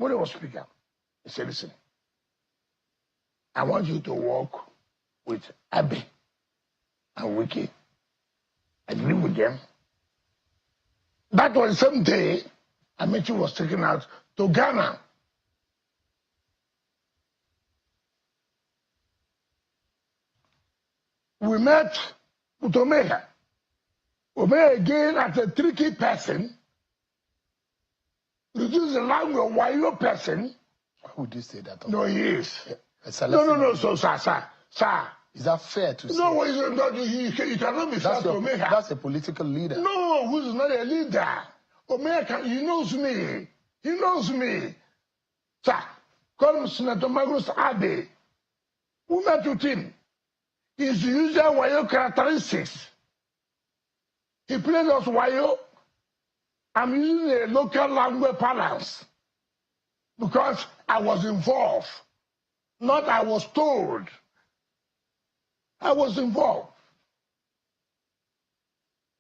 When he was speaking, he said, listen, I want you to work with Abe and Wike and live with them. That was the same day Amaechi was taken out to Ghana. We met with Omega. Omega again as a tricky person, reduce the language while person. Why would you say that? No, he is. No. So, sir. Is that fair to say? No, you cannot be fair to Omega. That's a political leader. No, who's not a leader? Omega, he knows me. He knows me. Sir, call him Senator Magnus Abe. Who met with him? His usual Wayo characteristics. He played us Wayo. I'm using a local language balance because I was involved, not I was told. I was involved.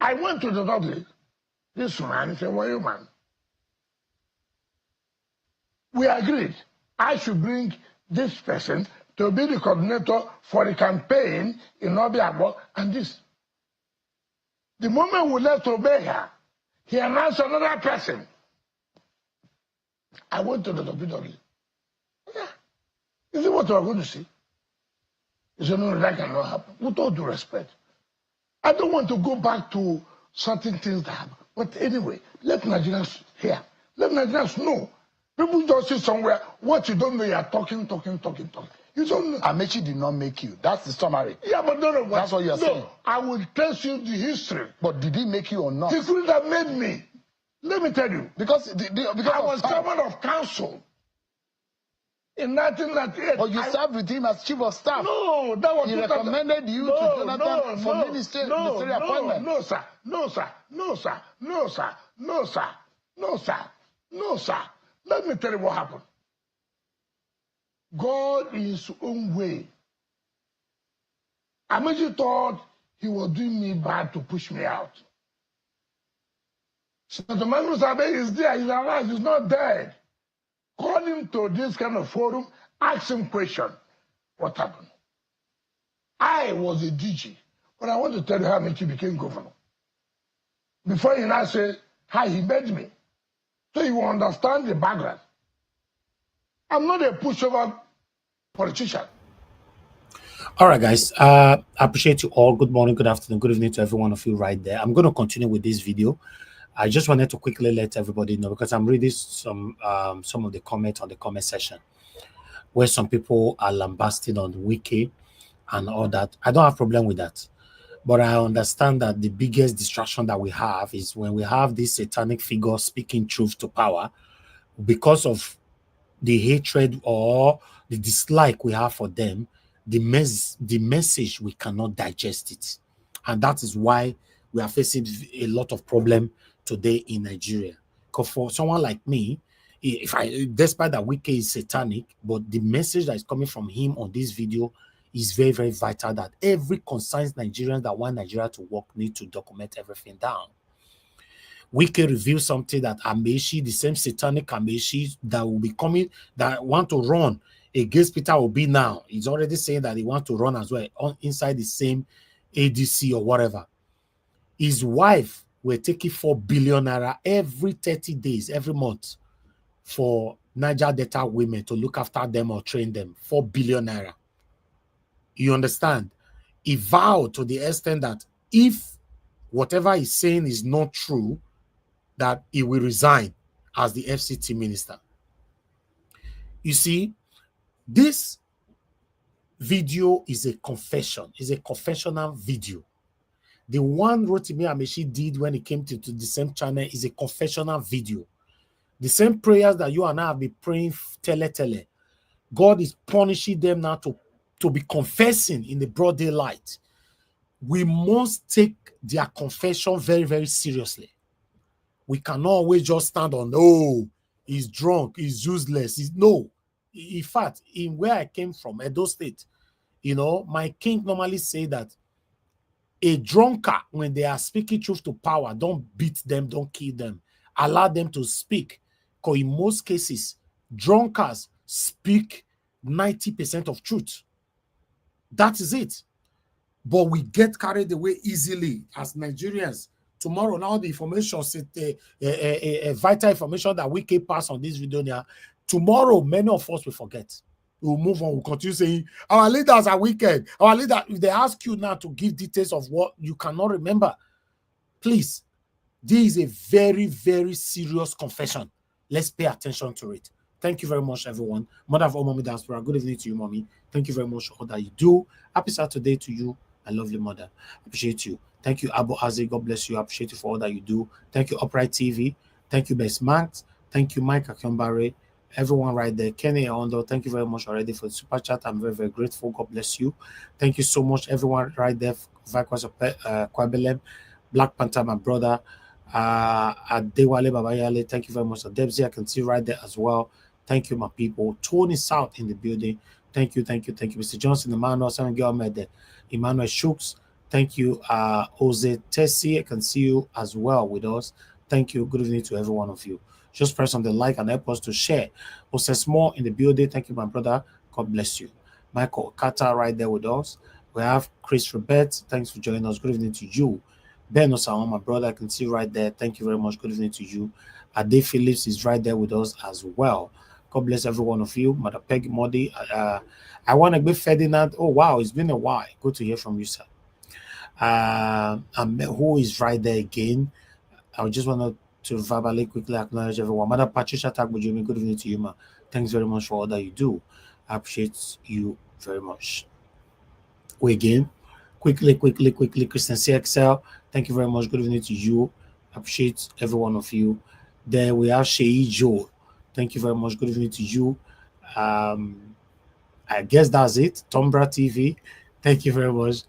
I went to the doctor. This man is a Wayo man. We agreed I should bring this person to be the coordinator for the campaign in Obiabo and this. The moment we left Obeha, he announced another person. I went to the WW. Yeah. Is it what we're going to see? He said, no, that cannot happen. With all due respect. I don't want to go back to certain things that happen. But anyway, let Nigerians hear. Let Nigerians know. People just sit somewhere, what you don't know, you are talking. You don't know. Amaechi did not make you. That's the summary. Yeah, but no. That's what you're saying. I will tell you the history. But did he make you or not? He couldn't have made me. Let me tell you. Because I was chairman of council in 1998. But you served with him as chief of staff. No, that was... He recommended you to Jonathan for ministerial appointment. No, sir. Let me tell you what happened. God in his own way. Amaechi thought he was doing me bad to push me out. Senator Magnus Abe is there, he's alive, he's not dead. Call him to this kind of forum, ask him question. What happened? I was a DG, but I want to tell you how Amaechi became governor. Before he now say, hi, he met me. So you understand the background. I'm not a pushover politician. All right, guys. I appreciate you all. Good morning, good afternoon, good evening to every one of you right there. I'm going to continue with this video. I just wanted to quickly let everybody know because I'm reading some of the comments on the comment section where some people are lambasting on Wike and all that. I don't have a problem with that. But I understand that the biggest distraction that we have is when we have this satanic figure speaking truth to power because of the hatred or the dislike we have for them, the message, we cannot digest it. And that is why we are facing a lot of problem today in Nigeria. Because for someone like me, despite that Wike is satanic, but the message that is coming from him on this video is very, very vital that every concerned Nigerian that want Nigeria to work need to document everything down. Wike revealed something that Amaechi, the same satanic Amaechi that will be coming, that want to run against Peter Obi now, he's already saying that he wants to run as well inside the same ADC or whatever. His wife will take 4 billion naira every 30 days, every month for Niger Delta women to look after them or train them. 4 billion naira. You understand? He vowed to the extent that if whatever he's saying is not true, that he will resign as the FCT minister. You see, this video is a confession. It's a confessional video. The one Rotimi Amaechi did when he came to the same channel is a confessional video. The same prayers that you and I have been praying, tele. God is punishing them now to be confessing in the broad daylight. We must take their confession very, very seriously. We cannot always just stand on, oh, he's drunk, he's useless. No. In fact, in where I came from, Edo State, you know, my king normally say that a drunkard, when they are speaking truth to power, don't beat them, don't kill them. Allow them to speak. Because in most cases, drunkards speak 90% of truth. That is it. But we get carried away easily as Nigerians. Tomorrow, now the information, vital information that we can pass on this video now. Tomorrow, many of us will forget. We'll move on. We'll continue saying our leaders are wicked. Our leader, if they ask you now to give details of what you cannot remember, please, this is a very, very serious confession. Let's pay attention to it. Thank you very much, everyone. Mother of all mommy diaspora, good evening to you, mommy. Thank you very much for all that you do. Happy Saturday to you, my lovely mother. Appreciate you. Thank you, Abu Azi. God bless you. Appreciate you for all that you do. Thank you, Upright TV. Thank you, Best Max. Thank you, Mike Akyambare. Everyone right there. Kenny Ondo, thank you very much already for the super chat. I'm very, very grateful. God bless you. Thank you so much, everyone right there. Vikwas Kwabelem, Black Panther, my brother. Adewale Babayale, thank you very much. Debsy, I can see right there as well. Thank you, my people. Tony South in the building. Thank you, thank you, thank you. Mr. Johnson, Emmanuel, Simon Gilmed, Emmanuel Shooks. Thank you, Jose Tessie. I can see you as well with us. Thank you. Good evening to every one of you. Just press on the like and help us to share. Jose Small in the building. Thank you, my brother. God bless you. Michael Kata right there with us. We have Chris Robert. Thanks for joining us. Good evening to you. Ben Osama, my brother, I can see right there. Thank you very much. Good evening to you. Ade Phillips is right there with us as well. God bless every one of you. Mother Peggy Modi. I want to be Ferdinand. Oh, wow. It's been a while. Good to hear from you, sir. Who is right there again? I just want to verbally quickly acknowledge everyone. Mother Patricia Tagbujumi, good evening to you, ma. Thanks very much for all that you do. I appreciate you very much. We again. Quickly, Christian CXL. Thank you very much. Good evening to you. Appreciate every one of you. Then we have Shei Joe. Thank you very much. Good evening to you. I guess that's it. Tombra TV. Thank you very much.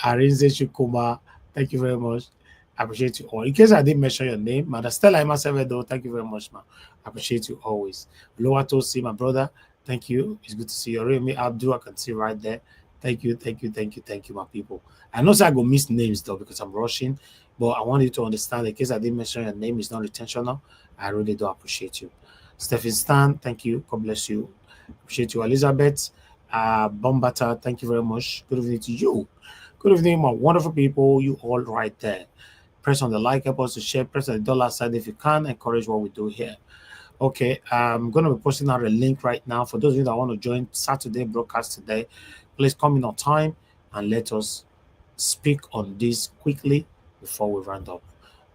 Arinze Chukuma. Thank you very much. I appreciate you all. In case I didn't mention your name, Mother Stella Imasevedo, thank you very much, ma. I appreciate you always. Loa Tosi, my brother. Thank you. It's good to see you. Remy Abdul, I can see right there. Thank you, my people. I know I go miss names though because I'm rushing, but I want you to understand in case I didn't mention your name, it's not intentional. I really do appreciate you. Stephen Stan, thank you. God bless you. Appreciate you. Elizabeth Bombata, thank you very much. Good evening to you. Good evening, my wonderful people. You all right there. Press on the like, help us to share. Press on the dollar sign if you can. Encourage what we do here. Okay, I'm going to be posting out a link right now. For those of you that want to join Saturday broadcast today, please come in on time and let us speak on this quickly before we round up.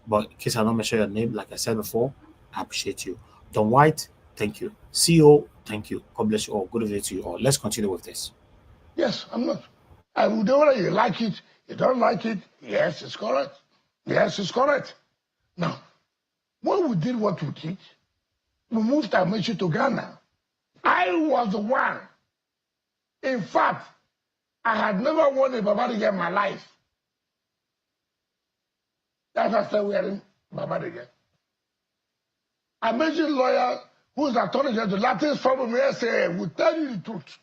But in case I don't mention your name, like I said before, I appreciate you. Don White, thank you. CEO, thank you. God bless you all. Good evening to you all. Let's continue with this. Yes, I'm not. I would do whether you like it, you don't like it. Yes, it's correct. Yes, it's correct. Now, when we did what we did, we moved Amaechi to Ghana. I was the one. In fact, I had never won a Babadiga in my life. That's after wearing Babadiga. Amaechi lawyer, who's attorney general, the latest problem here, say, will tell you the truth.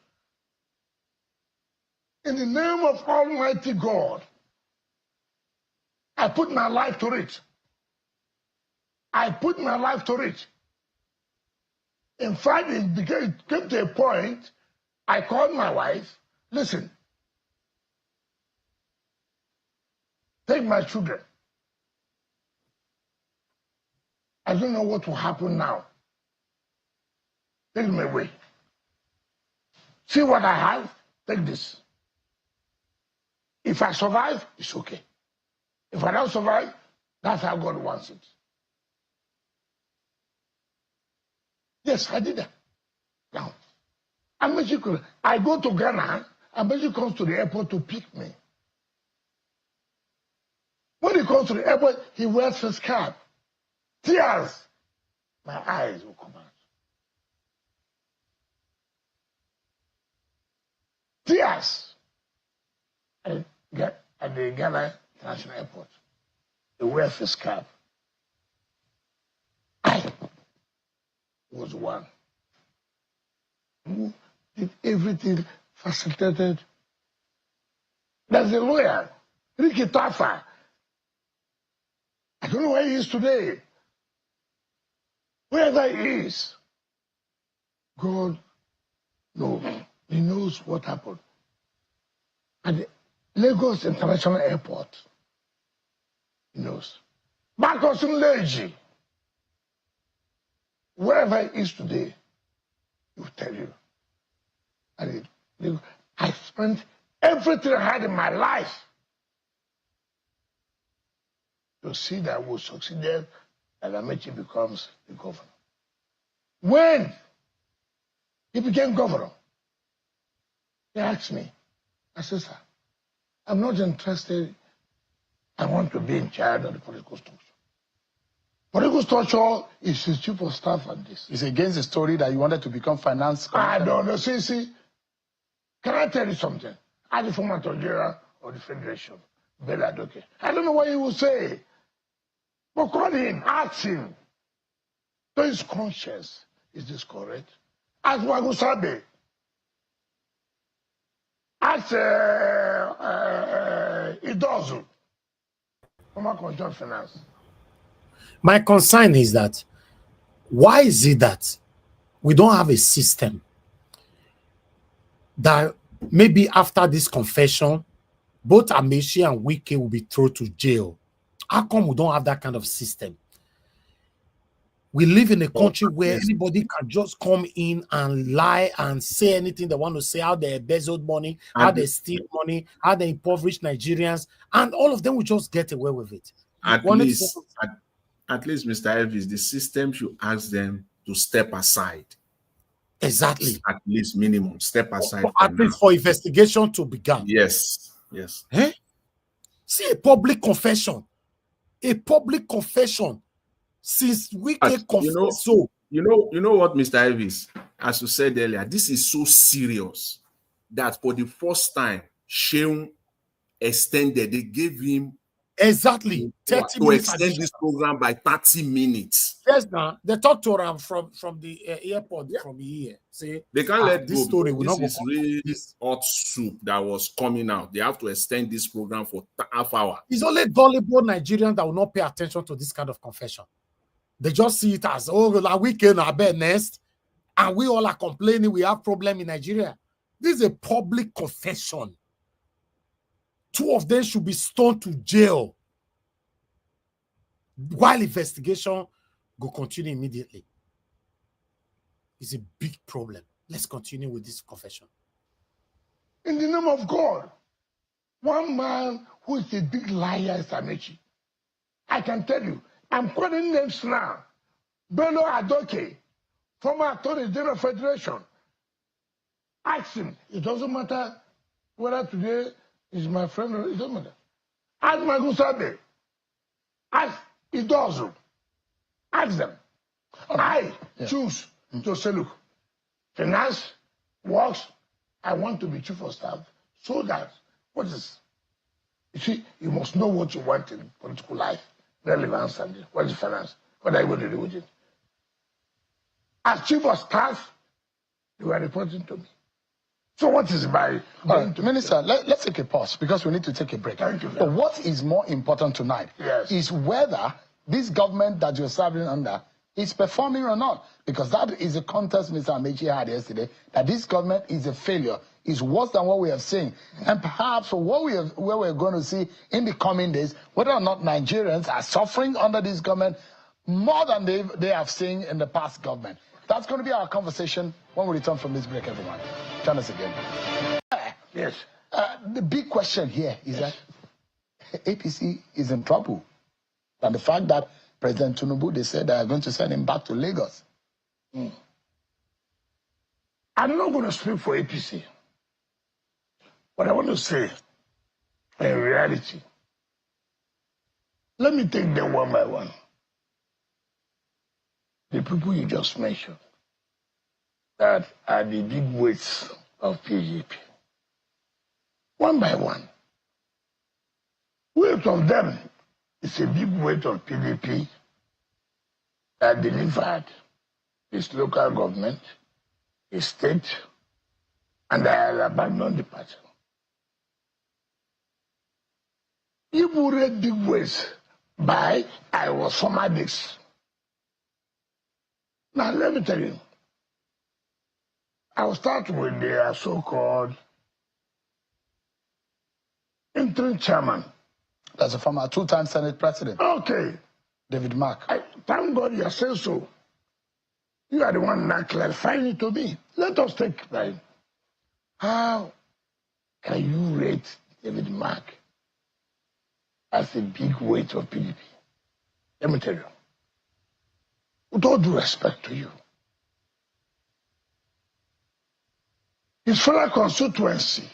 In the name of Almighty God, I put my life to it. I put my life to it. In fact, it came to a point, I called my wife, listen, take my children. I don't know what will happen now. Take them away. See what I have, take this. If I survive, it's okay. If I don't survive, that's how God wants it. Yes, I did that. Now, I go to Ghana, Amaechi comes to the airport to pick me. When he comes to the airport, he wears his cap. Tears. My eyes will come out. Tears. At the Ghana International Airport. He wears his cap. I was one who did everything facilitated. There's a lawyer, Ricky Tafa. I don't know where he is today. Wherever he is, God knows. He knows what happened. At the Lagos International Airport, he knows. Marcus Leji, wherever he is today, he will tell you. I spent everything I had in my life to see that we succeeded and Amaechi becomes the governor. When he became governor, he asked me, I said, sir, I'm not interested. I want to be in charge of the political structure. Political structure is his chief of staff and this. It's against the story that you wanted to become finance commissioner. I don't know. See, can I tell you something? I'm the former Nigeria of the Federation, Bella Doke. I don't know what he will say. But call him, ask him. To his conscience, is this correct? Ask Wagusabe. Ask Idozu, former Conjoint Finance. My concern is that why is it that we don't have a system that maybe after this confession, both Amaechi and Wike will be thrown to jail? How come we don't have that kind of system? We live in a country where anybody can just come in and lie and say anything they want to say, how they embezzled money, how they steal money, how they impoverish Nigerians, and all of them will just get away with it. At least, Mr. Elvis, the system should ask them to step aside. Exactly. At least minimum, step aside. At least for investigation to begin. Yes, yes. Eh? See, a public confession. A public confession. Since we can confess, you know what, Mr. Elvis, as you said earlier, this is so serious that for the first time, Sheung extended. They gave him 30 to minutes extend this program by 30 minutes. Yes, now they talked to him from the airport from here. Say they can't let this go. Story will this not is really hot soup that was coming out. They have to extend this program for half hour. It's only gullible Nigerians that will not pay attention to this kind of confession. They just see it as, oh, like we can have bed nest, and we all are complaining we have problem in Nigeria. This is a public confession. 2 of them should be stoned to jail while investigation will continue immediately. It's a big problem. Let's continue with this confession. In the name of God, one man who is a big liar is Amaechi. I can tell you, I'm quoting names now. Bello Adoke, former Attorney General Federation. Ask him. It doesn't matter whether today is my friend or it doesn't matter. Ask Magusabe. Ask Idozu. Ask them. I choose to say, look, finance works. I want to be chief of staff so that what is, you see, you must know what you want in political life. Relevance and what is finance? What are you going to do with it? As chief of staff, they were reporting to me. So what is my Minister, let's take a pause because we need to take a break. Thank you. But what is more important tonight is whether this government that you're serving under is performing or not. Because that is a contest Mr. Amaechi had yesterday, that this government is a failure. Is worse than what we have seen. And perhaps what we're going to see in the coming days, whether or not Nigerians are suffering under this government more than they have seen in the past government. That's going to be our conversation when we return from this break, everyone. Join us again. Yes. The big question here is that APC is in trouble. And the fact that President Tinubu, they said they are going to send him back to Lagos. I'm not going to speak for APC. But I want to say, in reality, let me take them one by one. The people you just mentioned, that are the big weights of PDP. One by one. Weight of them is a big weight of PDP that delivered its local government, its state, and I have abandoned the party. People read big ways by I was former this. Now let me tell you, I'll start with the so-called interim chairman. That's a former two-time Senate president. Okay. David Mark. Thank God you said so. You are the one that clarifying it to me. Let us take time. How can you rate David Mark as a big weight of PDP? Let me tell you. With all due respect to you, his fellow constituency,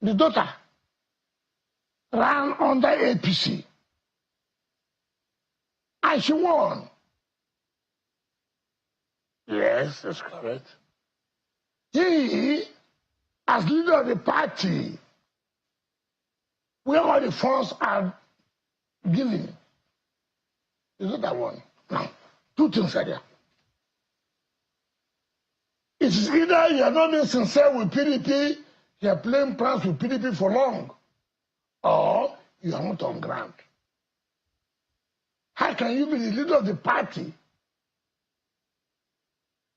the daughter, ran under APC. And she won. Yes, that's correct. He, as leader of the party, where all the funds are given, is not that one. Now, two things are there. It is either you are not being sincere with PDP, you are playing pranks with PDP for long, or you are not on ground. How can you be the leader of the party,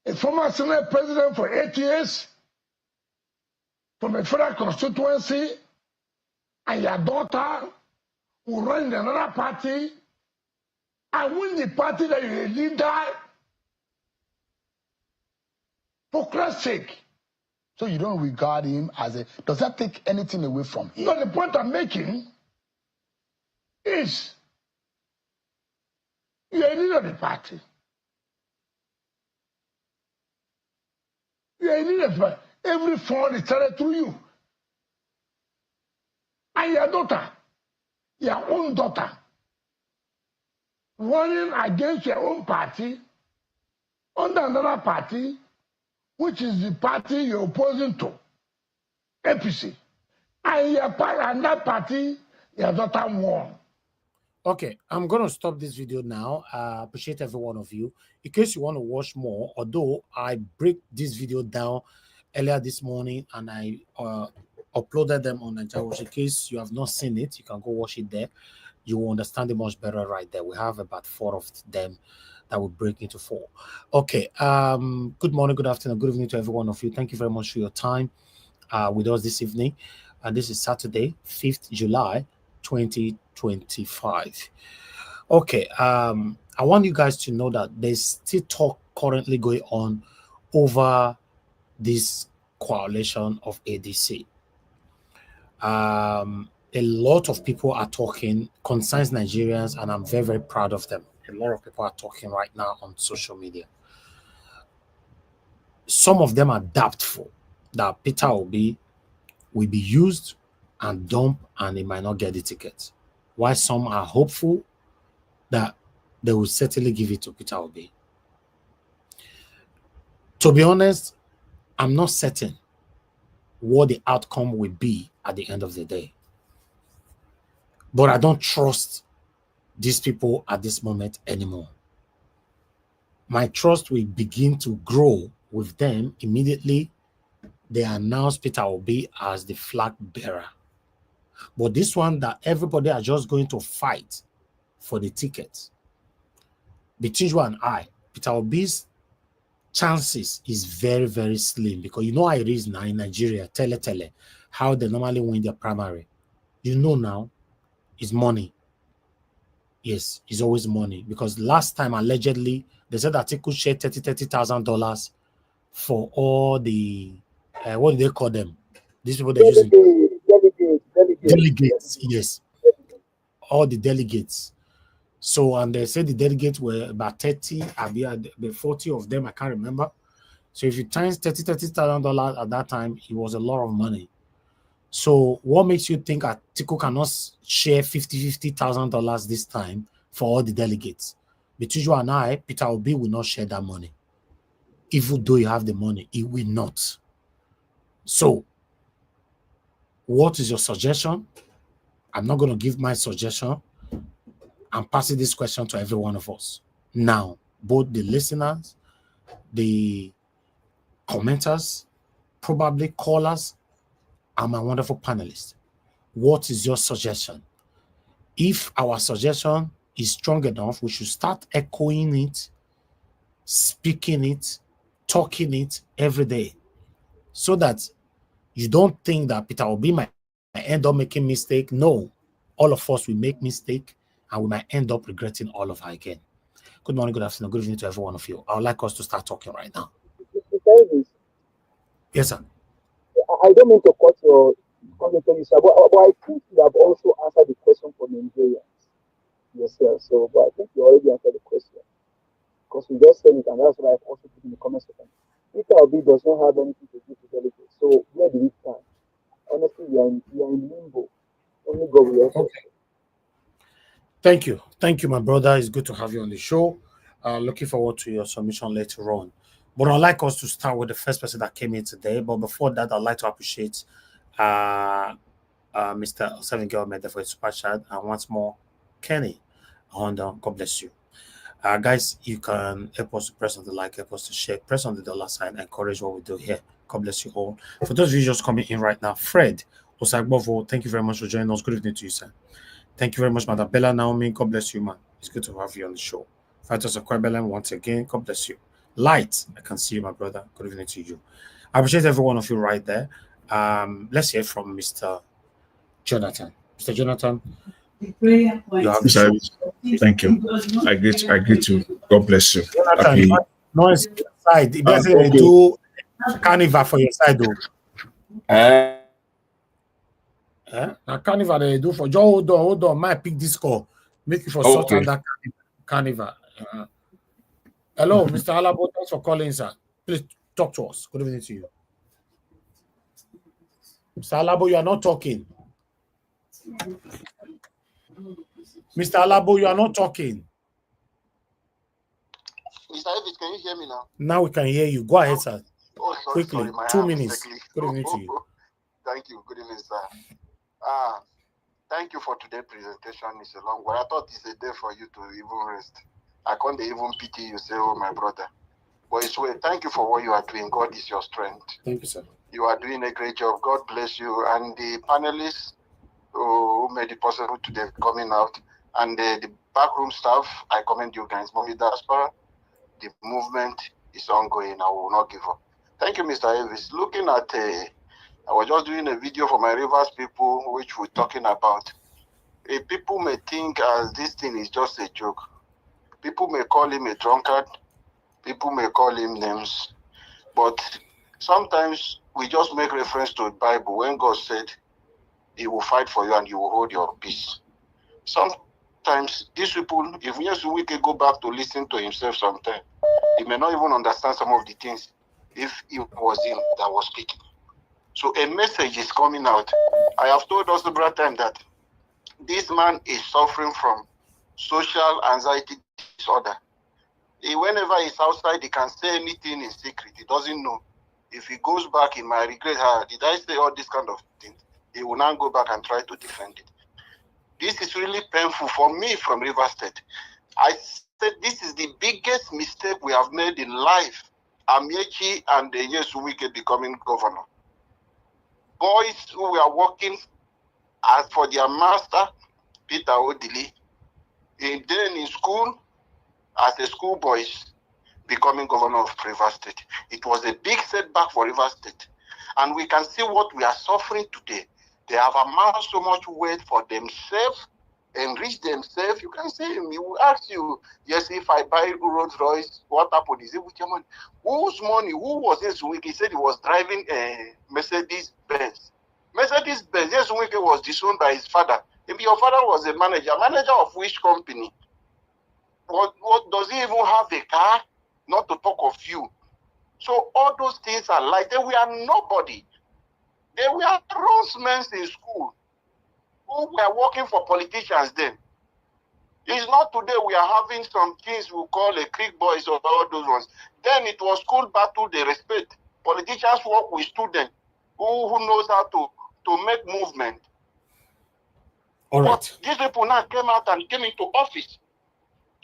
a former Senate president for 8 years, from a federal constituency, and your daughter who run another party, and win the party that you're a leader? For Christ's sake. So you don't regard him as a... Does that take anything away from him? No, the point I'm making is you're a leader of the party. You're a leader of the party. Every fund is started through you. And your daughter, your own daughter, running against your own party, under another party, which is the party you're opposing to, APC. And that party, your daughter won. Okay, I'm going to stop this video now. I appreciate every one of you. In case you want to watch more, although I break this video down earlier this morning and I uploaded them on Nigerians. In case you have not seen it, you can go watch it there. You will understand it much better right there. We have about 4 of them that will break into 4. Okay. Good morning, good afternoon, good evening to every one of you. Thank you very much for your time with us this evening. And this is Saturday, 5th July, 2025. Okay. I want you guys to know that there's still talk currently going on over this coalition of ADC. A lot of people are talking, concerns Nigerians, and I'm very, very proud of them. A lot of people are talking right now on social media. Some of them are doubtful that Peter Obi will be used and dumped and he might not get the ticket. While some are hopeful that they will certainly give it to Peter Obi. To be honest, I'm not certain what the outcome will be at the end of the day. But I don't trust these people at this moment anymore. My trust will begin to grow with them immediately they announce Peter Obi as the flag bearer. But this one that everybody are just going to fight for the ticket, between you and I, Peter Obi's chances is very, very slim, because you know how it is now in Nigeria, tele, how they normally win their primary. You know now, it's money. Yes, it's always money. Because last time, allegedly, they said that he could share $30,000 for all the, what do they call them? These people they're using. Delegates, yes. All the delegates. So, and they said the delegates were about 30, the 40 of them, I can't remember. So if you times $30,000 at that time, it was a lot of money. So what makes you think Atiku cannot share $50,000 this time for all the delegates? Between you and I, Peter Obi will not share that money. Even though you have the money, he will not. So, what is your suggestion? I'm not going to give my suggestion. I'm passing this question to every one of us. Now, both the listeners, the commenters, probably callers, and my wonderful panelists. What is your suggestion? If our suggestion is strong enough, we should start echoing it, speaking it talking it every day, so that you don't think that Peter Obi might end up making mistake. No, all of us will make mistake, and we might end up regretting all of it again. Good morning, good afternoon, good evening to every one of you. I would like us to start talking right now. Yes, sir. I don't mean to cut your commentary, sir, but I think you have also answered the question for Nigerians yourself. So, but I think you already answered the question because you just said it, and that's what I've also put in the comment section. Peter Obi does not have anything to do with delegates. So, where do we stand? Honestly, we are in limbo. Only God will help us. Thank you, my brother. It's good to have you on the show. Looking forward to your submission later on. But I'd like us to start with the first person that came in today. But before that, I'd like to appreciate Mr. Osevingel Mede for his super chat, and once more, Kenny. God bless you. Guys, you can help us to press on the like, help us to share, press on the dollar sign, encourage what we do here. God bless you all. For those of you just coming in right now, Fred Osagbovo, thank you very much for joining us. Good evening to you, sir. Thank you very much, Madam Bella Naomi. God bless you, man. It's good to have you on the show. Fighters of Kwebelen, once again, God bless you. Light, I can see you, my brother. Good evening to you. I appreciate every one of you right there. Let's hear from Mr. Jonathan. Mr. Jonathan, you have the show. Thank you. I greet you. God bless you. Jonathan, noise side. If they do carnival for your side, though. Now carnival they do for Joe. Hold on. Might pick this call. Make you for sort out that carnival. Hello, Mr. Alabo. Thanks for calling, sir. Please talk to us. Good evening to you. Mr. Alabo, you are not talking. Mr. Alabo, you are not talking. Mr. David, can you hear me now? Now we can hear you. Go ahead, sir. Oh, quickly. Sorry, 2 minutes. Good evening to you. Thank you. Good evening, sir. Thank you for today's presentation. It's a long one. I thought it's a day for you to even rest. I can't even pity you, say, oh, my brother. But it's well. Thank you for what you are doing. God is your strength. Thank you, sir. You are doing a great job. God bless you. And the panelists who made it possible today coming out, and the backroom staff, I commend you guys. But diaspora, the movement is ongoing. I will not give up. Thank you, Mr. Elvis. Looking at, I was just doing a video for my Rivers people, which we're talking about. People may think this thing is just a joke. People may call him a drunkard. People may call him names. But sometimes we just make reference to the Bible when God said, He will fight for you and you will hold your peace. Sometimes these people, if we can go back to listen to himself sometime, he may not even understand some of the things if it was him that was speaking. So a message is coming out. I have told us several times that this man is suffering from social anxiety disorder. Whenever he's outside, he can say anything in secret. He doesn't know. If he goes back, he might regret, did I say all this kind of things? He will now go back and try to defend it. This is really painful for me from River State. I said this is the biggest mistake we have made in life. Amaechi and Wike becoming governor. Boys who were working as for their master, Peter Odili, then in school, as a schoolboy, becoming governor of River State. It was a big setback for River State. And we can see what we are suffering today. They have amassed so much wealth for themselves, enrich themselves. You can say, he will ask you, yes, if I buy Rolls Royce, what happened? Is it with your money? Whose money? Who was this week? He said he was driving a Mercedes-Benz. Mercedes-Benz, yes, week was disowned by his father. Maybe your father was a manager of which company? What does he even have a car? Not to talk of you. So all those things are like, they were nobody. They were grown-men in school who were working for politicians then. It's not today we are having some things we call a Creek boys or all those ones. Then it was school battle, they respect. Politicians work with students who knows how to make movement. All right. But these people now came out and came into office.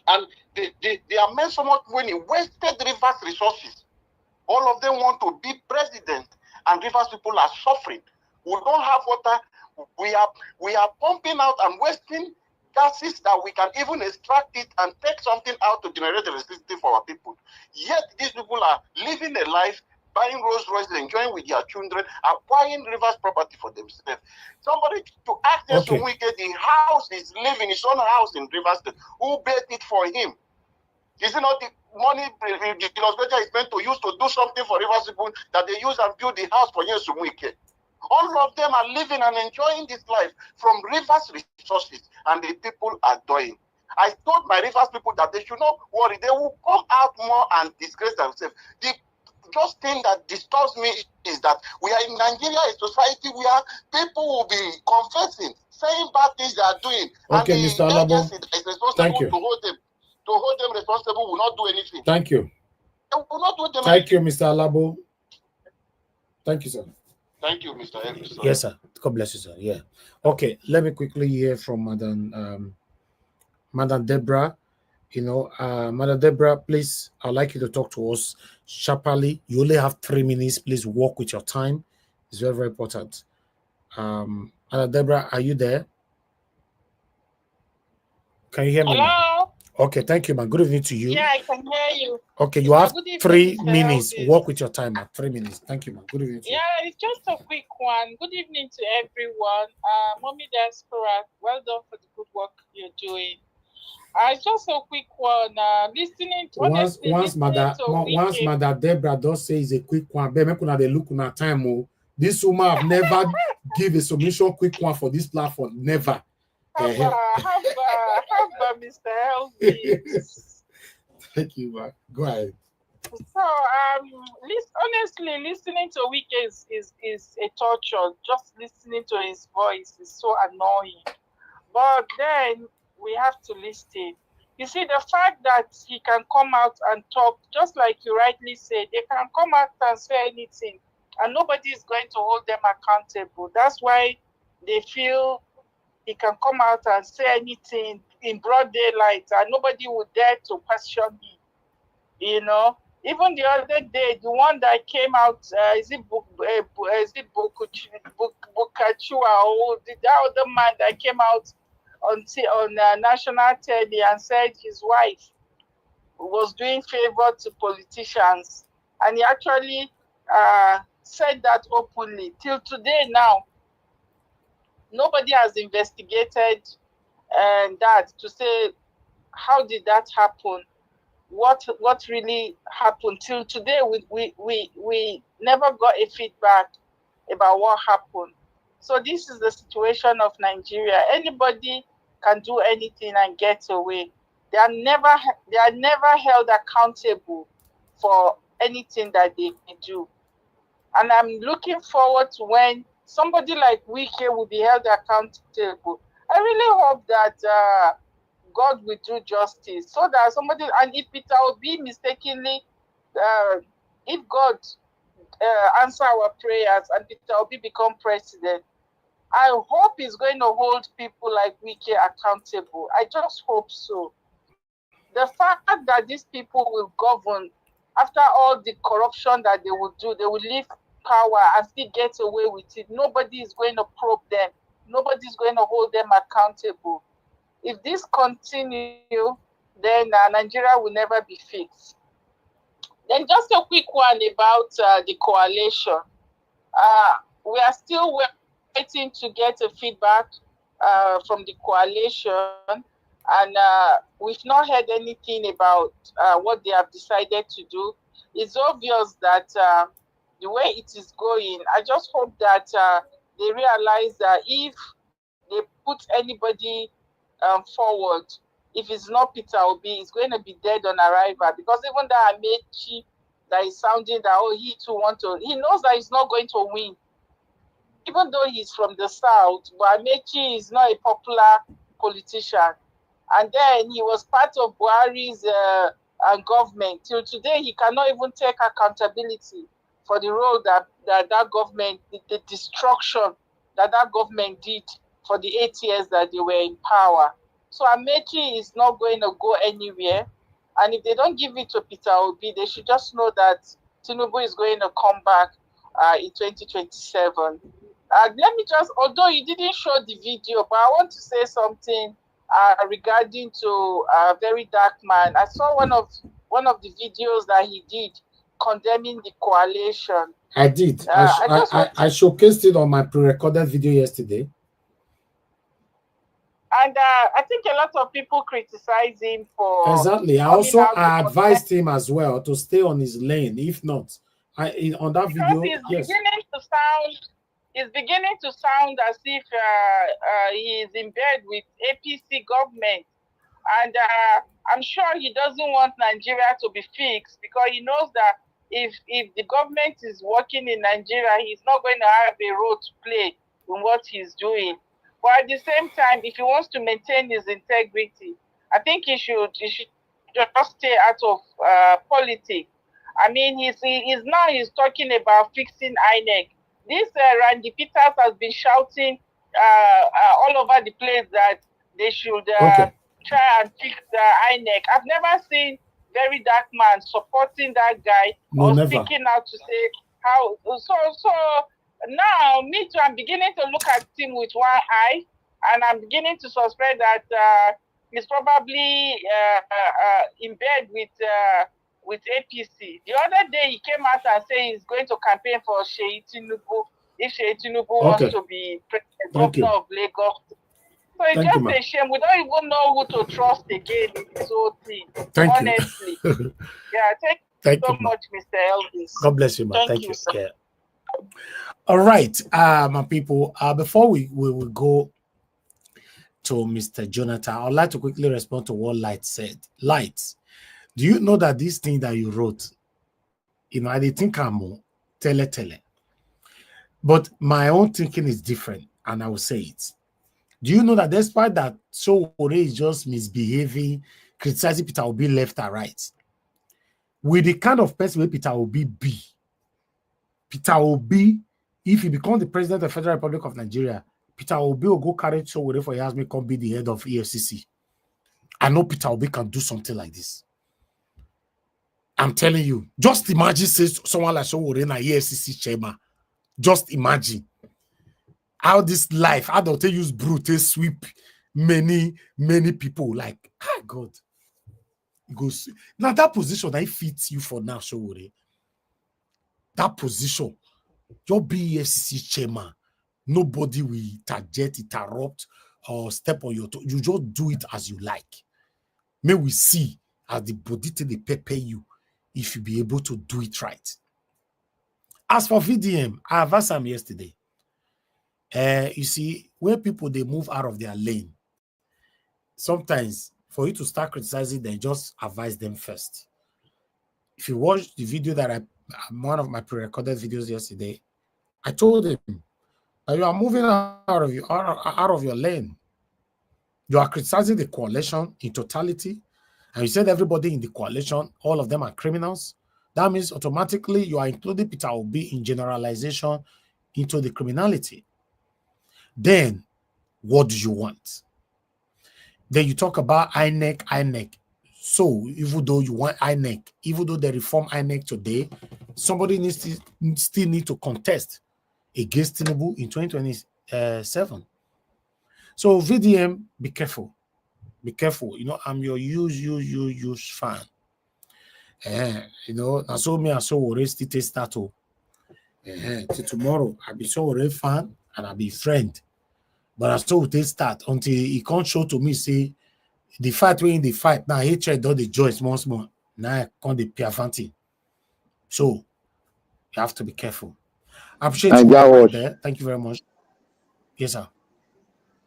And they are made so much money, wasted Rivers resources. All of them want to be president, and Rivers people are suffering. We don't have water. We are pumping out and wasting gases that we can even extract it and take something out to generate electricity for our people. Yet these people are living a life, buying Rolls Royces, enjoying with their children, acquiring rivers property for themselves. Somebody to ask them, so we get the house is living, his own house in Rivers State. Who built it for him? Is it not the money the legislature is meant to use to do something for Rivers people that they use and build the house for Yesumwike? All of them are living and enjoying this life from Rivers resources, and the people are dying. I told my Rivers people that they should not worry. They will come out more and disgrace themselves. The just thing that disturbs me is that we are in Nigeria, a society where people will be confessing, saying bad things they are doing. Okay, and Mr. Alabo, is responsible thank you. to hold them responsible will not do anything. Thank you. They will not do them Thank anything. you, Mr. Alabo. Thank you, sir. Thank you, Mr. Elvis. Yes, sir. God bless you, sir. Yeah. Okay, let me quickly hear from Madam Deborah. You know, Madam Deborah, please, I'd like you to talk to us sharply. You only have 3 minutes. Please work with your time. It's very, very important. Madam Deborah, are you there? Can you hear me? Hello? Okay, thank you, man. Good evening to you. Yeah, I can hear you. Okay, you have Good evening, 3 Mr. minutes. Elvis. Work with your time, man. 3 minutes. Thank you, man. Good evening to you. Yeah, it's just a quick one. Good evening to everyone. Mommy Diaspora, well done for the good work you're doing. Just a quick one. Listening to once Mother Deborah does say it's a quick one, they look on our time. Oh, this woman have never give a submission quick one for this platform. Never. Have Mr. Elvis. Thank you, man. Go ahead. So, honestly, listening to Wike is a torture. Just listening to his voice is so annoying. But then we have to listen. You see, the fact that he can come out and talk, just like you rightly said, they can come out and say anything, and nobody is going to hold them accountable. That's why they feel he can come out and say anything in broad daylight, and nobody would dare to question him. You know, even the other day, the one that came out, is it Bukachua, or the other man that came out on national telly and said his wife was doing favor to politicians, and he actually said that openly. Till today now, nobody has investigated that to say how did that happen, what really happened. Till today, we never got a feedback about what happened. So this is the situation of Nigeria. Anybody can do anything and get away. They are never held accountable for anything that they do. And I'm looking forward to when somebody like Wike will be held accountable. I really hope that God will do justice, so that somebody, and if Peter Obi mistakenly, if God answer our prayers and Peter Obi become president, I hope he's going to hold people like Wike accountable. I just hope so. The fact that these people will govern after all the corruption that they will do, they will leave power and still get away with it. Nobody is going to probe them. Nobody is going to hold them accountable. If this continue, then Nigeria will never be fixed. Then just a quick one about the coalition. We are still waiting to get a feedback from the coalition, and we've not heard anything about what they have decided to do. It's obvious that the way it is going, I just hope that they realize that if they put anybody forward, if it's not Peter Obi, it's going to be dead on arrival. Because even that Amaechi that is sounding that, oh, he too want to, he knows that he's not going to win. Even though he's from the south, but Amaechi is not a popular politician. And then he was part of Buhari's government. Till today, he cannot even take accountability for the role that government, the destruction that government did for the 8 years that they were in power. So Amaechi is not going to go anywhere. And if they don't give it to Peter Obi, they should just know that Tinubu is going to come back in 2027. Let me just, although you didn't show the video, but I want to say something regarding to a very dark man. I saw one of the videos that he did condemning the coalition. I did. I showcased it on my pre-recorded video yesterday. And I think a lot of people criticize him for... Exactly. I advised him as well to stay on his lane. If not, on that video, he's beginning to sound as if he is in bed with APC government. And I'm sure he doesn't want Nigeria to be fixed, because he knows that if the government is working in Nigeria, he's not going to have a role to play in what he's doing. But at the same time, if he wants to maintain his integrity, I think he should just stay out of politics. I mean, he's talking about fixing INEC. This Randy Peters has been shouting all over the place that they should try and fix the INEC. I've never seen very dark man supporting that guy speaking out to say how. So now, me too, I'm beginning to look at him with one eye, and I'm beginning to suspect that he's probably in bed with APC. The other day, he came out and said he's going to campaign for Seyi Tinubu if Seyi Tinubu wants to be governor of Lagos. So it's just a shame. We don't even know who to trust again in this whole thing. Honestly. Yeah, thank you so much, Mr. Elvis. God bless you, man. Thank you. Yeah. All right, my people. Before we will go to Mr. Jonathan, I'd like to quickly respond to what Light said. Light, do you know that this thing that you wrote, I didn't think I'm tele. But my own thinking is different, and I will say it. Do you know that despite that Sowore is just misbehaving, criticizing Peter Obi left and right, with the kind of person where Peter Obi be, Peter Obi, if he becomes the president of the Federal Republic of Nigeria, Peter Obi will go carry Sowore for he has me come be the head of EFCC. I know Peter Obi can do something like this. I'm telling you, just imagine someone like Sowore in an EFCC chairman. Just imagine how this life, how they use brute sweep many people. Like, God. It goes now that position that fits you for now, Sowore. That position, your BFCC chairman, nobody will interrupt, or step on your toe. You just do it as you like. May we see as the body they prepare you if you be able to do it right. As for VDM, I advised him yesterday. You see, when people they move out of their lane, sometimes for you to start criticizing, they just advise them first. If you watch the video that one of my pre-recorded videos yesterday, I told him that you are moving out of your lane. You are criticizing the coalition in totality, and you said everybody in the coalition, all of them are criminals. That means automatically you are including Peter Obi in generalization into the criminality. Then, what do you want? Then you talk about INEC. So, even though you want INEC, even though they reform INEC today, somebody still need to contest against Tinubu in 2027. So, VDM, be careful. Be careful. I'm your huge fan. I saw me, I saw Ore still start. Till tomorrow, I'll be so Ore fan and I'll be friend. But I still will start until he can't show to me, say, the fight when the fight. Now, he tried all the joys once more. Now, I can't be Piafanti. So, you have to be careful. I appreciate you right there. Thank you very much. Yes, sir.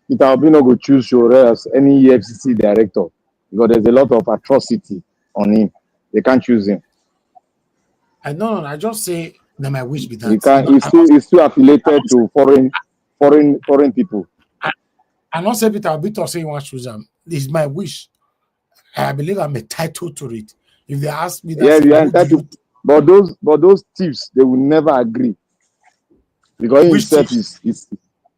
Peter Obi no go choose Sowore as any EFCC director because there's a lot of atrocity on him. They can't choose him. I just say that my wish be that. He's still affiliated to foreign people. I not say Peter Obi to say he wants to choose him. It's my wish. I believe I'm entitled to it. If they ask me, yeah, you are entitled. But those thieves, they will never agree because he himself is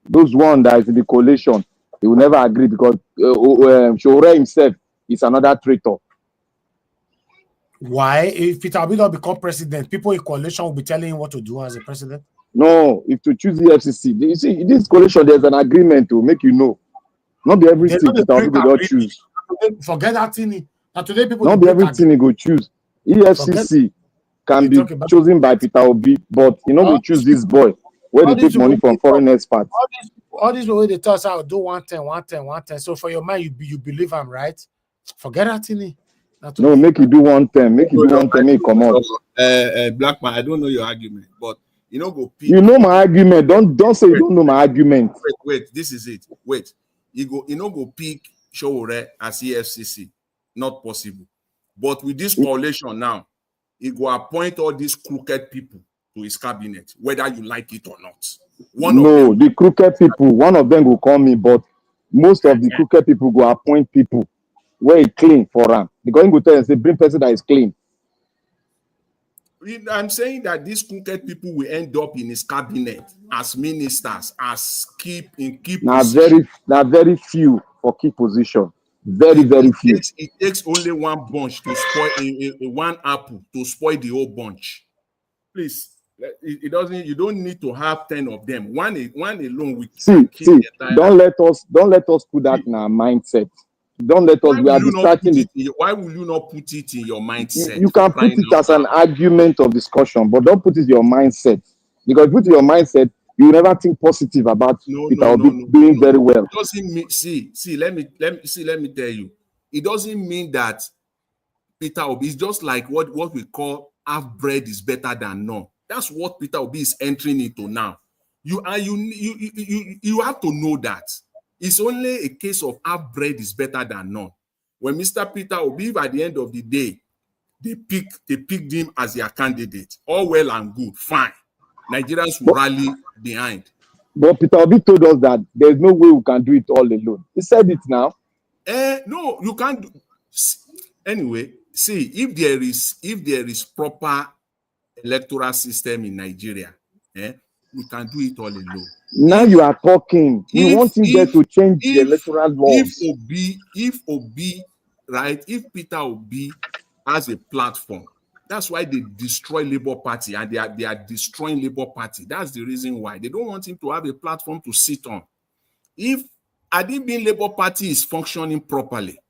those one that is in the coalition. They will never agree because Sowore himself is another traitor. Why? If Peter Obi don't become president, people in coalition will be telling him what to do as a president? No, if to choose the FCC, you see, this coalition, there's an agreement to make you know. Not be everything Peter Obi go choose. Forget that thing. Now today people not be everything he go choose. EFCC can be chosen by Peter Obi, but you know go choose this boy where they take money from foreign experts. All these way they tell us how do 110. So for your mind, you believe I'm right. Forget that thing. No, make you do 110. Make you do 110. Make come on. Black man, I don't know your argument, but you know go. You know my argument. Don't say you don't know my argument. Wait. This is it. Wait. You know go pick Showore as EFCC. Not possible. But with this coalition now, he go appoint all these crooked people to his cabinet, whether you like it or not. The crooked people, one of them will call me, but most of the crooked people go appoint people where he clean for them. Because he go tell them, say, bring person that is clean. I'm saying that these crooked people will end up in his cabinet as ministers, as key positions. Very few for key position. Very few. It takes only one bunch to spoil one apple to spoil the whole bunch. Please, it doesn't. You don't need to have 10 of them. One alone will see. Don't let us put that in our mindset. Don't let us. We are distracting. Why will you not put it in your mindset? You can put it as an argument of discussion, but don't put it in your mindset. Because put it in your mindset, you never think positive about Peter Obi doing very well. It doesn't mean, let me tell you. It doesn't mean that Peter Obi is just like what we call half bread is better than none. That's what Peter Obi is entering into now. You have to know that it's only a case of half bread is better than none. When Mr. Peter Obi, at the end of the day, they picked him as their candidate. All well and good, fine. Nigerians will rally behind. But Peter Obi told us that there's no way we can do it all alone. He said it now. No, you can't. Anyway, see, if there is proper electoral system in Nigeria, we can do it all alone. Now you are talking. You want him there to change the electoral laws. If Peter Obi has a platform, that's why they destroy Labour Party, and they are destroying Labour Party. That's the reason why they don't want him to have a platform to sit on. If Adibin Labour Party is functioning properly,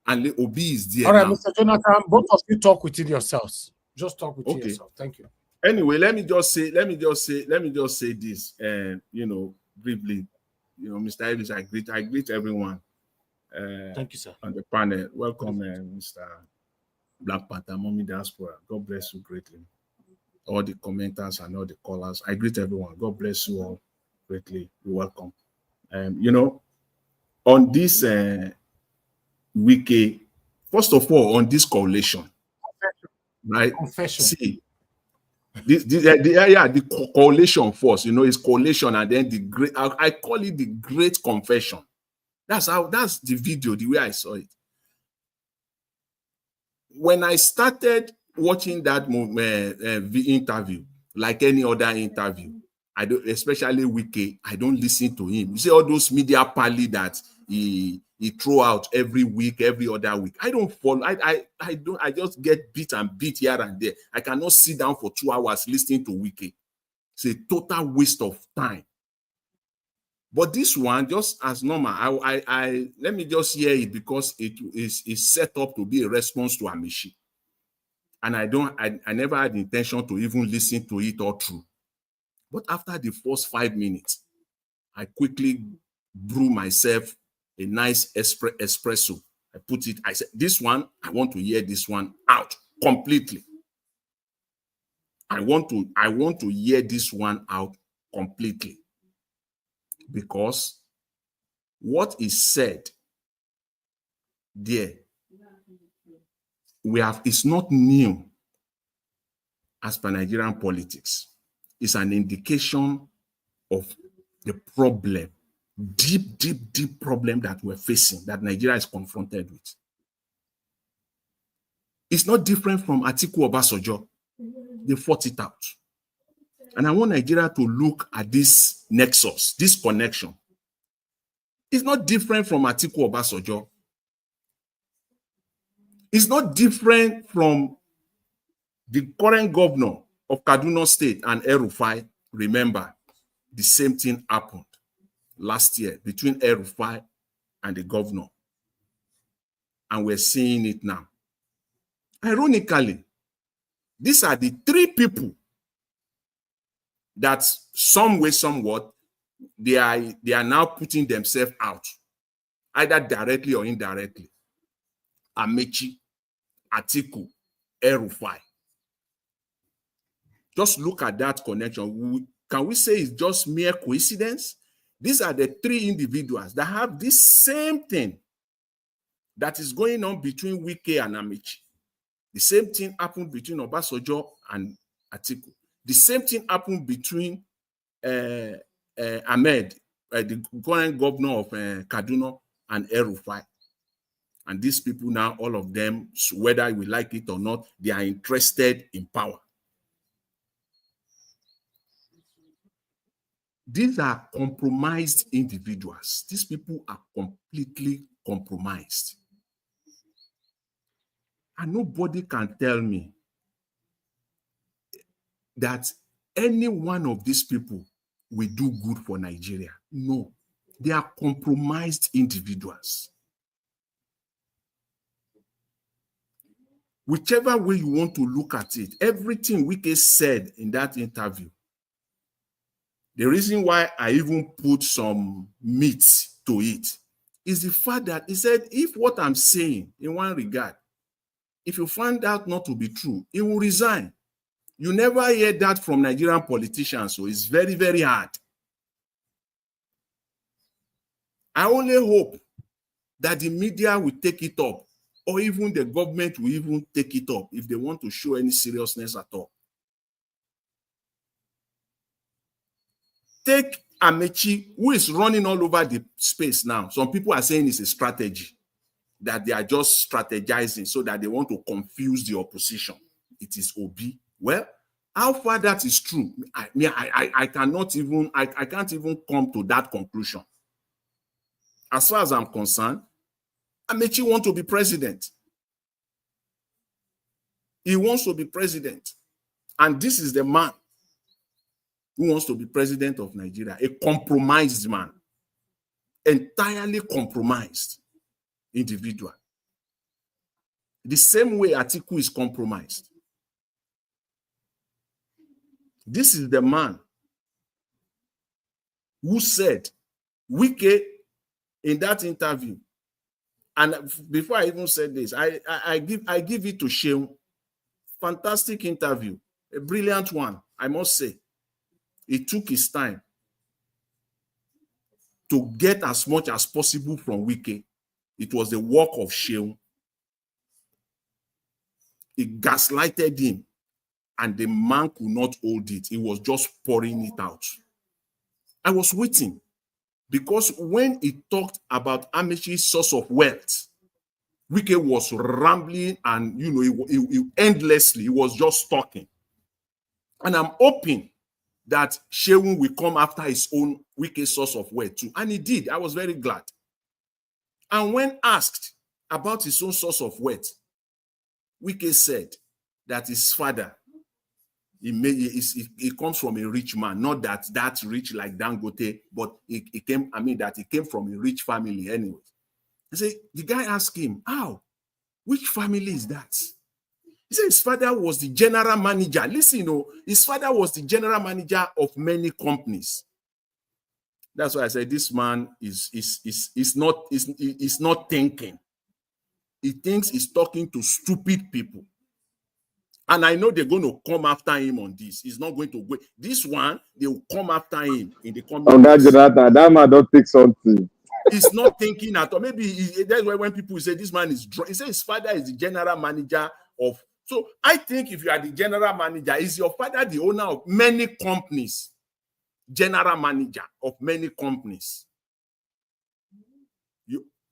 and Obi is there. All right, now. Mr. Jonathan, both of you talk within yourselves. Just talk within yourself. Thank you. Anyway, let me just say this, briefly. Mr. Ellis, I greet everyone. Thank you, sir. On the panel. Welcome, Mr. Black Panther, Mommy Diaspora. God bless you greatly. All the commenters and all the callers. I greet everyone. God bless you all greatly. You're welcome. On this wiki, first of all, on this coalition, right? Confession. See, the coalition first, is coalition, and then the great. I call it the Great Confession. That's the video, the way I saw it. When I started watching that interview, like any other interview, especially Wike, I don't listen to him. You see all those media pally that he throw out every week, every other week. I don't follow. I just get beat here and there. I cannot sit down for 2 hours listening to Wike. It's a total waste of time. But this one, just as normal, I let me just hear it because it is set up to be a response to Amaechi. And I never had the intention to even listen to it all through. But after the first 5 minutes, I quickly brew myself a nice espresso. I said, this one, I want to hear this one out completely. I want to hear this one out completely. Because what is said there, it's not new as per Nigerian politics. It's an indication of the problem, deep problem that we're facing, that Nigeria is confronted with. It's not different from Atiku Obasanjo. They fought it out. And I want Nigeria to look at this nexus, this connection. It's not different from Atiku Obasanjo. It's not different from the current governor of Kaduna State and El-Rufai. Remember, the same thing happened last year between El-Rufai and the governor. And we're seeing it now. Ironically, these are the three people that some way, somewhat, they are now putting themselves out, either directly or indirectly. Amaechi, Atiku, El-Rufai. Just look at that connection. Can we say it's just mere coincidence? These are the three individuals that have this same thing that is going on between Wike and Amaechi. The same thing happened between Obasanjo and Atiku. The same thing happened between Ahmed, the current governor of Kaduna, and El-Rufai. And these people now, all of them, whether we like it or not, they are interested in power. These are compromised individuals. These people are completely compromised. And nobody can tell me that any one of these people will do good for Nigeria. No, they are compromised individuals. Whichever way you want to look at it, everything Wike said in that interview, the reason why I even put some meat to it is the fact that he said, if what I'm saying in one regard, if you find out not to be true, he will resign. You never hear that from Nigerian politicians, so it's very, very hard. I only hope that the media will take it up, or even the government will even take it up if they want to show any seriousness at all. Take Amaechi, who is running all over the space now. Some people are saying it's a strategy, that they are just strategizing so that they want to confuse the opposition. It is Obi. Well, how far that is true, I can't even come to that conclusion. As far as I'm concerned, Amaechi wants to be president. He wants to be president. And this is the man who wants to be president of Nigeria, a compromised man, entirely compromised individual. The same way Atiku is compromised. This is the man who said, Wike, in that interview, and before I even said this, I give it to Sheung. Fantastic interview, a brilliant one, I must say. He took his time to get as much as possible from Wike. It was the work of Sheung. He gaslighted him, and the man could not hold it. He was just pouring it out. I was waiting, because when he talked about Amaechi's source of wealth, Wike was rambling, and he endlessly, he was just talking. And I'm hoping that Sheung will come after his own Wike source of wealth too. And he did. I was very glad. And when asked about his own source of wealth, Wike said that his father, he comes from a rich man, not that rich like Dangote, but he came from a rich family anyway. He said, the guy asked him, how? Which family is that? He said his father was the general manager. Listen, his father was the general manager of many companies. That's why I said this man is not thinking. He thinks he's talking to stupid people. And I know they're going to come after him on this. He's not going to go. This one, they will come after him in the coming days. That man don't think something. He's not thinking at all. Maybe that's why when people say this man is drunk, he says his father is the general manager of. So I think if you are the general manager, is your father the owner of many companies? General manager of many companies.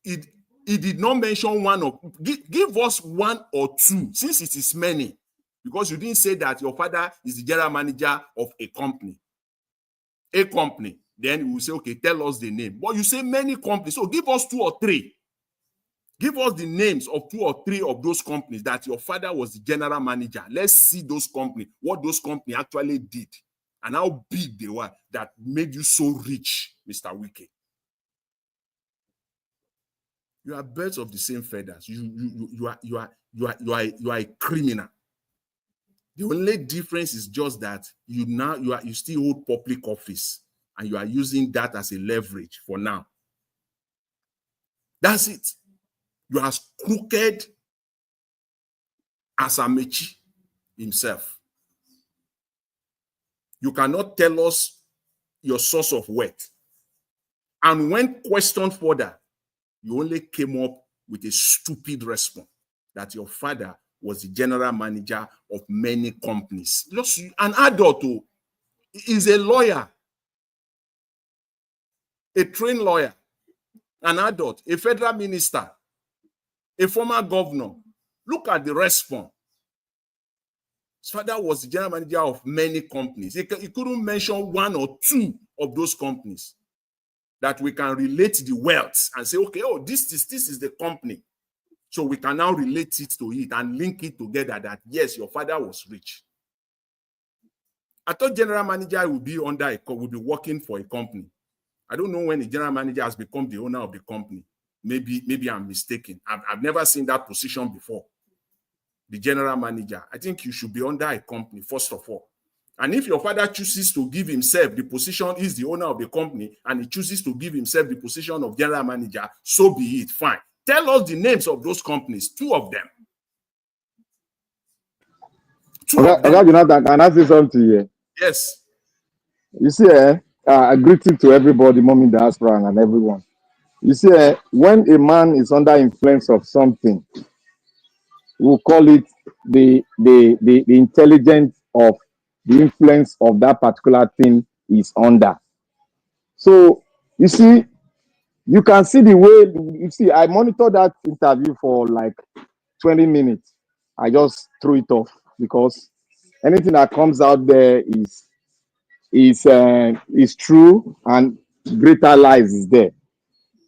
He did not mention one of. Give us one or two, since it is many, because you didn't say that your father is the general manager of a company. A company. Then we will say, okay, tell us the name. But you say many companies. So give us 2 or 3. Give us the names of 2 or 3 of those companies that your father was the general manager. Let's see those companies, what those companies actually did, and how big they were that made you so rich, Mr. Wike. You are birds of the same feathers. You are a criminal. The only difference is just that you still hold public office and you are using that as a leverage for now. That's it. You are as crooked as Amaechi himself. You cannot tell us your source of wealth. And when questioned further, you only came up with a stupid response that your father was the general manager of many companies. Just an adult who is a lawyer, a trained lawyer, an adult, a federal minister, a former governor. Look at the response. His father was the general manager of many companies. He couldn't mention one or two of those companies that we can relate the wealth and say, okay, oh, this is the company. So we can now relate it to it and link it together that, yes, your father was rich. I thought general manager would be working for a company. I don't know when the general manager has become the owner of the company. Maybe I'm mistaken. I've never seen that position before. The general manager. I think you should be under a company, first of all. And if your father chooses to give himself the position, he's the owner of the company, and he chooses to give himself the position of general manager, so be it, fine. Tell us the names of those companies, two of them. Jonathan, can I say something here? Yes. You see, greeting to everybody, Mommy Diaspora and everyone. You see, when a man is under influence of something, we'll call it the intelligence of the influence of that particular thing is under. So, you see, you can see the way, you see, I monitored that interview for like 20 minutes. I just threw it off because anything that comes out there is true and greater lies is there.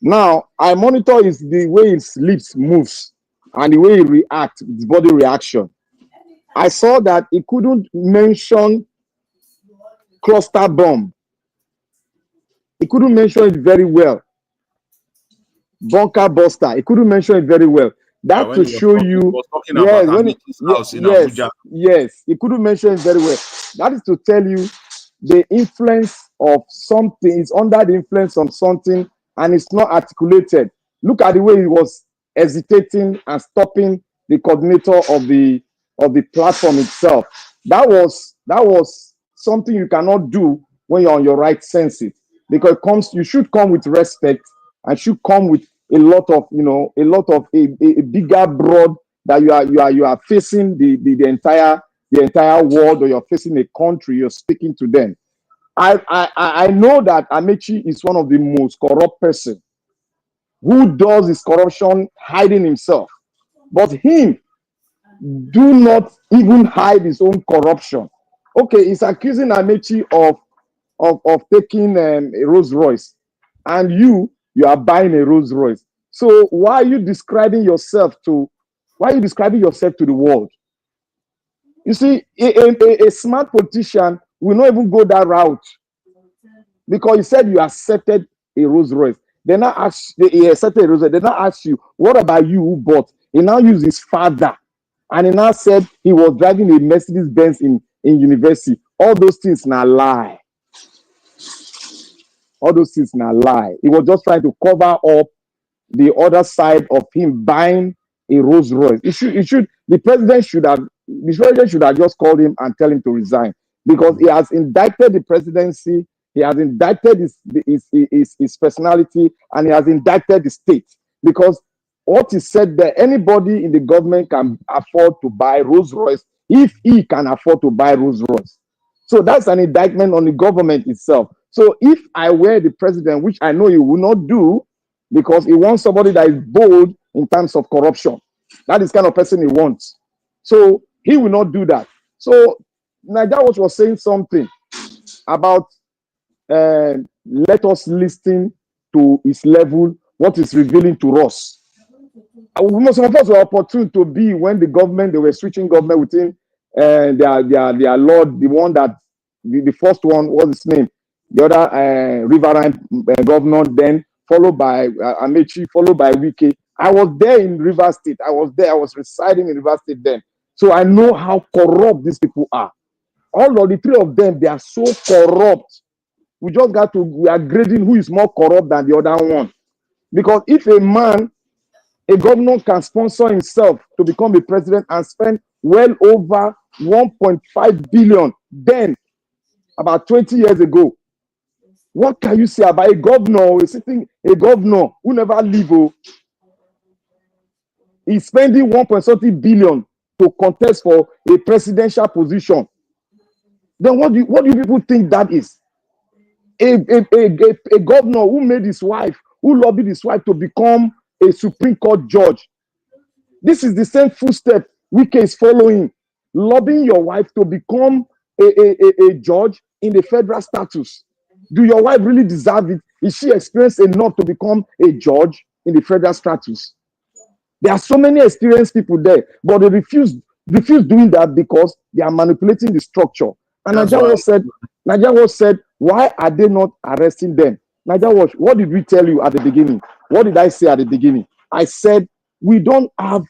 Now, I monitor is the way his lips moves and the way he reacts, his body reaction. I saw that he couldn't mention cluster bomb. He couldn't mention it very well. Bunker buster. He couldn't mention it very well. That to show you, yes, he couldn't mention it very well. That is to tell you the influence of something is under the influence of something and it's not articulated. Look at the way he was hesitating and stopping the coordinator of the platform itself. That was something you cannot do when you're on your right senses, because you should come with respect and should come with a lot of a bigger broad that you are facing the entire world, or you're facing a country, you're speaking to them. I know that Amaechi is one of the most corrupt person who does his corruption hiding himself, but him do not even hide his own corruption. Okay, he's accusing Amaechi of taking a Rolls Royce, and you are buying a Rolls Royce. So why are you describing yourself to the world? You see, a smart politician will not even go that route, because he said you accepted a Rolls Royce. They now ask he accepted a Rolls Royce. They now ask you, what about you who bought? He now used his father, and he now said he was driving a Mercedes Benz in university. All those things now lie. All those things now lie. He was just trying to cover up the other side of him buying a Rolls Royce. The president should have just called him and tell him to resign, because he has indicted the presidency, he has indicted his personality, and he has indicted the state. Because what he said there, anybody in the government can afford to buy Rolls Royce if he can afford to buy Rolls Royce. So that's an indictment on the government itself. So if I were the president, which I know he will not do, because he wants somebody that is bold in terms of corruption. That is the kind of person he wants. So he will not do that. So Nigerians was saying something about let us listen to his level, what is revealing to us. Some of us were opportune to be when the government, they were switching government within their lord, the one that the first one, what's his name? The other Rerun governor, then followed by Amaechi, followed by Wike, I was there in Rivers State. I was residing in Rivers State then. So I know how corrupt these people are. All of the three of them, they are so corrupt. We are grading who is more corrupt than the other one. Because if a governor can sponsor himself to become a president and spend well over 1.5 billion then, about 20 years ago, what can you say about a governor who never leave? He's spending 1.something billion to contest for a presidential position. Then what do you people think that is? A governor who lobbied his wife to become a Supreme Court judge. This is the same footstep Wike is following, lobbying your wife to become a judge in the federal status. Do your wife really deserve it? Is she experienced enough to become a judge in the federal status? There are so many experienced people there, but they refuse doing that because they are manipulating the structure. And Nigeria said, why are they not arresting them? Nigeria, what did we tell you at the beginning? What did I say at the beginning? I said, we don't have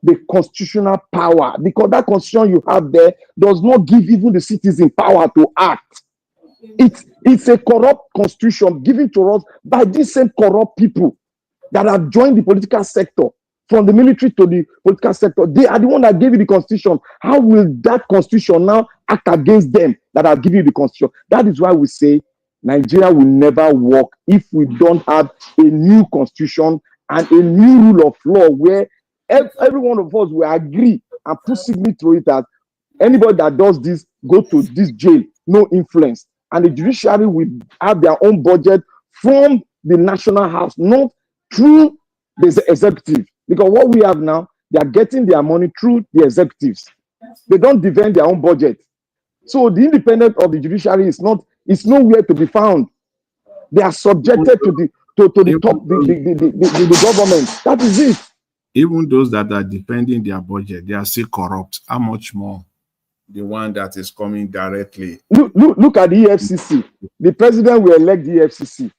the constitutional power because that constitution you have there does not give even the citizen power to act. It's a corrupt constitution given to us by these same corrupt people that have joined the political sector, from the military to the political sector. They are the one that gave you the constitution. How will that constitution now act against them that have given you the constitution? That is why we say Nigeria will never work if we don't have a new constitution and a new rule of law where every one of us will agree and put signature to it that anybody that does this, go to this jail, no influence. And the judiciary will have their own budget from the national house, not through the executive. Because what we have now, they are getting their money through the executives. They don't defend their own budget. So the independence of the judiciary is nowhere to be found. They are subjected to the government. That is it. Even those that are defending their budget, they are still corrupt. How much more the one that is coming directly? Look at the EFCC. The president will elect the EFCC.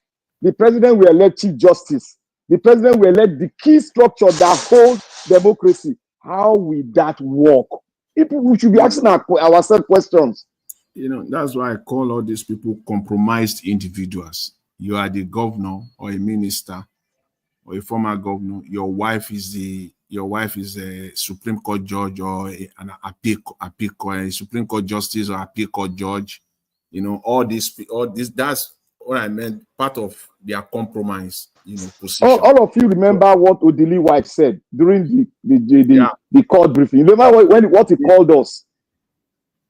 The president will elect Chief Justice. The president will elect the key structure that holds democracy. How will that work? We should be asking ourselves questions. That's why I call all these people compromised individuals. You are the governor or a minister or a former governor. Your wife is a Supreme Court judge or an a Supreme Court justice or appeal court judge. All this. That's what I meant. Part of their compromise. Position. All of you remember what Odili wife said during the court briefing. You remember what he called us?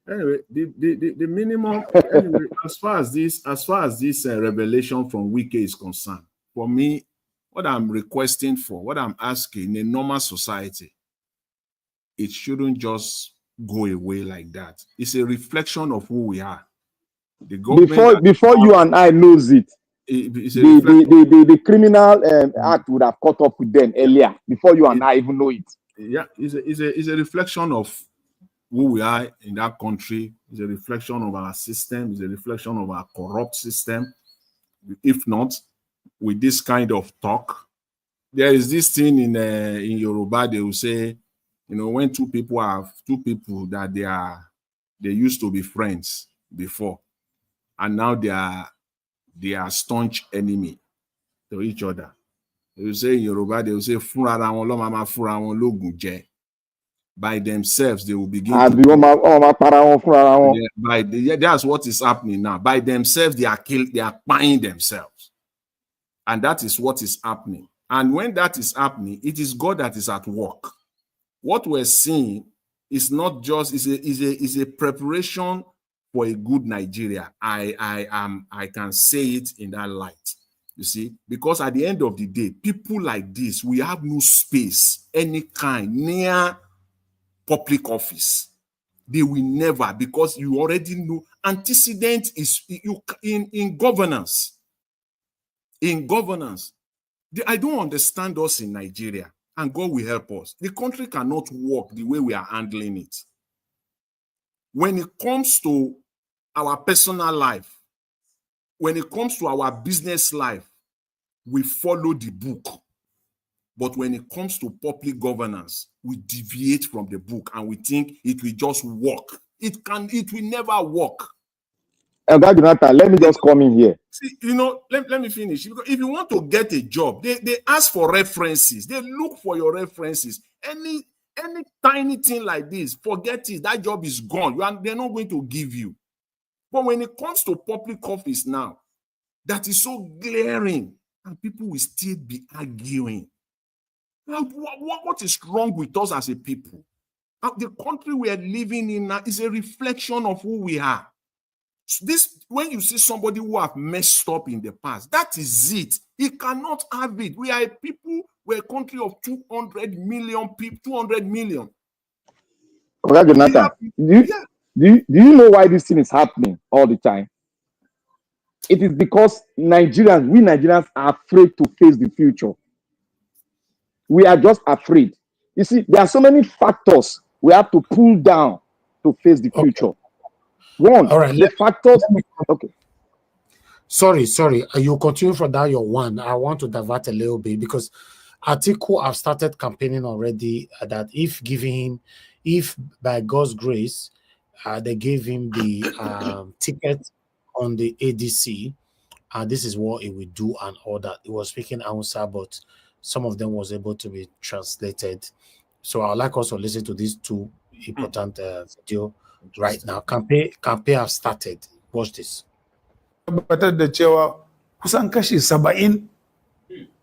Anyway, the minimum. Anyway, as far as this revelation from Wike is concerned, for me, what I'm requesting for, what I'm asking in a normal society, it shouldn't just go away like that. It's a reflection of who we are. The government before you and I knows it. The criminal act would have caught up with them earlier before you and I even know it. Yeah, it's a reflection of who we are in that country. It's a reflection of our system. It's a reflection of our corrupt system. If not, with this kind of talk, there is this thing in Yoruba. They will say, when two people that they used to be friends before, and now they are staunch enemy to each other. They will say in Yoruba, they will say, by themselves, they will begin that's what is happening now. By themselves, they are buying themselves. And that is what is happening. And when that is happening, it is God that is at work. What we're seeing is not just is a preparation for a good Nigeria. I can say it in that light. You see, because at the end of the day, people like this, we have no space, any kind, near public office. They will never, because you already know antecedent is in governance. In governance, I don't understand us in Nigeria, and God will help us. The country cannot work the way we are handling it. When it comes to our personal life, when it comes to our business life, we follow the book. But when it comes to public governance, we deviate from the book and we think it will just work. It will never work. Jonathan, let me just come in here. See, let me finish. Because if you want to get a job, they ask for references. They look for your references. Any tiny thing like this, forget it. That job is gone. They're not going to give you. But when it comes to public office now, that is so glaring, and people will still be arguing. What is wrong with us as a people? The country we are living in now is a reflection of who we are. When you see somebody who have messed up in the past, that is it. He cannot have it. We are a people, we're a country of 200 million people, 200 million. Okay, Jonathan, do you know why this thing is happening all the time? It is because we Nigerians are afraid to face the future. We are just afraid. You see, there are so many factors we have to pull down to face the future. Okay. One, all right, the factors. Okay. Sorry. You continue for that, your one. I want to divert a little bit because Atiku have started campaigning already that if by God's grace, they gave him the ticket on the ADC, this is what it will do and all that. It was speaking Hausa, but some of them was able to be translated. So I'd like us to listen to these two important video right now. Campaign have started. Watch this. Tabbatar da cewa kusan kashi 70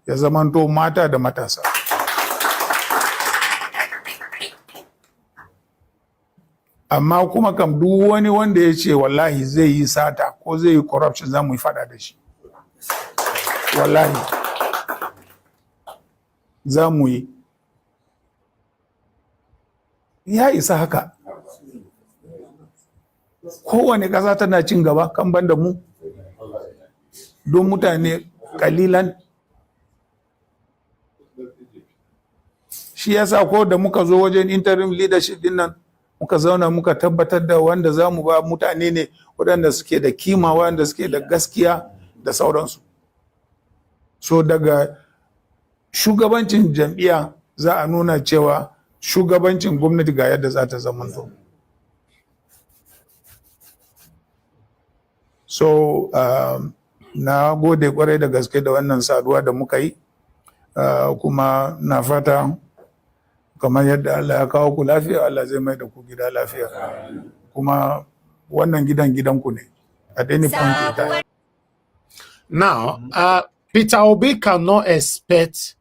ya zamanto mata da matasa. Amma kuma kam duk wani wanda ya ce wallahi zai yi sata ko zai yi corruption za mu yi fada da shi. Wallahi za mu yi. Ya isa haka. Kowane ƙasa tana cin gaba kan banda mu. Don mutane kalilan. Shi yasa ko da muka zo wajen interim leadership din nan muka zauna muka tabbatar da wanda za mu ba mutane ne waɗanda suke da kima, waɗanda suke da gaskiya da sauransu. So daga shugabancin jam'iyya za a nuna cewa shugabancin gwamnati ga yadda za ta zamanto. So na gode kwarai da gaske da wannan saduwa da muka yi, kuma na fata kamar yadda Allah ya kawo ku lafiya, Allah zai mai da ku gida lafiya. Kuma wannan gidanku ne. At any point in time. Now, Peter Obi cannot expect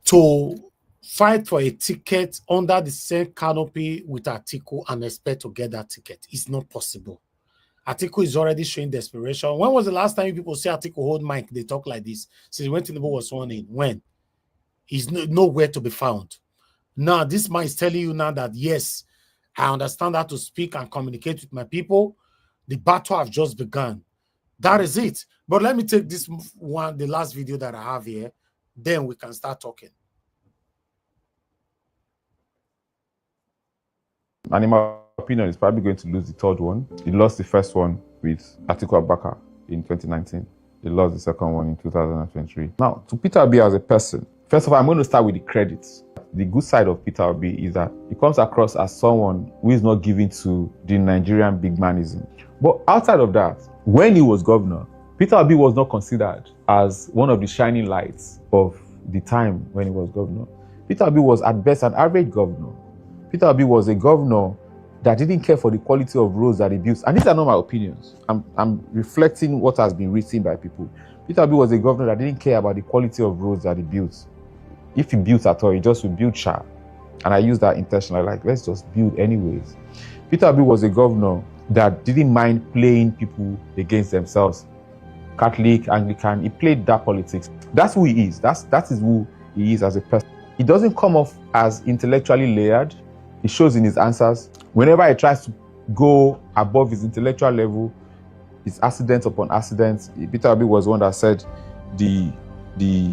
to fight for a ticket under the same canopy with Atiku and expect to get that ticket. It's not possible. Atiku is already showing desperation. When was the last time people see Atiku hold mic? They talk like this. Since when Tinubu was sworn in? When? He's nowhere to be found. Now, this man is telling you now that, yes, I understand how to speak and communicate with my people. The battle have just begun. That is it. But let me take this one, the last video that I have here. Then we can start talking. And in my opinion, is probably going to lose the third one. He lost the first one with Atiku Abubakar in 2019. He lost the second one in 2023. Now, to Peter Obi as a person, first of all, I'm going to start with the credits. The good side of Peter Obi is that he comes across as someone who is not given to the Nigerian big manism. But outside of that, when he was governor, Peter Obi was not considered as one of the shining lights of the time when he was governor. Peter Obi was at best an average governor. Peter Obi was a governor that didn't care for the quality of roads that he built. And these are not my opinions. I'm reflecting what has been written by people. Peter Obi was a governor that didn't care about the quality of roads that he built. If he built at all, he just would build sharp. And I use that intentionally, like, let's just build anyways. Peter Obi was a governor that didn't mind playing people against themselves. Catholic, Anglican, he played that politics. That's who he is. That is who he is as a person. He doesn't come off as intellectually layered. He shows in his answers. Whenever he tries to go above his intellectual level, it's accident upon accident. Peter Obi was one that said the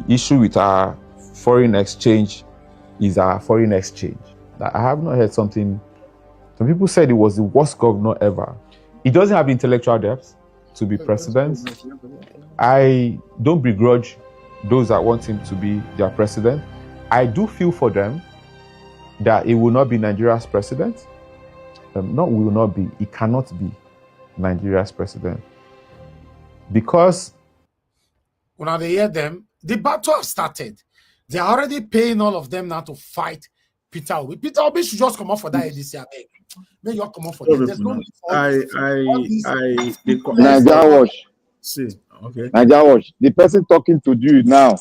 issue with our foreign exchange is our foreign exchange. I have not heard something. Some people said he was the worst governor ever. He doesn't have the intellectual depth to be president. I don't begrudge those that want him to be their president. I do feel for them that it will not be Nigeria's president. Not will not be, it cannot be Nigeria's president. Because when they hear them, the battle has started. They are already paying all of them now to fight Peter Obi. Peter Obi should just come up for that ADC. May you come up for this. There's no need for Nigeria Watch. See, okay. Nigeria Watch. The person talking to you now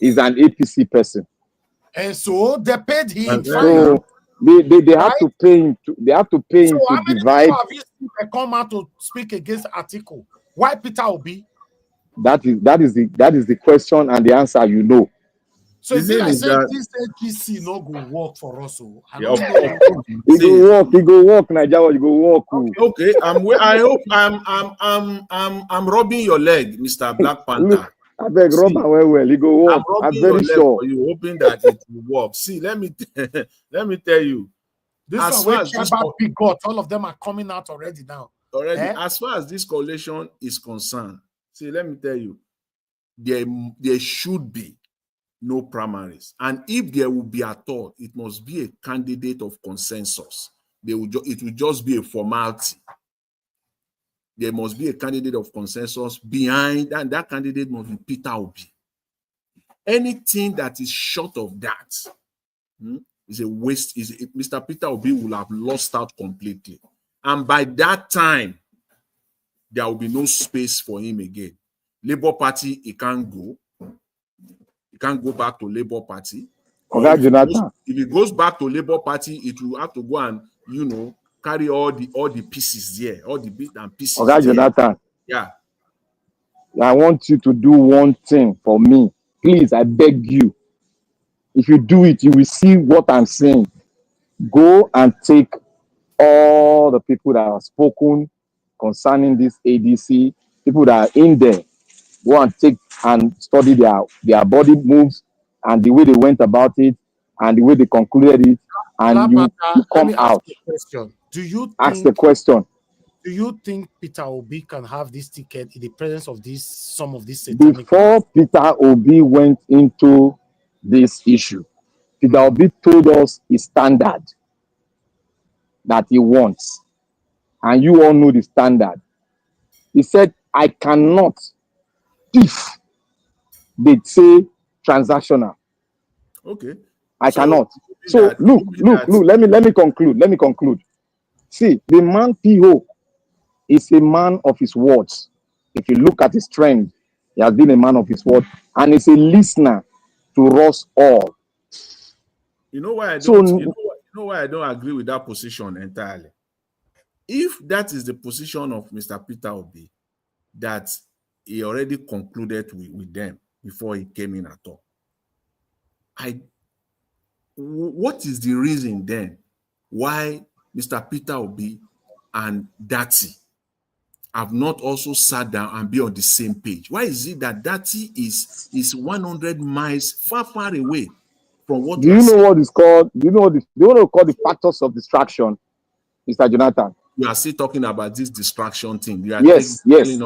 is an APC person. And so they paid him. So they have to pay him. They have to pay him to divide. Have you seen they come out to speak against article? Why Peter Obi? That is the question and the answer. You know. So is it like saying this APC no go work for us? So It go work, Nigeria. You go work. Okay. I hope I'm rubbing your leg, Mr. Black Panther. Look, I beg rub well. It go work. I'm very sure. You hoping that it will work. See, let me tell you. This as far as this all of them are coming out already now. As far as this coalition is concerned, see, let me tell you, there should be no primaries, and if there will be at all, it must be a candidate of consensus. It will just be a formality. There must be a candidate of consensus behind, and that candidate must be Peter Obi. Anything that is short of that is a waste. Mr. Peter Obi will have lost out completely, and by that time, there will be no space for him again. Labour Party, he can't go. He can't go back to Labour Party. If he goes back to Labour Party, it will have to go and carry all the pieces there, all the bits and pieces. Okay, Jonathan. Yeah. I want you to do one thing for me. Please, I beg you. If you do it, you will see what I'm saying. Go and take all the people that have spoken concerning this ADC, people that are in there. Go and take and study their body moves and the way they went about it and the way they concluded it, and you come out. Do you ask the question? Do you think Peter Obi can have this ticket in the presence of some of these satanic? Before Peter Obi went into this issue, Peter Obi told us his standard that he wants, and you all know the standard. He said, "I cannot." If they say transactional, okay, I cannot. So look. Let me conclude. See, the man PO is a man of his words. If you look at his trend, he has been a man of his word, and is a listener to us all. You know why I don't. You know why I don't agree with that position entirely. If that is the position of Mr. Peter Obi, that he already concluded with them before he came in at all. What is the reason then why Mr. Peter Obi and Dati have not also sat down and be on the same page? Why is it that Dati is 100 miles far away from what? Do you know what is called? Do you know what is called the factors of distraction, Mr. Jonathan? You are still talking about this distraction thing. Yes. What is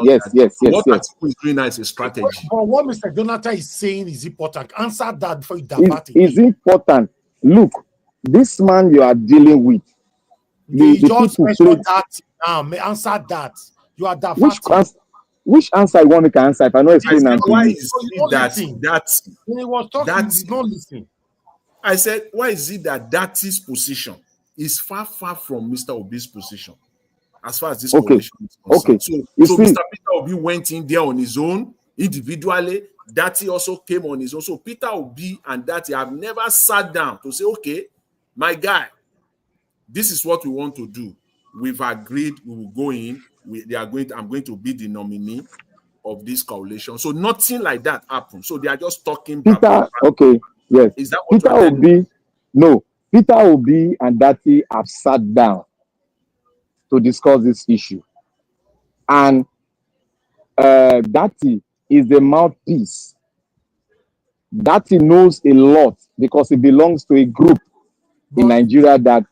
doing now is a strategy. But what Mr. Jonathan is saying is important. Answer that before you divert it. It's important. Look, this man you are dealing with. Answer that. You are diverting. Which answer you want me to answer? If I know explain that. Why is it that when he was talking, he did not listen. I said, why is it that Dati's position is far from Mr. Obi's position as far as this coalition is concerned? So Mr. Peter Obi went in there on his own, individually. Dati also came on his own. So Peter Obi and Dati have never sat down to say, okay, my guy, this is what we want to do. We've agreed we will go in. I'm going to be the nominee of this coalition. So nothing like that happened. So they are just talking. Okay, yes. Is that what Peter Obi? No. Peter Obi and Dati have sat down to discuss this issue. And Dati is the mouthpiece. Dati knows a lot because he belongs to a group in Nigeria that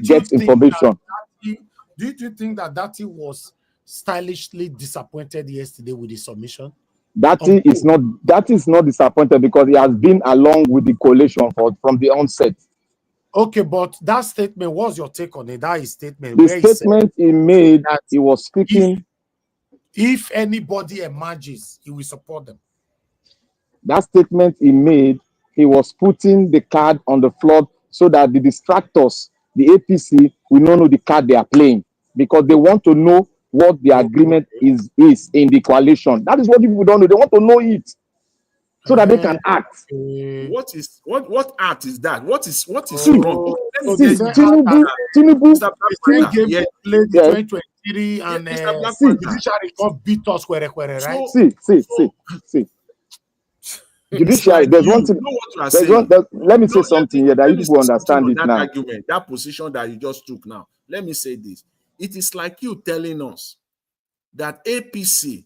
gets information. Do you think that Dati was stylishly disappointed yesterday with his submission? That is not disappointed because he has been along with the coalition from the onset. Okay, but that statement, what's your take on it? That is statement. The statement he made, he was speaking. If anybody emerges, he will support them. That statement he made, he was putting the card on the floor so that the distractors, the APC, will not know the card they are playing because they want to know what the agreement is in the coalition. That is what people don't know. They want to know it so that they can act. What act is that? What is wrong? Tinubu gave 2023 and judiciary got beat us right? See. Judiciary, there's one thing. Let me say something here that you people understand it now. Argument, that position that you just took now. Let me say this. It is like you telling us that APC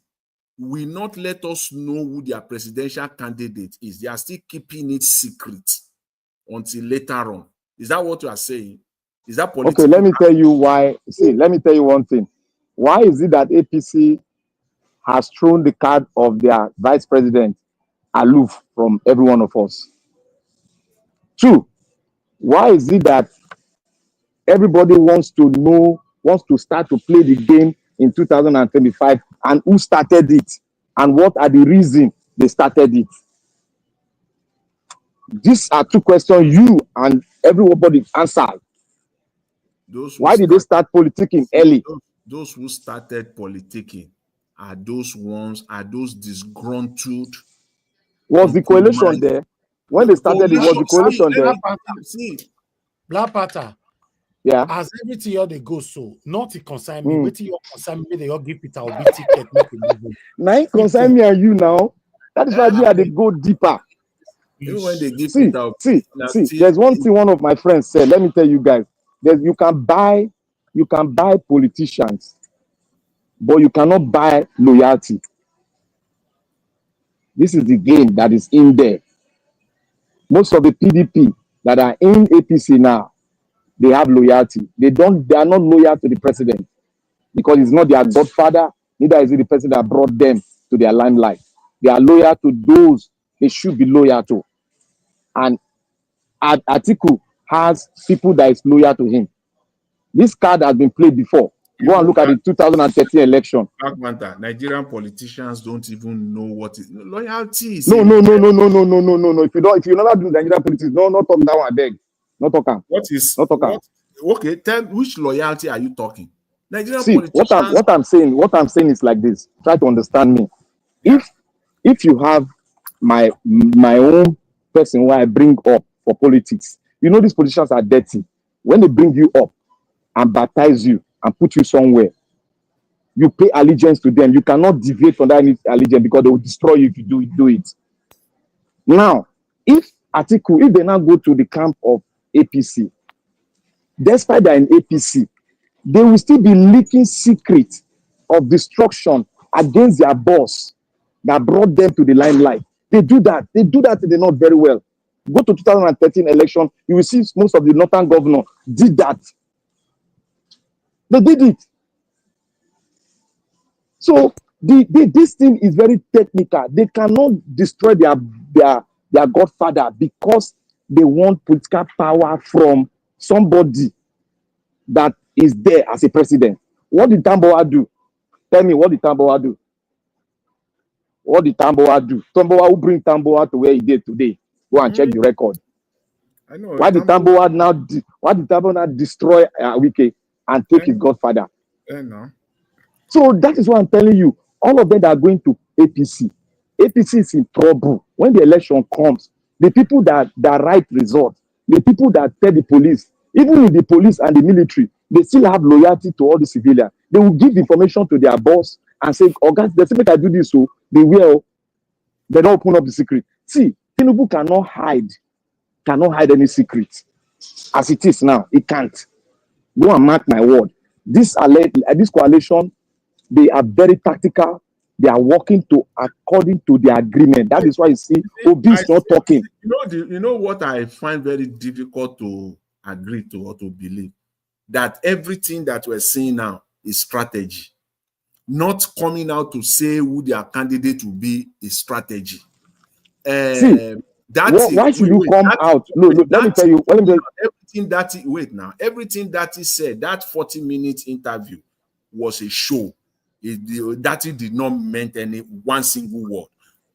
will not let us know who their presidential candidate is. They are still keeping it secret until later on. Is that what you are saying? Is that political? Okay, let me tell you why. See, let me tell you one thing. Why is it that APC has thrown the card of their vice president aloof from every one of us? 2, why is it that everybody wants to start to play the game in 2025, and who started it, and what are the reasons they started it? These are 2 questions you and everybody answer. Why did they start politicking early? Those who started politicking are those disgruntled. Was the coalition there? When they started, it was the coalition there. Black Panther. Yeah. As everything here they go so, not to concern me. Wait till you concern me, they all give Peter Obi ticket. Now it concern me and you now. That is why they go deeper. Even when they give see, there's one thing one of my friends said. Let me tell you guys. You can buy politicians, but you cannot buy loyalty. This is the game that is in there. Most of the PDP that are in APC now, they have loyalty. They are not loyal to the president because he's not their godfather, neither is it the president that brought them to their limelight. They are loyal to those they should be loyal to. And Atiku has people that is loyal to him. This card has been played before. Go and look at the 2013 election. Nigerian politicians don't even know what is loyalty. No. If you never do Nigerian politics, not talk that one, I beg. Not talk. Okay, tell which loyalty are you talking? Nigerian politicians. What I'm saying is like this. Try to understand me. Yeah. If you have my own person who I bring up for politics, you know these politicians are dirty. When they bring you up and baptize you and put you somewhere, you pay allegiance to them. You cannot deviate from that allegiance because they will destroy you if you do it. Now, if they now go to the camp of APC, despite they're in APC, they will still be leaking secrets of destruction against their boss that brought them to the limelight. They do that. They not very well. Go to 2013 election, you will see most of the northern governors did that. They did it. So this thing is very technical. They cannot destroy their godfather because they want political power from somebody that is there as a president. What did Tambowa do? Tell me, what did Tambowa do? What did Tambowa do? Tambowa who bring Tambowa to where he did today. Go and check the record. I know. Why did Tambowa now destroy Wike and take his godfather? No. So that is what I'm telling you. All of them that are going to APC. APC is in trouble. When the election comes, the people that write results, the people that tell the police, even in the police and the military, they still have loyalty to all the civilians. They will give information to their boss and say, oh guys, the secret I do this, so they will. They don't open up the secret. See, Tinubu cannot hide any secret. As it is now, it can't. Go and mark my word. This coalition, they are very tactical. They are working according to the agreement. That is why you see Obi is not talking. You know what I find very difficult to agree to or to believe? That everything that we're seeing now is strategy. not coming out to say who their candidate will be a strategy. See, why should you come out? No, let me tell you. Everything that he said, that 40-minute interview was a show. That he did not meant one single word.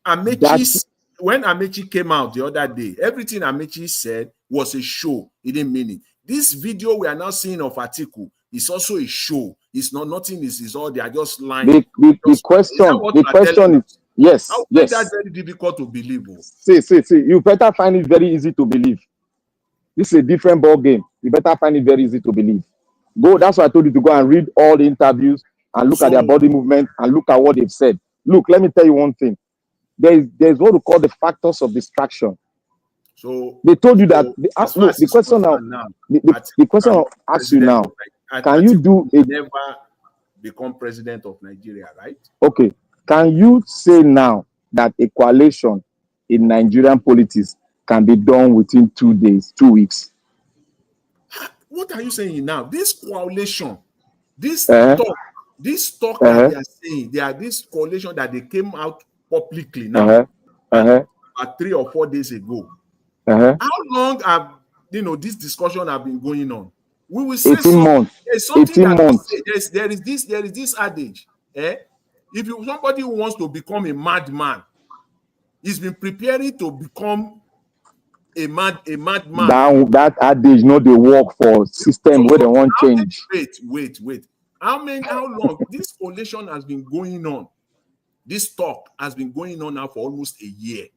Amaechi, when Amaechi came out the other day, everything Amaechi said was a show. He didn't mean it. This video we are now seeing of Atiku is also a show. It's not nothing. Is all they are just lying. The question is yes. Yes. That's very difficult to believe. See. You better find it very easy to believe. This is a different ball game. You better find it very easy to believe. Go. That's why I told you to go and read all the interviews and look at their body movement and look at what they've said. Look, let me tell you one thing. There's what we call the factors of distraction. So they told you that the question now. The question I'll ask you now: can you do it? Never become president of Nigeria, right? Okay. Can you say now that a coalition in Nigerian politics can be done within 2 days, 2 weeks? What are you saying now? This coalition, this talk that they are saying, this coalition that they came out publicly now, about 3 or 4 days ago. How long have this discussion have been going on? We will say 18 months. There's something 18 months. There is this adage. If somebody who wants to become a madman, he's been preparing to become a madman. That adage, not the work for system where they want change. Wait. How long this coalition has been going on? This talk has been going on now for almost a year.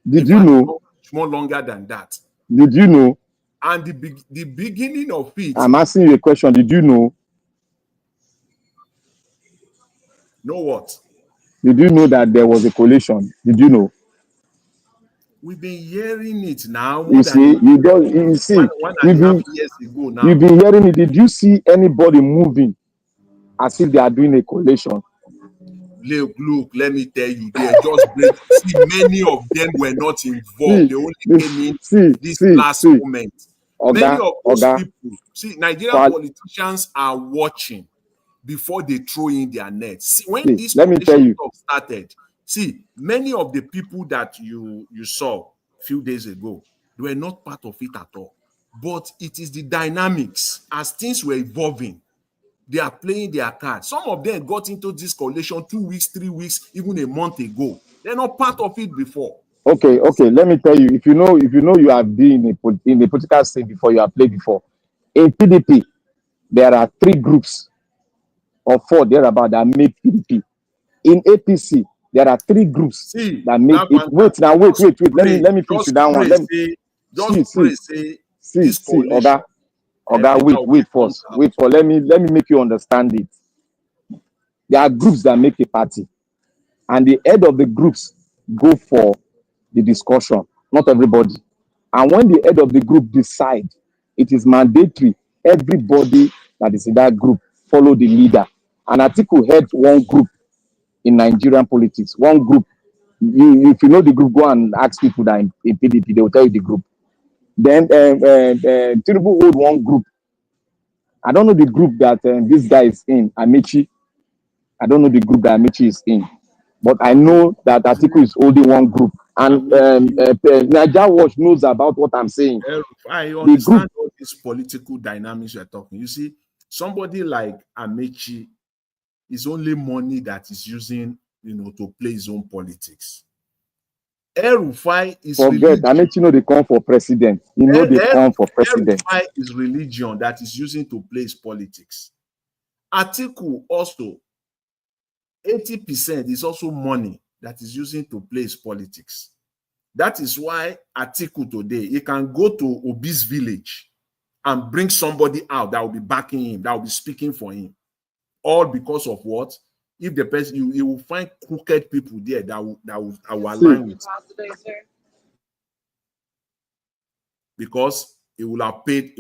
Did you know? More longer than that. Did you know? And the beginning of it. I'm asking you a question. Did you know? Know what? Did you know that there was a coalition? Did you know? We've been hearing it now. You see, you've been hearing it. Did you see anybody moving as if they are doing a coalition? Look, let me tell you, they just see, many of them were not involved. They only came in this last moment. Many of those people, Nigerian politicians are watching before they throw in their nets. When this coalition started, many of the people that you saw a few days ago, they were not part of it at all. But it is the dynamics as things were evolving. They are playing their cards. Some of them got into this coalition 2 weeks, 3 weeks, even a month ago. They're not part of it before. Okay. Let me tell you. If you know you have been in the political scene before, you have played before. In PDP, there are 3 groups or 4 thereabout that make PDP. In APC, there are 3 groups that make it. Wait. Let me finish that one. Wait first. Let me make you understand it. There are groups that make a party, and the head of the groups go for the discussion. Not everybody. And when the head of the group decide, it is mandatory. Everybody that is in that group follow the leader. And Atiku head one group in Nigerian politics. One group. If you know the group, go and ask people that in PDP. They will tell you the group. Then Tinubu hold one group. I don't know the group that this guy is in, Amaechi. I don't know the group that Amaechi is in. But I know that Atiku is holding one group. And Nigeria Watch knows about what I'm saying. I understand all these political dynamics you're talking. You see, somebody like Amaechi is only money that is using, to play his own politics. Rufai is forget. Amaechi they come for president. They come for president. Rufai is religion that is using to play his politics. Atiku also 80% is also money that is using to play his politics. That is why Atiku today he can go to Obi's village and bring somebody out that will be backing him, that will be speaking for him, all because of what? If the person you will find crooked people there that will align with, because he will have paid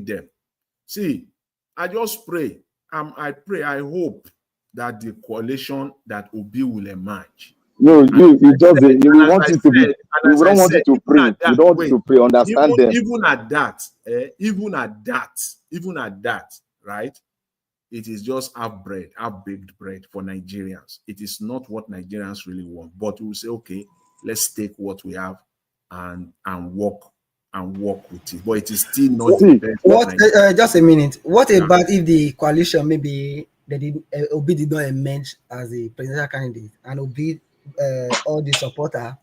them. See, I just pray. I hope that the coalition that Obi will emerge. No, you don't want it to be. You don't want it to pray. You don't want it to pray. Understand them. Even at that, right? it is just half-baked bread for Nigerians. It is not what Nigerians really want. But we will say, okay, let's take what we have and work with it. But it is still not the best. What? Just a minute. What about if the coalition maybe Obi did not emerge as a presidential candidate and Obi all the supporter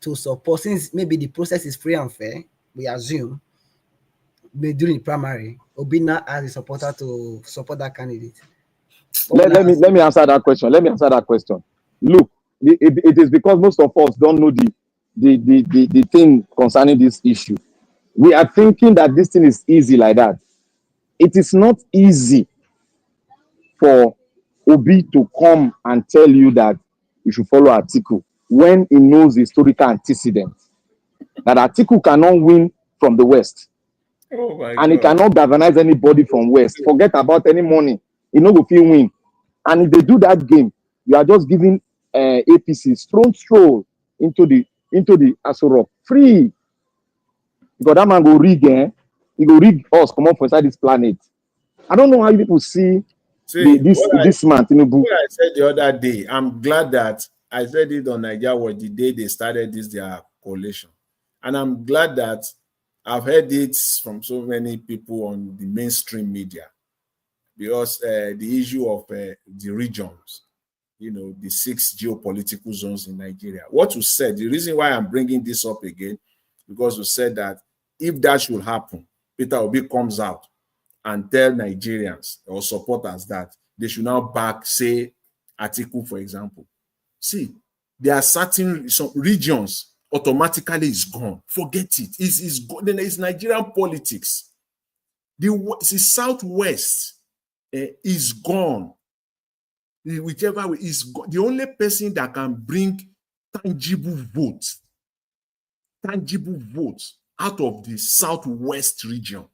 to support, since maybe the process is free and fair, we assume, during the primary, Obi now as a supporter to support that candidate. Let me answer that question. Look, it is because most of us don't know the thing concerning this issue. We are thinking that this thing is easy like that. It is not easy for Obi to come and tell you that you should follow Atiku when he knows the historical antecedent. That Atiku cannot win from the West. Oh my and God. he cannot galvanize anybody from West. Forget about any money. He no go fit win. And if they do that game, you are just giving APC strong stroll into the Aso Rock free. Because that man go rig, he go rig us come up from inside this planet. I don't know how you people see this man. What I said the other day, I'm glad that I said it on Nigeria was the day they started their coalition. And I'm glad that I've heard it from so many people on the mainstream media, because the issue of the regions, the 6 geopolitical zones in Nigeria. What you said, the reason why I'm bringing this up again, because you said that if that should happen, Peter Obi comes out and tell Nigerians or supporters that they should now back, say, Atiku, for example. See, there are some regions automatically is gone. Forget it. It's gone. Then it's Nigerian politics. The Southwest is gone. Whichever way is gone. The only person that can bring tangible votes out of the Southwest region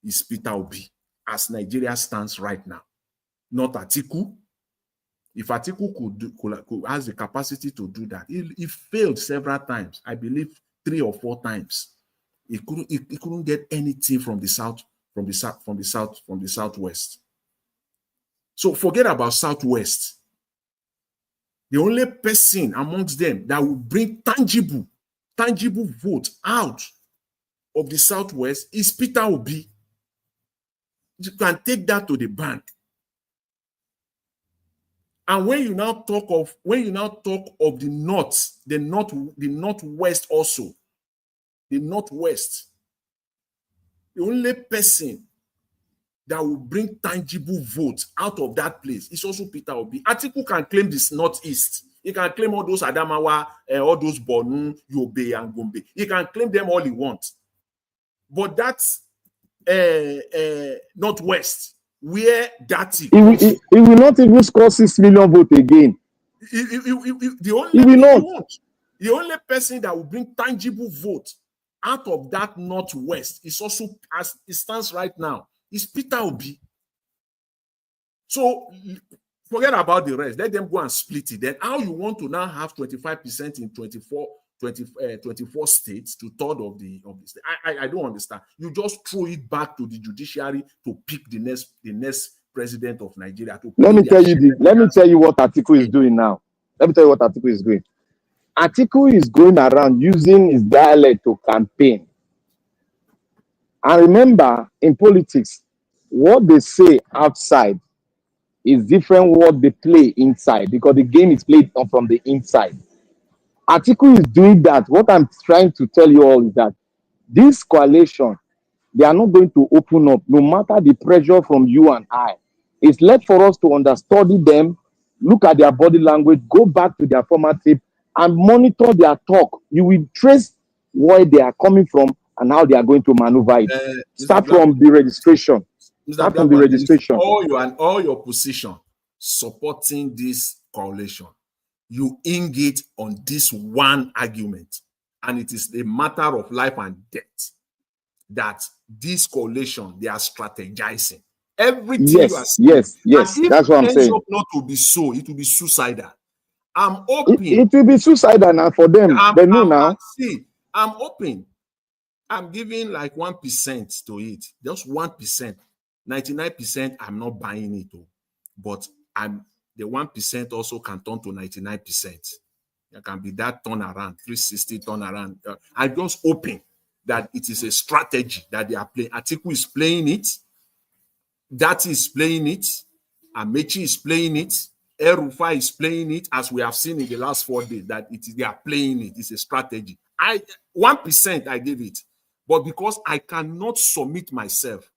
is Peter Obi, as Nigeria stands right now. Not Atiku. If Atiku could has the capacity to do that, he failed several times. I believe 3 or 4 times. He couldn't get anything from the Southwest. So forget about Southwest. The only person amongst them that will bring tangible vote out of the Southwest is Peter Obi. You can take that to the bank. And when you now talk of the North, the Northwest also, the Northwest, the only person that will bring tangible votes out of that place is also Peter Obi. Atiku can claim this Northeast. He can claim all those Adamawa, all those Borno, Yobe, and Gombe. He can claim them all he wants. But that's Northwest, where that is. He will not even score 6 million votes again. The only person that will bring tangible votes out of that Northwest is also, as it stands right now, is Peter Obi. So forget about the rest. Let them go and split it. Then how you want to now have 25% in 24 states to third of the state? I don't understand. You just throw it back to the judiciary to pick the next president of Nigeria. Let me tell you what Atiku is doing now. Let me tell you what Atiku is doing. Atiku is going around using his dialect to campaign. And remember, in politics, what they say outside is different what they play inside, because the game is played from the inside. Atiku is doing that. What I'm trying to tell you all is that this coalition, they are not going to open up, no matter the pressure from you and I. It's left for us to understudy them, look at their body language, go back to their former tape, and monitor their talk. You will trace where they are coming from and how they are going to maneuver it. Start from the registration. Start from the registration. All your position supporting this coalition, you ing it on this one argument, and it is a matter of life and death that this coalition, they are strategizing. Everything yes. That's what I'm saying. Not to be so, it will be suicidal. I'm open. It will be suicidal now for them. They know now. See, I'm open. I'm giving like 1% to it, just 1%. 99%, I'm not buying it, but the 1% also can turn to 99%. There can be that turnaround, 360 turnaround. I'm just hoping that it is a strategy that they are playing. Atiku is playing it. That is playing it. Amaechi is playing it. El-Rufai is playing it, as we have seen in the last 4 days, that they are playing it. It's a strategy. 1% I gave it. But because I cannot submit myself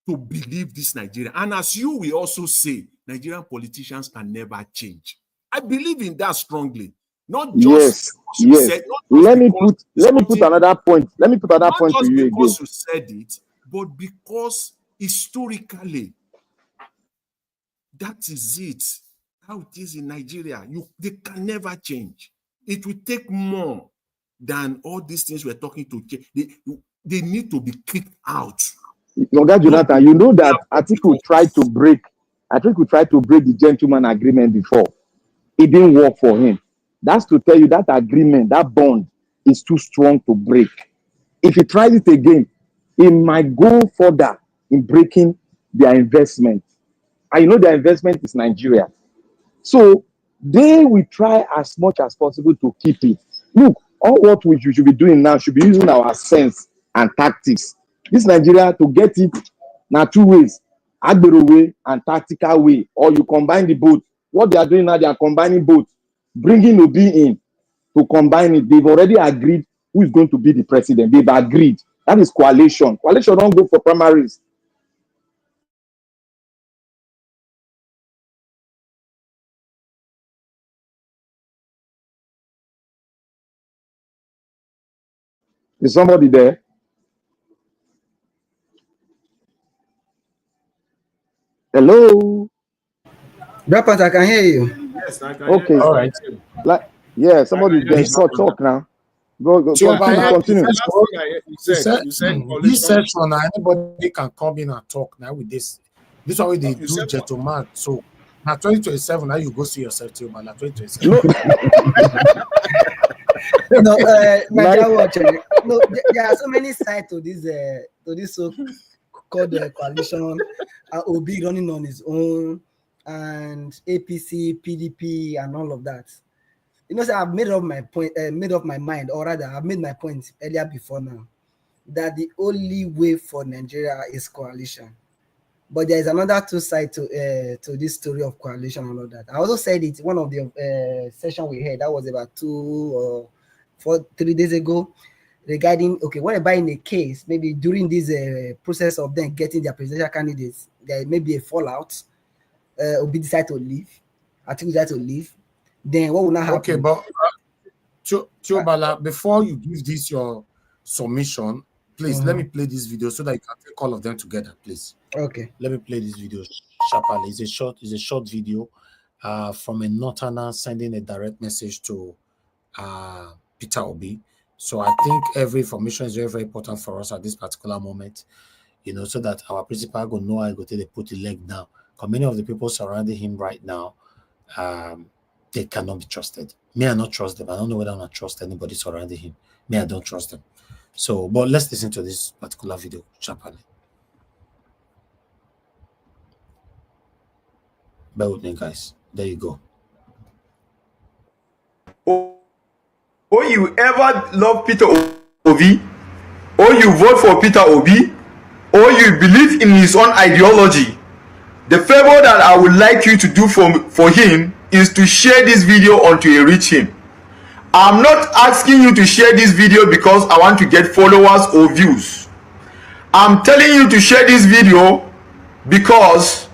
to believe this Nigerian, and as you will also say, Nigerian politicians can never change. I believe in that strongly. Not just yes. Said, let me put another point. Let me put another point to you again. Not just because you said it, but because historically, that is it. How it is in Nigeria. They can never change. It will take more than all these things we're talking to change. They need to be kicked out. Jonathan, you know that Atiku tried to break the gentleman agreement before. It didn't work for him. That's to tell you that agreement, that bond is too strong to break. If he tries it again, he might go further in breaking their investment. And you know their investment is Nigeria. So they will try as much as possible to keep it. Look, all what we should be doing now should be using our sense and tactics. This Nigeria, to get it, now 2 ways, Agbero way and tactical way, or you combine the both. What they are doing now, they are combining both, bringing Obi in to combine it. They've already agreed who is going to be the president. They've agreed. That is coalition. Coalition don't go for primaries. Is somebody there? Hello? Rappers, I can hear you. Yes, I can okay. hear you. All right. Somebody there. Talk now. Go. Continue. You said so now anybody can come in and talk now with this. This is what they do, gentleman. So now 2027, now you go see yourself too, man. Now 2027. No, there are so many sides to this so-called coalition. Obi running on his own, and APC, PDP, and all of that. You know, so I've made up my point, made up my mind, or rather, I've made my point earlier before now, that the only way for Nigeria is coalition. But there is another two sides to this story of coalition and all that. I also said it one of the session we had, that was about 2 or 3 days ago, regarding, okay, whatever in a case, maybe during this process of them getting their presidential candidates, there may be a fallout, Obi decide to leave, I think decide to leave, then what will not happen? Okay, but Chiobala, before you give this your submission, please let me play this video so that you can take all of them together, please. Okay. Let me play this video sharply. It's a short video from a Northerner sending a direct message to Peter Obi. So I think every information is very, very important for us at this particular moment, you know, so that our principal will know how to put the leg down. Because many of the people surrounding him right now, they cannot be trusted. Me, I not trust them. I don't know whether I not trust anybody surrounding him. Me, I don't trust them. So, but let's listen to this particular video sharply. Bear with me, guys. There you go. Or you ever love Peter Obi, or you vote for Peter Obi, or you believe in his own ideology, the favor that I would like you to do for him is to share this video until you reach him. I'm not asking you to share this video because I want to get followers or views. I'm telling you to share this video because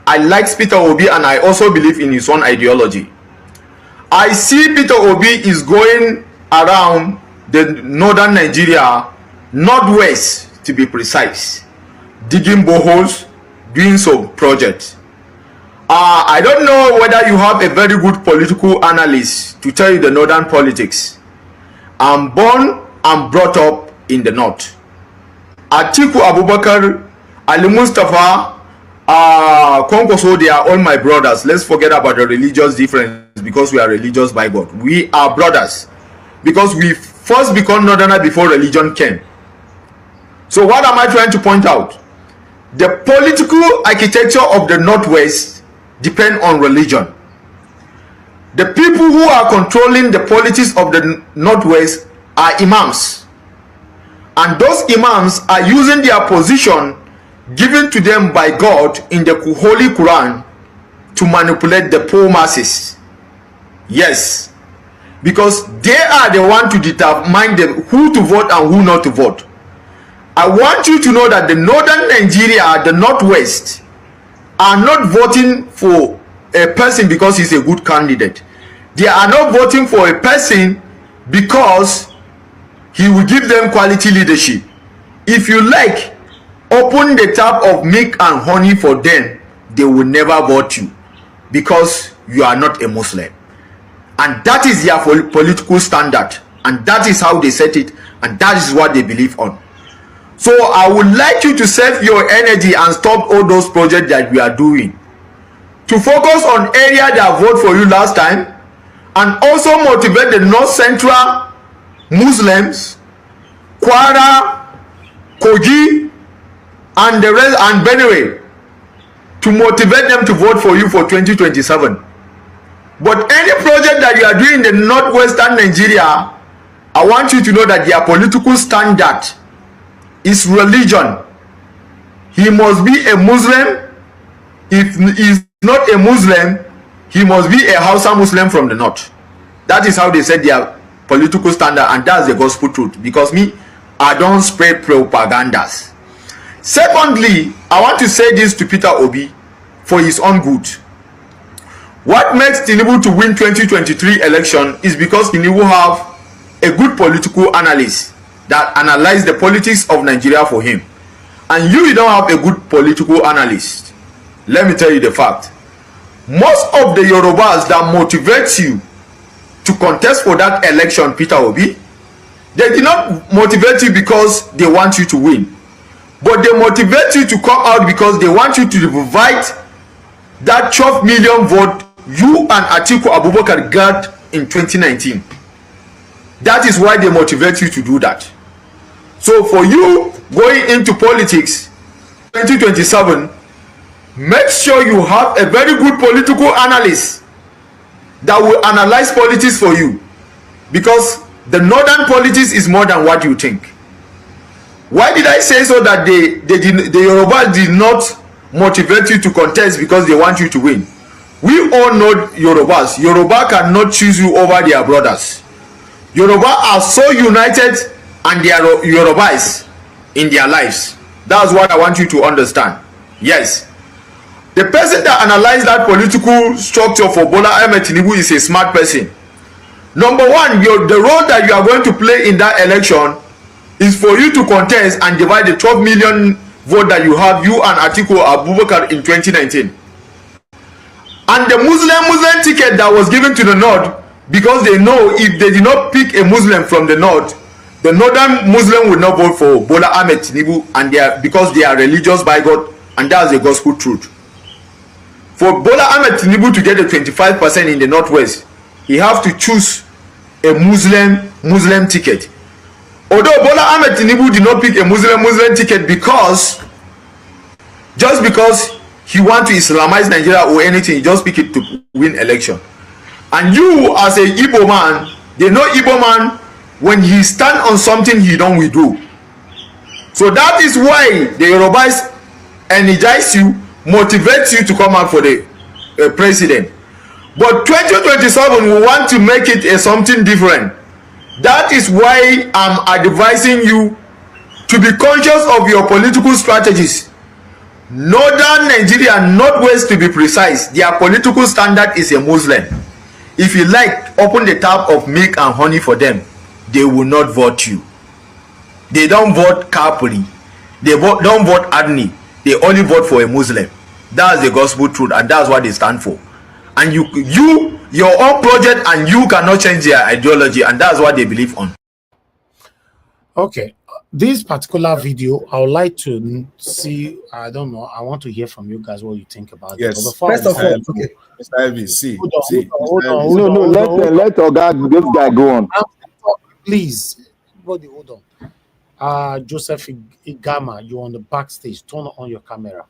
I like Peter Obi and I also believe in his own ideology. I see Peter Obi is going around the northern Nigeria, northwest to be precise, digging boreholes, doing some projects. I don't know whether you have a very good political analyst to tell you the northern politics. I'm born and brought up in the north. Atiku Abubakar, Ali Mustafa, Konkoso, they are all my brothers. Let's forget about the religious difference because we are religious by God. We are brothers because we first become northerner before religion came. So what am I trying to point out? The political architecture of the Northwest depend on religion. The people who are controlling the politics of the Northwest are imams. And those imams are using their position given to them by God in the Holy Quran to manipulate the poor masses. Yes, because they are the one to determine who to vote and who not to vote. I want you to know that the northern Nigeria, the Northwest, are not voting for a person because he's a good candidate. They are not voting for a person because he will give them quality leadership. If you like, open the tap of milk and honey for them, they will never vote you because you are not a Muslim. And that is their political standard, and that is how they set it, and that is what they believe on. So I would like you to save your energy and stop all those projects that we are doing, to focus on area that vote for you last time, and also motivate the North Central Muslims, Kwara, Kogi, and the rest, and Benue, to motivate them to vote for you for 2027. But any project that you are doing in the northwestern Nigeria, I want you to know that their political standard is religion. He must be a Muslim. If he is not a Muslim, he must be a Hausa Muslim from the north. That is how they set their political standard, and that's the gospel truth. Because me, I don't spread propagandas. Secondly, I want to say this to Peter Obi for his own good. What makes Tinubu to win 2023 election is because Tinubu have a good political analyst that analyze the politics of Nigeria for him. And you don't have a good political analyst. Let me tell you the fact. Most of the Yorubas that motivate you to contest for that election, Peter Obi, they did not motivate you because they want you to win. But they motivate you to come out because they want you to provide that 12 million vote you and Atiku Abubakar got in 2019. That is why they motivate you to do that. So for you going into politics 2027, make sure you have a very good political analyst that will analyze politics for you, because the northern politics is more than what you think. Why did I say so? That the Yoruba did not motivate you to contest because they want you to win. We all know Yorubas. Yoruba cannot choose you over their brothers. Yoruba are so united, and they are Yorubais in their lives. That's what I want you to understand. Yes, the person that analyzed that political structure for Bola Ahmed Tinubu is a smart person. Number one, the role that you are going to play in that election is for you to contest and divide the 12 million vote that you have, you and Atiku Abubakar in 2019. And the Muslim ticket that was given to the North, because they know if they did not pick a Muslim from the North, the Northern Muslim would not vote for Bola Ahmed Tinubu, and because they are religious by God, and that's the gospel truth. For Bola Ahmed Tinubu to get the 25% in the Northwest, he have to choose a Muslim ticket. Although Bola Ahmed Tinubu did not pick a Muslim ticket just because he want to Islamize Nigeria or anything, he just pick it to win election. And you as a Igbo man, they know Igbo man, when he stand on something, he don't withdraw. So that is why the Yorubas energize you, motivate you to come out for the president. But 2027, we want to make it something different. That is why I'm advising you to be conscious of your political strategies. Northern Nigeria, Northwest to be precise, their political standard is a Muslim. If you like, open the tap of milk and honey for them. They will not vote you. They don't vote Kapuri. They don't vote Adni. They only vote for a Muslim. That's the gospel truth, and that's what they stand for. And your own project, and you cannot change their ideology, and that's what they believe on. Okay, this particular video, I would like to see. I don't know. I want to hear from you guys what you think about it. Yes. First of all, okay. Mr. Ivy, see. Hold on. Let this guy go on. Please, everybody, hold on. Joseph Igama, you're on the backstage. Turn on your camera.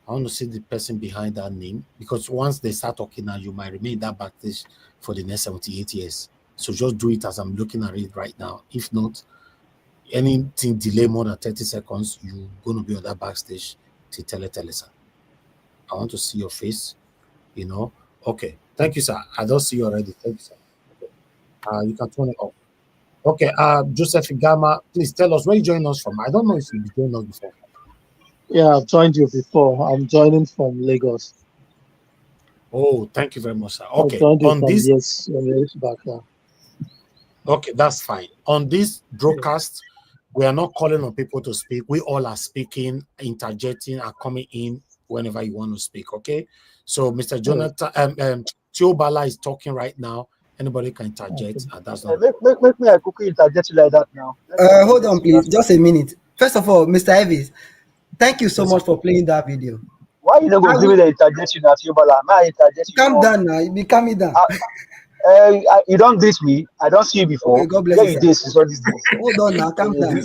I want to see the person behind that name, because once they start talking now, you might remain that backstage for the next 78 years. So just do it as I'm looking at it right now. If not, anything delay more than 30 seconds, you're going to be on that backstage to tell sir. I want to see your face, you know. Okay, thank you, sir. I don't see you already. Thank you, sir. Okay. You can turn it off. Okay, Joseph Igama, please tell us where you joined us from. I don't know if you've joined us before. Yeah, I've joined you before. I'm joining from Lagos. Oh, thank you very much, sir. Okay, on this, yes, back there. Okay, that's fine. On this broadcast, we are not calling on people to speak. We all are speaking, interjecting, and coming in whenever you want to speak. Okay, so Mr. Jonathan, Tiobala is talking right now. Anybody can interject, and that's not. Make me a quickly interject like that now. Hold on, please, just a minute. First of all, Mr. Evis, thank you so much for playing that video. Why you not going to give me the interjection at Tiobala? Calm down now. You be calming down. You don't greet me. I don't see you before. Okay, God bless you. This all these days. Hold on now. Calm down.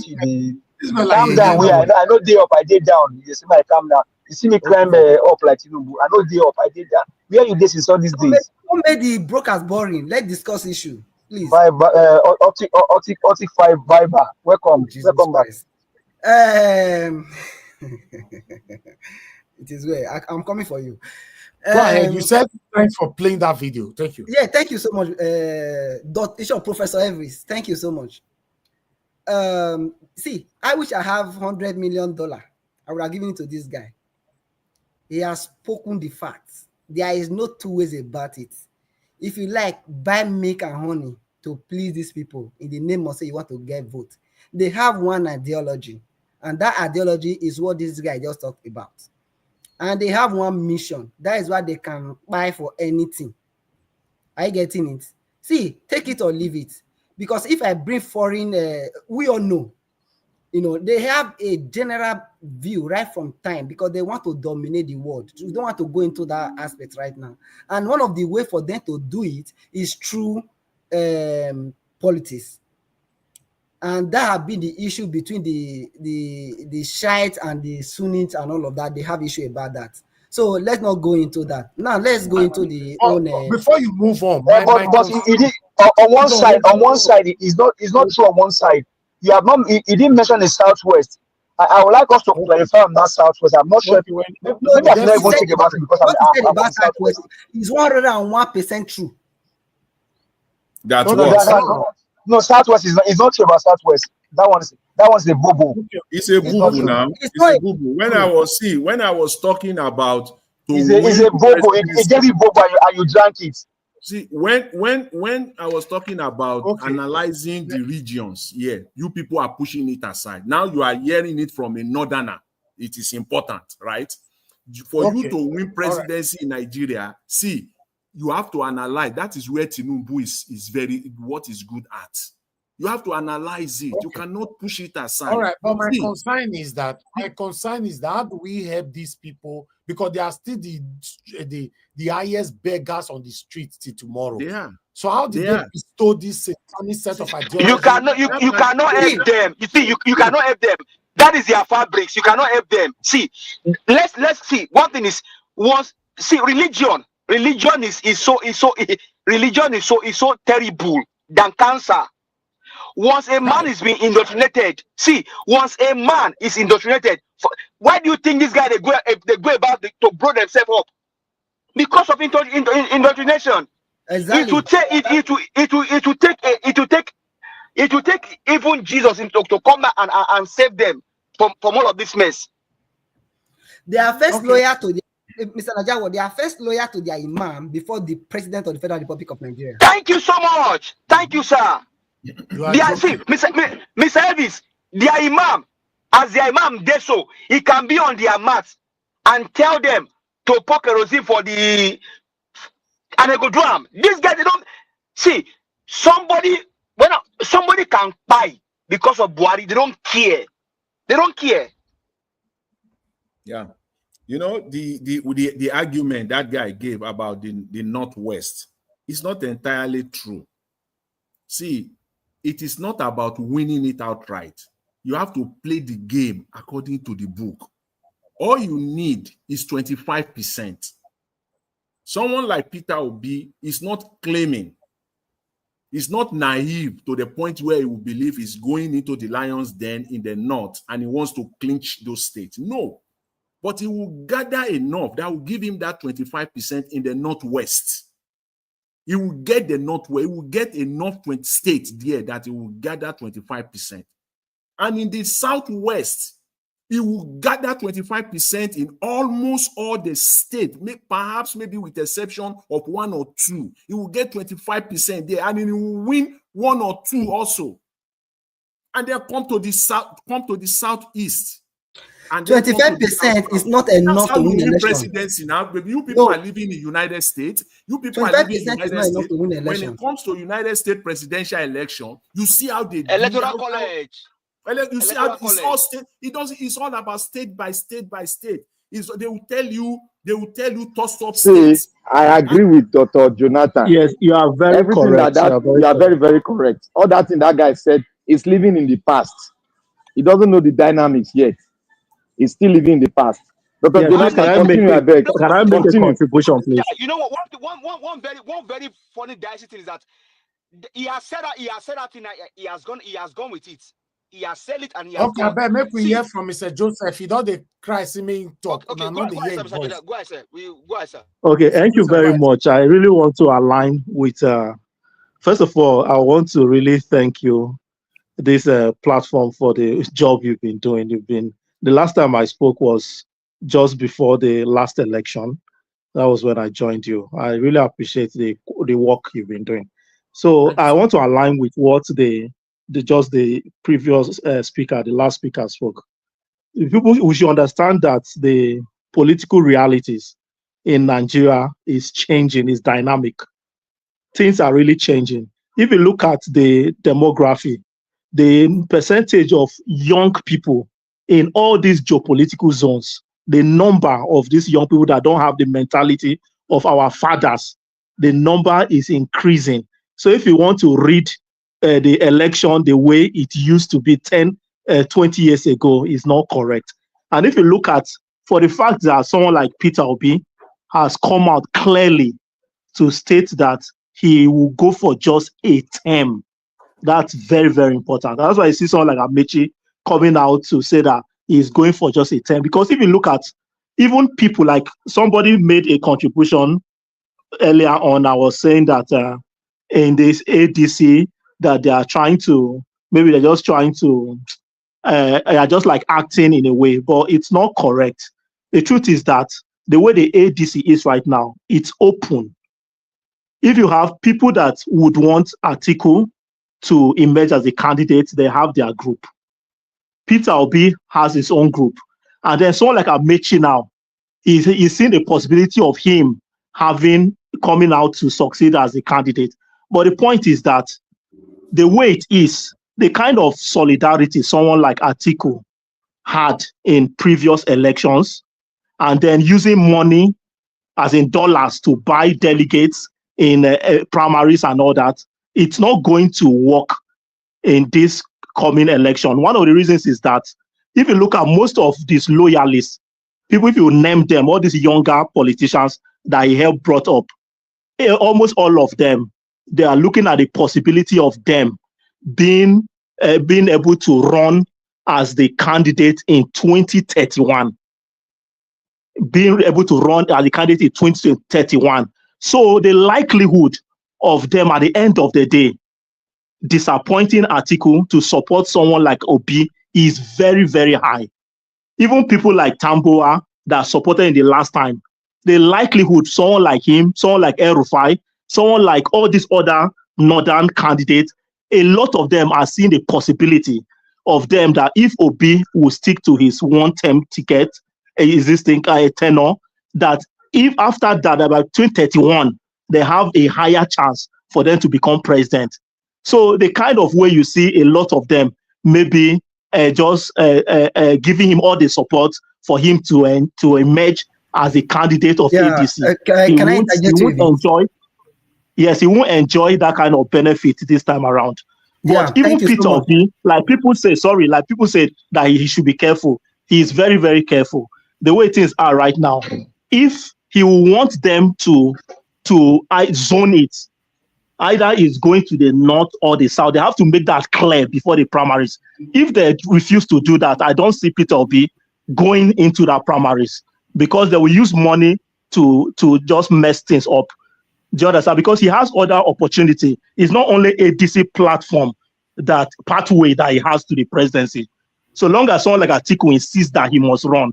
Calm down. I know day up. I did down. You see me calm down. You see me climb up like Tinubu. I know day up. I did down. Where you this is all these days? Don't make the broadcast boring. Let's discuss issue, please. Optic 5 Viber. Welcome. Welcome back. It is where I'm coming for you. Go ahead. You said thanks for playing that video. Thank you. Yeah, thank you so much, Professor Evis. Thank you so much. See, I wish I have $100 million. I would have given it to this guy. He has spoken the facts. There is no two ways about it. If you like, buy milk and honey to please these people in the name of say you want to get vote. They have one ideology, and that ideology is what this guy just talked about. And they have one mission. That is why they can buy for anything. Are you getting it? See, take it or leave it. Because if I bring foreign, we all know, you know, they have a general view right from time because they want to dominate the world. We don't want to go into that aspect right now. And one of the ways for them to do it is through politics. And that have been the issue between the Shiites and the Sunnis and all of that. They have issue about that. So let's not go into that. Now let's go into the own. Before you move on, but it is on one side. On one side, it's not true. On one side, you have not. He didn't mention the Southwest. I would like us to clarify on that Southwest. I'm not sure. Maybe I never even think about it because I'm about Southwest. It's 101% true. That's what. No, Southwest is not true about Southwest. That one's a boo-boo. It's a boo-boo now. It's a boo-boo. When I was talking about it's a boo-boo. It gave you boo-boo and you drank it. See, when I was talking about analyzing the regions, yeah, you people are pushing it aside. Now you are hearing it from a northerner. It is important, right? For you to win presidency in Nigeria, see, you have to analyze. That is where Tinubu is what is good at. You have to analyze it. You cannot push it aside. All right, but my concern is that how do we help these people, because they are still the highest beggars on the streets till tomorrow. Yeah. So how did they bestow this set of ideology? You cannot help them. You see, you cannot help them. That is their fabrics. You cannot help them. See, let's see. One thing is religion. Religion is so terrible than cancer. Once a man is being indoctrinated, once a man is indoctrinated, why do you think this guy they go about to blow themselves up? Because of indoctrination. Exactly. It will take even Jesus to come back and save them from all of this mess. They are first loyal to Mr. Najawo, they are first loyal to their imam before the president of the Federal Republic of Nigeria. Thank you so much. Thank you, sir. Mr. Elvis, their imam, as their imam does so, he can be on their mat and tell them to pour kerosene for the and they go drum. These guys, they don't see somebody can buy because of Buhari. They don't care. They don't care. Yeah. You know, the argument that guy gave about the Northwest is not entirely true. See, it is not about winning it outright. You have to play the game according to the book. All you need is 25%. Someone like Peter Obi is not claiming, he's not naive to the point where he will believe he's going into the lion's den in the north and he wants to clinch those states. No. But he will gather enough that will give him that 25% in the northwest. He will get the northwest, he will get enough states there that he will gather 25%. And in the southwest, he will gather 25% in almost all the states, perhaps maybe with the exception of one or two. He will get 25% there, and he will win one or two also. And then come to the southeast. And 25% is not enough to win the election. Presidency now. You people are living in the United States. You people are living in the United States. When it comes to United States presidential election, you see how they electoral college. You see how it's all state. It's all about state by state by state. They will tell you toss up states. I agree with Dr. Jonathan. Yes, you are very Everything correct. You are very, very correct. All that thing that guy said is living in the past. He doesn't know the dynamics yet. He's still living in the past. Dr. Jonathan, can I make a contribution, please? Yeah, you know what? One very funny dicey thing is that he has said that thing. He has gone with it. He has said it and he has gone. Okay, make we hear from Mr. Joseph. He don't cry, see me talk. Okay, go ahead, sir. Okay, thank you very much. I really want to align with. First of all, I want to really thank you, this platform, for the job you've been doing. The last time I spoke was just before the last election. That was when I joined you. I really appreciate the work you've been doing. So I want to align with what the previous speaker, the last speaker, spoke. We should understand that the political realities in Nigeria is changing, is dynamic. Things are really changing. If you look at the demography, the percentage of young people in all these geopolitical zones, the number of these young people that don't have the mentality of our fathers, the number is increasing. So if you want to read the election the way it used to be 10, 20 years ago, is not correct. And if you look at, for the fact that someone like Peter Obi has come out clearly to state that he will go for just a term, that's very, very important. That's why I see someone like Amaechi coming out to say that he's going for just a term. Because if you look at even people, like somebody made a contribution earlier on, I was saying that in this ADC, that they are trying to, maybe they're just trying to, are just like acting in a way, but it's not correct. The truth is that the way the ADC is right now, it's open. If you have people that would want Atiku to emerge as a candidate, they have their group. Peter Obi has his own group. And then someone like Amaechi now, he's seen the possibility of him coming out to succeed as a candidate. But the point is that the way it is, the kind of solidarity someone like Atiku had in previous elections, and then using money, as in dollars, to buy delegates in primaries and all that, it's not going to work in this coming election. One of the reasons is that if you look at most of these loyalists, people, if you name them, all these younger politicians that he helped brought up, almost all of them, they are looking at the possibility of them being able to run as the candidate in 2031. Being able to run as the candidate in 2031. So the likelihood of them at the end of the day disappointing Atiku to support someone like Obi is very, very high. Even people like Tamboa that supported in the last time, the likelihood someone like him, someone like El-Rufai, someone like all these other northern candidates, a lot of them are seeing the possibility of them that if Obi will stick to his one-term ticket, existing tenure, that if after that, about 2031, they have a higher chance for them to become president. So the kind of way you see a lot of them maybe just giving him all the support for him to emerge as a candidate of APC. He won't enjoy that kind of benefit this time around. But even Peter Obi, like people say that he should be careful. He is very, very careful. The way things are right now, if he wants them to zone it, either is going to the north or the south. They have to make that clear before the primaries. If they refuse to do that, I don't see Peter Obi going into that primaries because they will use money to just mess things up. Do you understand? Because he has other opportunity. It's not only a DC platform, that pathway that he has to the presidency. So long as someone like Atiku insists that he must run,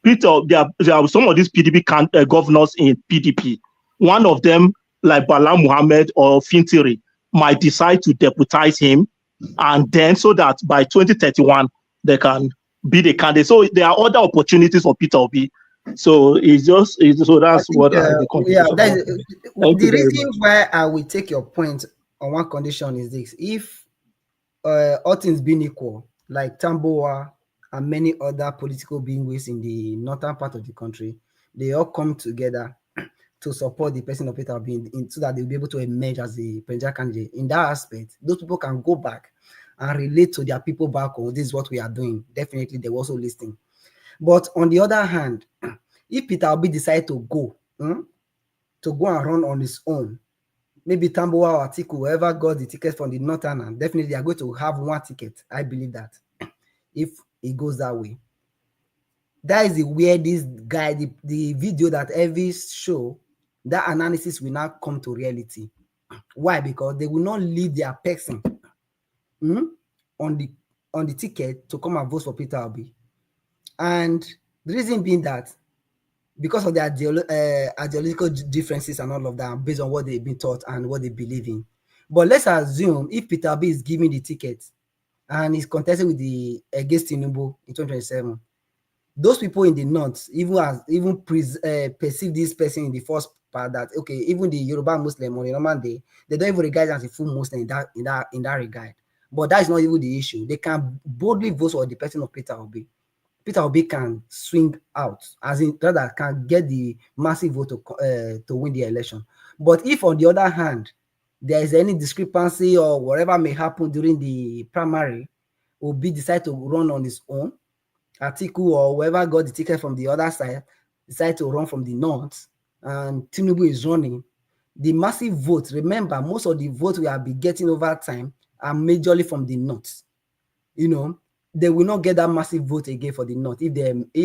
Peter, there are some of these PDP governors in PDP. One of them, like Bala Muhammad or Fintiri, might decide to deputize him, and then so that by 2031 they can be the candidate. So there are other opportunities for Peter Obi. So that's what the reason why I will take your point on one condition is this: if all things being equal, like Tamboa and many other political beings in the northern part of the country, they all come together to support the person of Peter Obi so that they'll be able to emerge as the presidential candidate. In that aspect, those people can go back and relate to their people back home. This is what we are doing. Definitely, they're also listening. But on the other hand, if Peter Obi decide to go and run on his own, maybe Tamboa or Atiku, whoever got the ticket from the northern, definitely they are going to have one ticket. I believe that if it goes that way. That is where this guy, the video that every show, that analysis will now come to reality. Why? Because they will not leave their person on the ticket to come and vote for Peter Obi. And the reason being that because of their ideological differences and all of that, based on what they've been taught and what they believe in. But let's assume if Peter Obi is giving the ticket and is contesting with against Tinubu in 2027, those people in the north even perceive this person in the first part that okay, even the Yoruba Muslim or the Norman they don't even regard as a full Muslim in that regard. But that is not even the issue. They can boldly vote for the person of Peter Obi. Peter Obi can swing out, as in rather can get the massive vote to win the election. But if on the other hand, there is any discrepancy or whatever may happen during the primary, Obi decide to run on his own, Atiku or whoever got the ticket from the other side decide to run from the north, and Tinubu is running, the massive vote, remember, most of the votes we have been getting over time are majorly from the north. You know, they will not get that massive vote again for the north if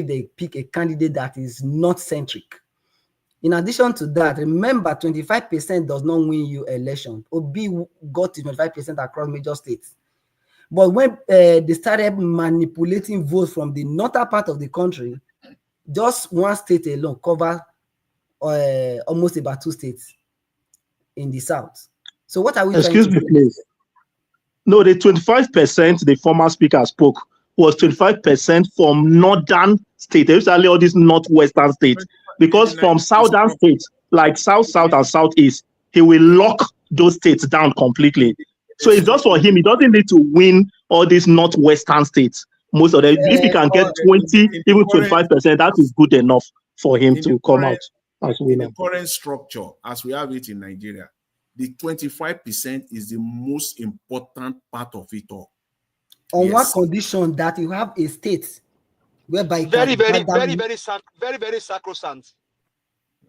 they pick a candidate that is north-centric. In addition to that, remember, 25% does not win you election. Obi got to 25% across major states. But when they started manipulating votes from the northern part of the country, just one state alone covered almost about 2 states in the south. So what are we Excuse me, please. No, the 25% the former speaker spoke was 25% from northern states, especially all these northwestern states. Because from southern states, like south, and southeast, he will lock those states down completely. So it's just for him. He doesn't need to win all these northwestern states. Most of them, if he can get 20, even 25%, that is good enough for him to come out as winner. In the current structure, as we have it in Nigeria, the 25% is the most important part of it all. On what condition that you have a state whereby very sacrosanct.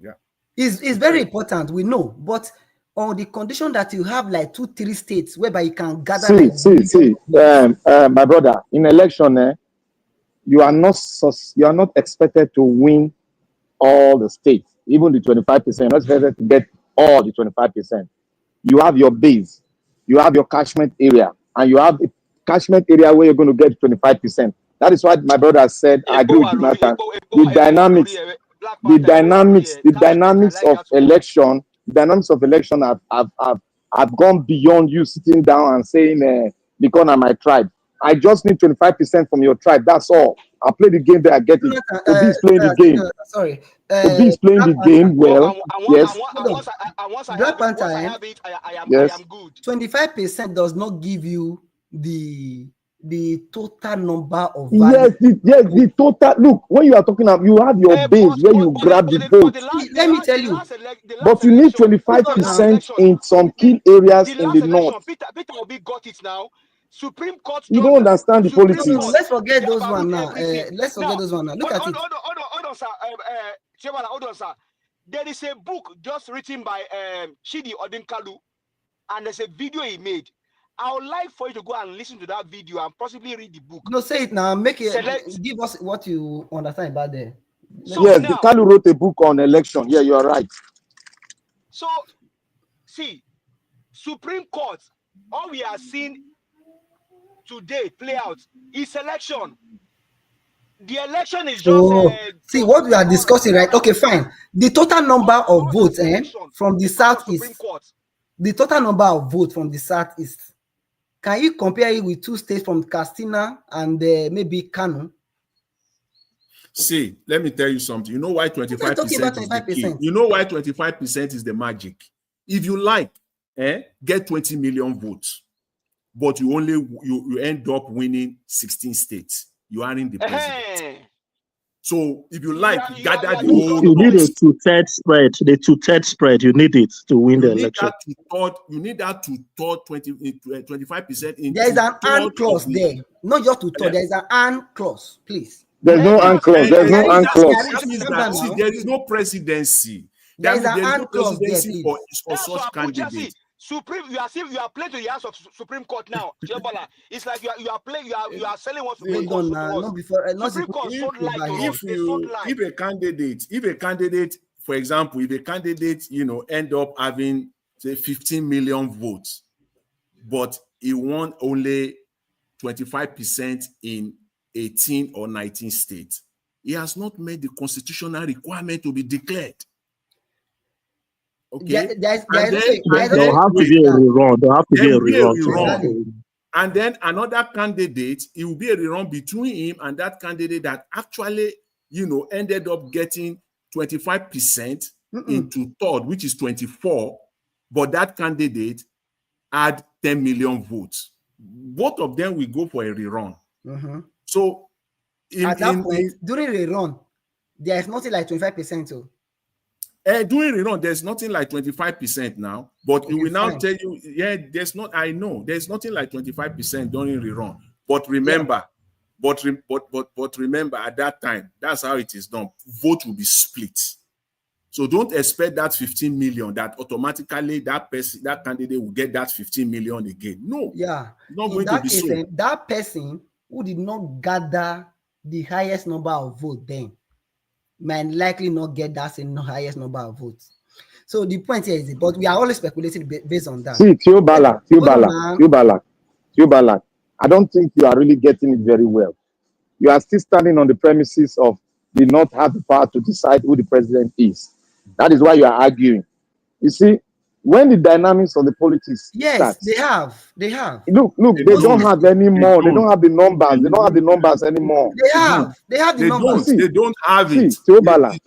Yeah, it's very important. We know, but on the condition that you have like 2-3 states whereby you can gather. My brother, in election, you are not expected to win all the states, even the 25%. You're not expected to get all the 25%. You have your base, you have your catchment area, and you have the catchment area where you're going to get 25%. That is what my brother said. I agree with Jonathan. The dynamics of election have gone beyond you sitting down and saying, because I'm my tribe. I just need 25% from your tribe. That's all. I'll play the game that I get it. Obi is playing the game. Sorry. Obi is playing the game well. Yes. Black Panther, I am good. 25% does not give you the the total number of yes, the total. Look, when you are talking about, you have your base where you grab the vote. Let me tell you. But you need 25% in some key areas in the north. Peter Obi got it now. Supreme Court. You don't understand the politics. No, let's forget those one now. Let's forget those one now. Look at it. Hold on, sir. Hold on, sir. There is a book just written by Chidi Odinkalu, and there's a video he made. I would like for you to go and listen to that video and possibly read the book. No, say it now. Make it. Give us what you understand about there. So yes, now, Kalu wrote a book on election. Yeah, you are right. So, see, Supreme Court, all we are seeing today play out is election. The election is just see what we are discussing, right? Okay, fine. The total number of votes from the southeast. The total number of votes from the southeast. Can you compare it with two states from Katsina and maybe Kano? See, let me tell you something. You know why 25% is the key? You know why 25% is the magic? If you like, get 20 million votes, but you end up winning 16 states. You are in the president. So if you like, gather the whole. You need a two-third spread. The two-third spread, you need it to win the election. You need that to 25%. There is an and clause there. Not just to third. There is an and clause, please. There's no and clause. There's no and clause. See, there is no presidency. There is an and clause there, for such candidates. Supreme, you are playing to the hands of Supreme Court now. It's like you are playing. You are selling what Supreme Court was. Supreme Court sold light. If a candidate, for example, if a candidate, end up having say 15 million votes, but he won only 25% in 18 or 19 states, he has not made the constitutional requirement to be declared. Okay. There have to be a rerun. There have to be a rerun. And then another candidate, it will be a rerun between him and that candidate that actually, ended up getting 25% into third, which is 24, but that candidate had 10 million votes. Both of them will go for a rerun. So at that point, during rerun, there is nothing like 25%. So. Doing rerun, there's nothing like 25% now, but it will now tell you, there's nothing like 25% during rerun. But remember, but remember, at that time, that's how it is done. Vote will be split. So don't expect that 15 million that automatically that candidate will get that 15 million again. No, not going to be so. That person who did not gather the highest number of votes then might likely not get that same highest number of votes. So the point here is, but we are always speculating based on that. See, Tiobala. I don't think you are really getting it very well. You are still standing on the premises of they not have the power to decide who the president is. That is why you are arguing. You see, when the dynamics of the politics start, they have. Look, they don't have any more. They don't have the numbers. They don't have the numbers anymore. They have the numbers. They don't have it. Tiobala.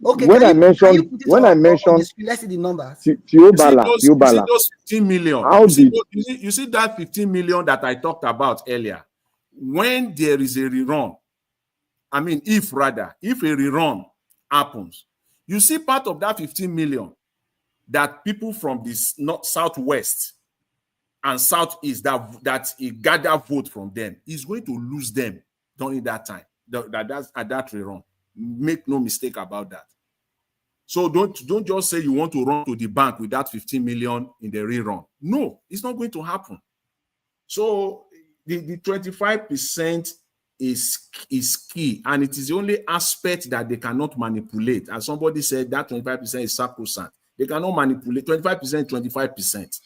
Okay. When I mentioned, let's see the numbers. Tiobala. Those 15 million. You see that 15 million that I talked about earlier. When there is a rerun, if a rerun happens, you see part of that 15 million that people from this southwest and southeast that gather vote from them is going to lose them during that time. That's at that rerun. Make no mistake about that. So don't just say you want to run to the bank with that 15 million in the rerun. No, it's not going to happen. So the 25% is key, and it is the only aspect that they cannot manipulate. As somebody said, that 25% is sacrosanct. They cannot manipulate 25%, 25%.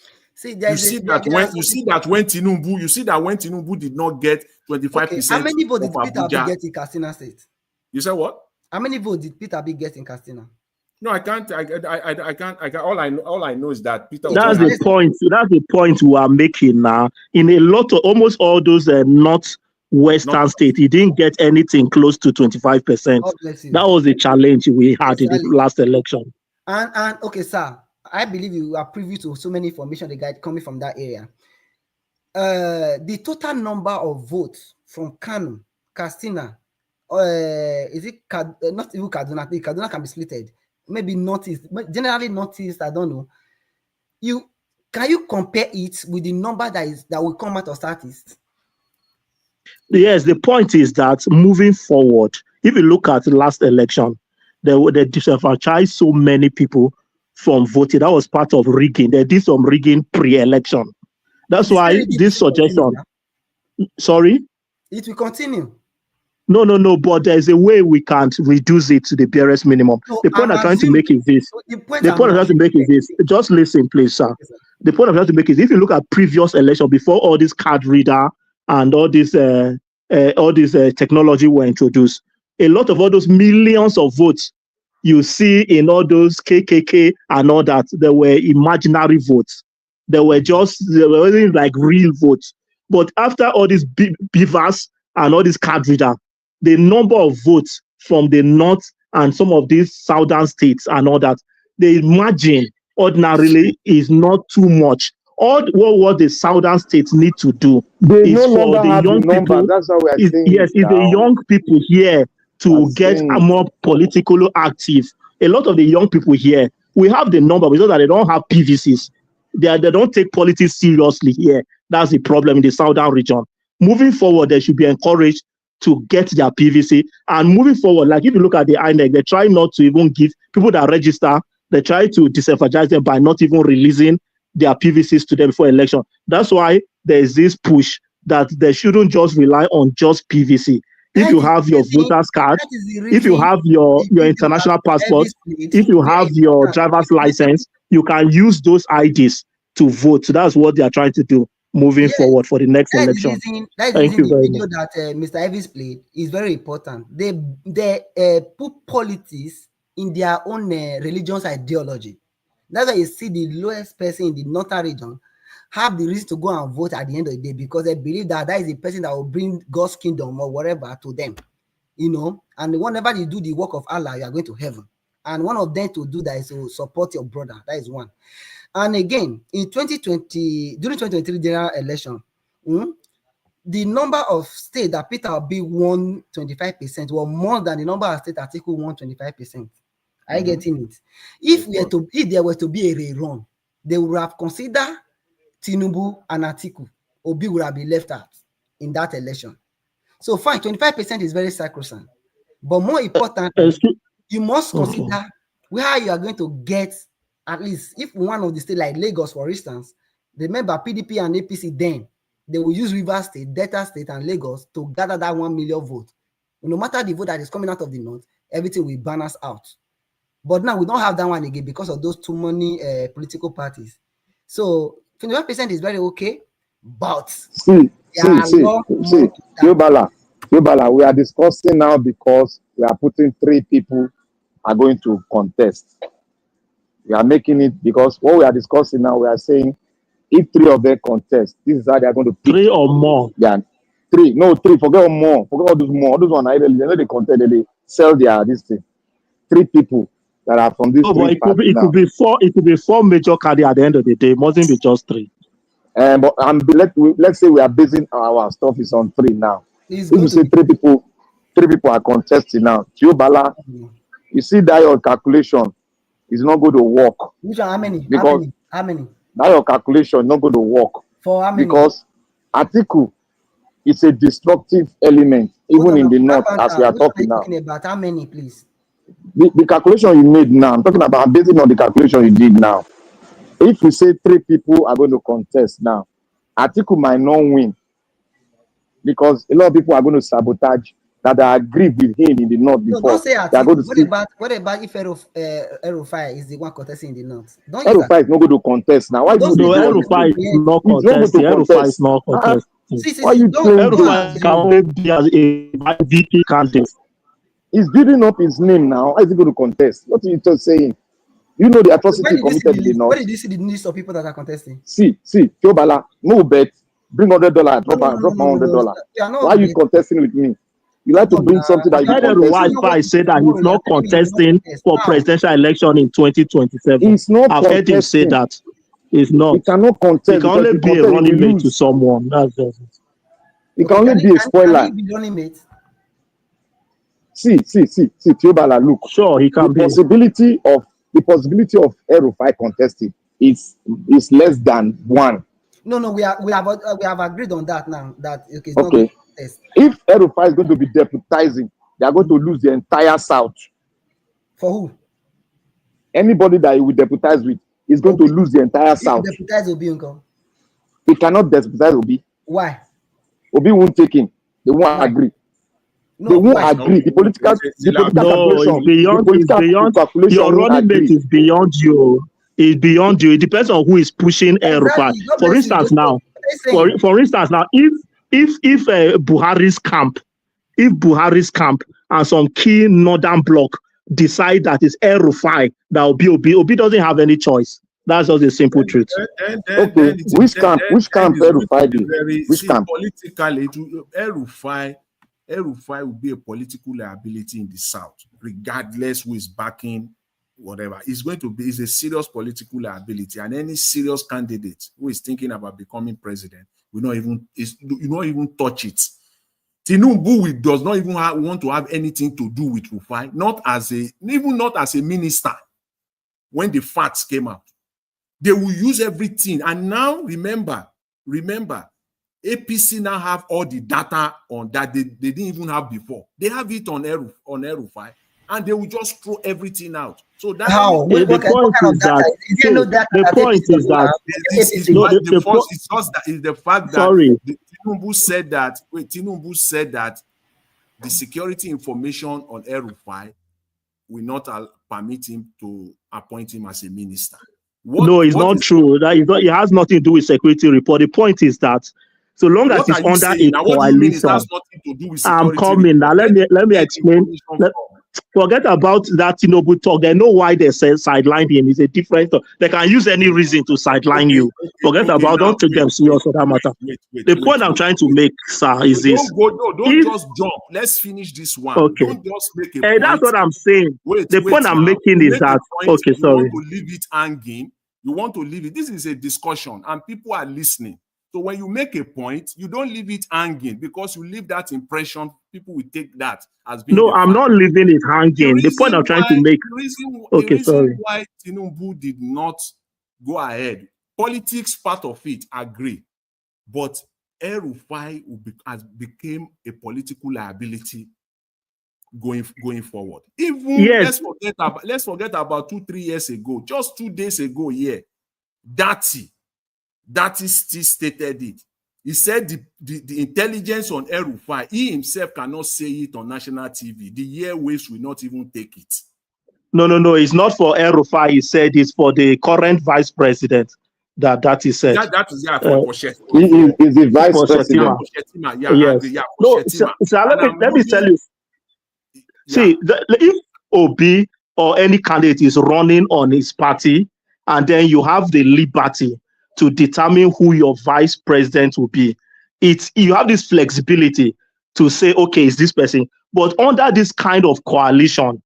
You see that when Tinubu did not get 25%. How many votes did Peter Obi get in Katsina State? You said what? How many votes did Peter Obi get in Katsina? No, I can't. I can't. All I know is that Peter. That's the point. That's the point we are making now. In a lot of almost all those northwestern states, he didn't get anything close to 25%. That was the challenge we had in the last election. And okay, sir, I believe you are privy to so many information the guy coming from that area. the total number of votes from Kano, Katsina, is it not even Kaduna? Kaduna can be splitted. Maybe Northeast, generally Northeast. I don't know. Can you compare it with the number that will come out of Southeast? Yes, the point is that moving forward, if you look at the last election, they disenfranchised so many people from voting. That was part of rigging. They did some rigging pre-election. That's why this suggestion. Sorry? It will continue. No. But there's a way we can't reduce it to the barest minimum. So the point I'm trying to make is this. The point I'm trying to make is this. Just listen, please, sir. Yes, sir. The point I'm trying to make is if you look at previous election before all this card reader and all this technology were introduced, a lot of all those millions of votes you see in all those KKK and all that, they were imaginary votes. They weren't like real votes. But after all these beavers and all these card reader, the number of votes from the north and some of these southern states and all that, the margin ordinarily is not too much. All what the southern states need to do is for the young people. That's how we are saying yes, is the young people here to get more politically active. A lot of the young people here, we have the number because that they don't have PVCs. They don't take politics seriously here. That's the problem in the southern region. Moving forward, they should be encouraged to get their PVC. And moving forward, like if you look at the INEC, they try not to even give people that register, they try to disenfranchise them by not even releasing their PVCs to them before election. That's why there is this push that they shouldn't just rely on just PVC. If you have your voter's card, if you have your international passport, if you have your driver's license, you can use those IDs to vote. So that's what they are trying to do moving forward for the next election. Thank you very much. That Mr. Evans played is very important. They put politics in their own religious ideology. That's why you see the lowest person in the northern region have the reason to go and vote at the end of the day because they believe that is the person that will bring God's kingdom or whatever to them, And whenever you do the work of Allah, you are going to heaven. And one of them to do that is to support your brother. That is one. And again, in 2020, during 2023 general election, the number of states that Peter Obi won 25% were more than the number of states that Atiku won 25%. Are you getting it? If there were to be a rerun, they would have considered Tinubu and Atiku. Obi would have been left out in that election. So fine, 25% is very sacrosanct. But more important, you must consider where you are going to get, at least if one of the states like Lagos, for instance, remember PDP and APC then, they will use Rivers State, Delta State, and Lagos to gather that 1 million vote. No matter the vote that is coming out of the north, everything will balance out. But now we don't have that one again because of those too many political parties. So 21% is very okay, but Yobala, we are discussing now because we are putting 3 people are going to contest. We are making it because what we are discussing now, we are saying if 3 of them contest, this is how they are going to pick 3 or more. Yeah, 3. No, 3. Forget more. Forget all those more. All those one, they know they contest. They sell their this thing. 3 people that are from this. But it could be 4. It could be 4 major candidates at the end of the day. It mustn't be just 3. But let's say we are basing our stuff is on 3 now. If you say 3 people are contesting now. Yobala, you see that your calculation is not going to work. Which are how many? Because how many? That your calculation is not going to work. For how many? Because Atiku is a destructive element, even in the north, as we are talking now. About how many, please? The calculation you made now, I'm talking about based on the calculation you did now. If we say 3 people are going to contest now, Atiku might not win because a lot of people are going to sabotage that I agree with him in the north before. No, don't say Atiku. What about if Erufai is the one contesting in the north? Erufai is not going to contest now. Why do Erufai is not contesting? Erufai is not contesting. Why are you saying Erufai can only be as a VP candidate? He's building up his name now. How is he going to contest? What are you just saying? You know the atrocity committed in the north. Where did you see the list of people that are contesting? See, Yobala, no bet. Bring $100, drop $100. Why are you contesting with me? You like to bring something that you contest. Why said that he's not contesting for presidential election in 2027. He's not I've heard him say that. It's not. He cannot contest. He can only be a running mate to someone. That's just it. He can only be a spoiler. Can he be running mate? See, Theobala, look. Sure, he can the possibility of El-Rufai contesting is less than 1. No, we have agreed on that now. That okay. Okay. If El-Rufai is going to be deputizing, they are going to lose the entire South. For who? Anybody that he will deputize with is going to lose the entire South. Deputize Obi, uncle. He cannot deputize Obi. Why? Obi won't take him. They won't agree. No, they won't agree. The political beyond your running mate is beyond you. It's beyond you. It depends on who is pushing El-Rufai. For instance, now, if Buhari's camp and some key northern bloc decide that it's El-Rufai that will be Obi doesn't have any choice. That's just a simple truth. Okay, which camp El-Rufai do? Which camp? Politically, El-Rufai will be a political liability in the South, regardless who is backing whatever. It's a serious political liability, and any serious candidate who is thinking about becoming president will not even touch it. Tinubu does not even want to have anything to do with Rufai, not as a minister. When the facts came out, they will use everything. And now remember, APC now have all the data on that they didn't even have before. They have it on El-Rufai, and they will just throw everything out. So that's how the point is that the fact that Tinubu said that the security information on El-Rufai will not permit him to appoint him as a minister. It's not true. It has nothing to do with security report. The point is that so long as it's under a coalition, I'm coming now. Let me explain. Forget about that Tinubu talk. They know why they say sideline him. It's a different talk. They can use any reason to sideline you. Forget about. Don't take them serious for that matter. The point I'm trying to make, sir, is this. Don't just jump. Let's finish this one. Okay. Don't just make a point. That's what I'm saying. The point I'm making is that. Okay, sorry. You want to leave it hanging. You want to leave it. This is a discussion, and people are listening. So when you make a point, you don't leave it hanging, because you leave that impression, people will take that as being. No, I'm not leaving it hanging. The point I'm trying to make. The reason why Tinubu did not go ahead, politics part of it, agree, but El-Rufai became a political liability going forward. Even yes. let's forget about 2-3 years ago, just 2 days ago, Dati still stated it. He said the intelligence on El-Rufai, he himself cannot say it on national TV. The airwaves will not even take it. No, it's not for El-Rufai. He said it's for the current vice president that he said. That is for he is the vice president. Yes. Let me tell you. See, if Obi or any candidate is running on his party, and then you have the liberty to determine who your vice president will be, you have this flexibility to say, okay, it's this person. But under this kind of coalition,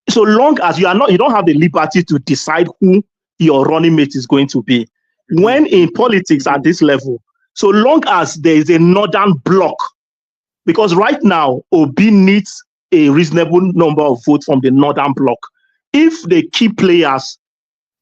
so long as you don't have the liberty to decide who your running mate is going to be. When in politics at this level, so long as there is a northern bloc, because right now Obi needs a reasonable number of votes from the northern bloc. If the key players,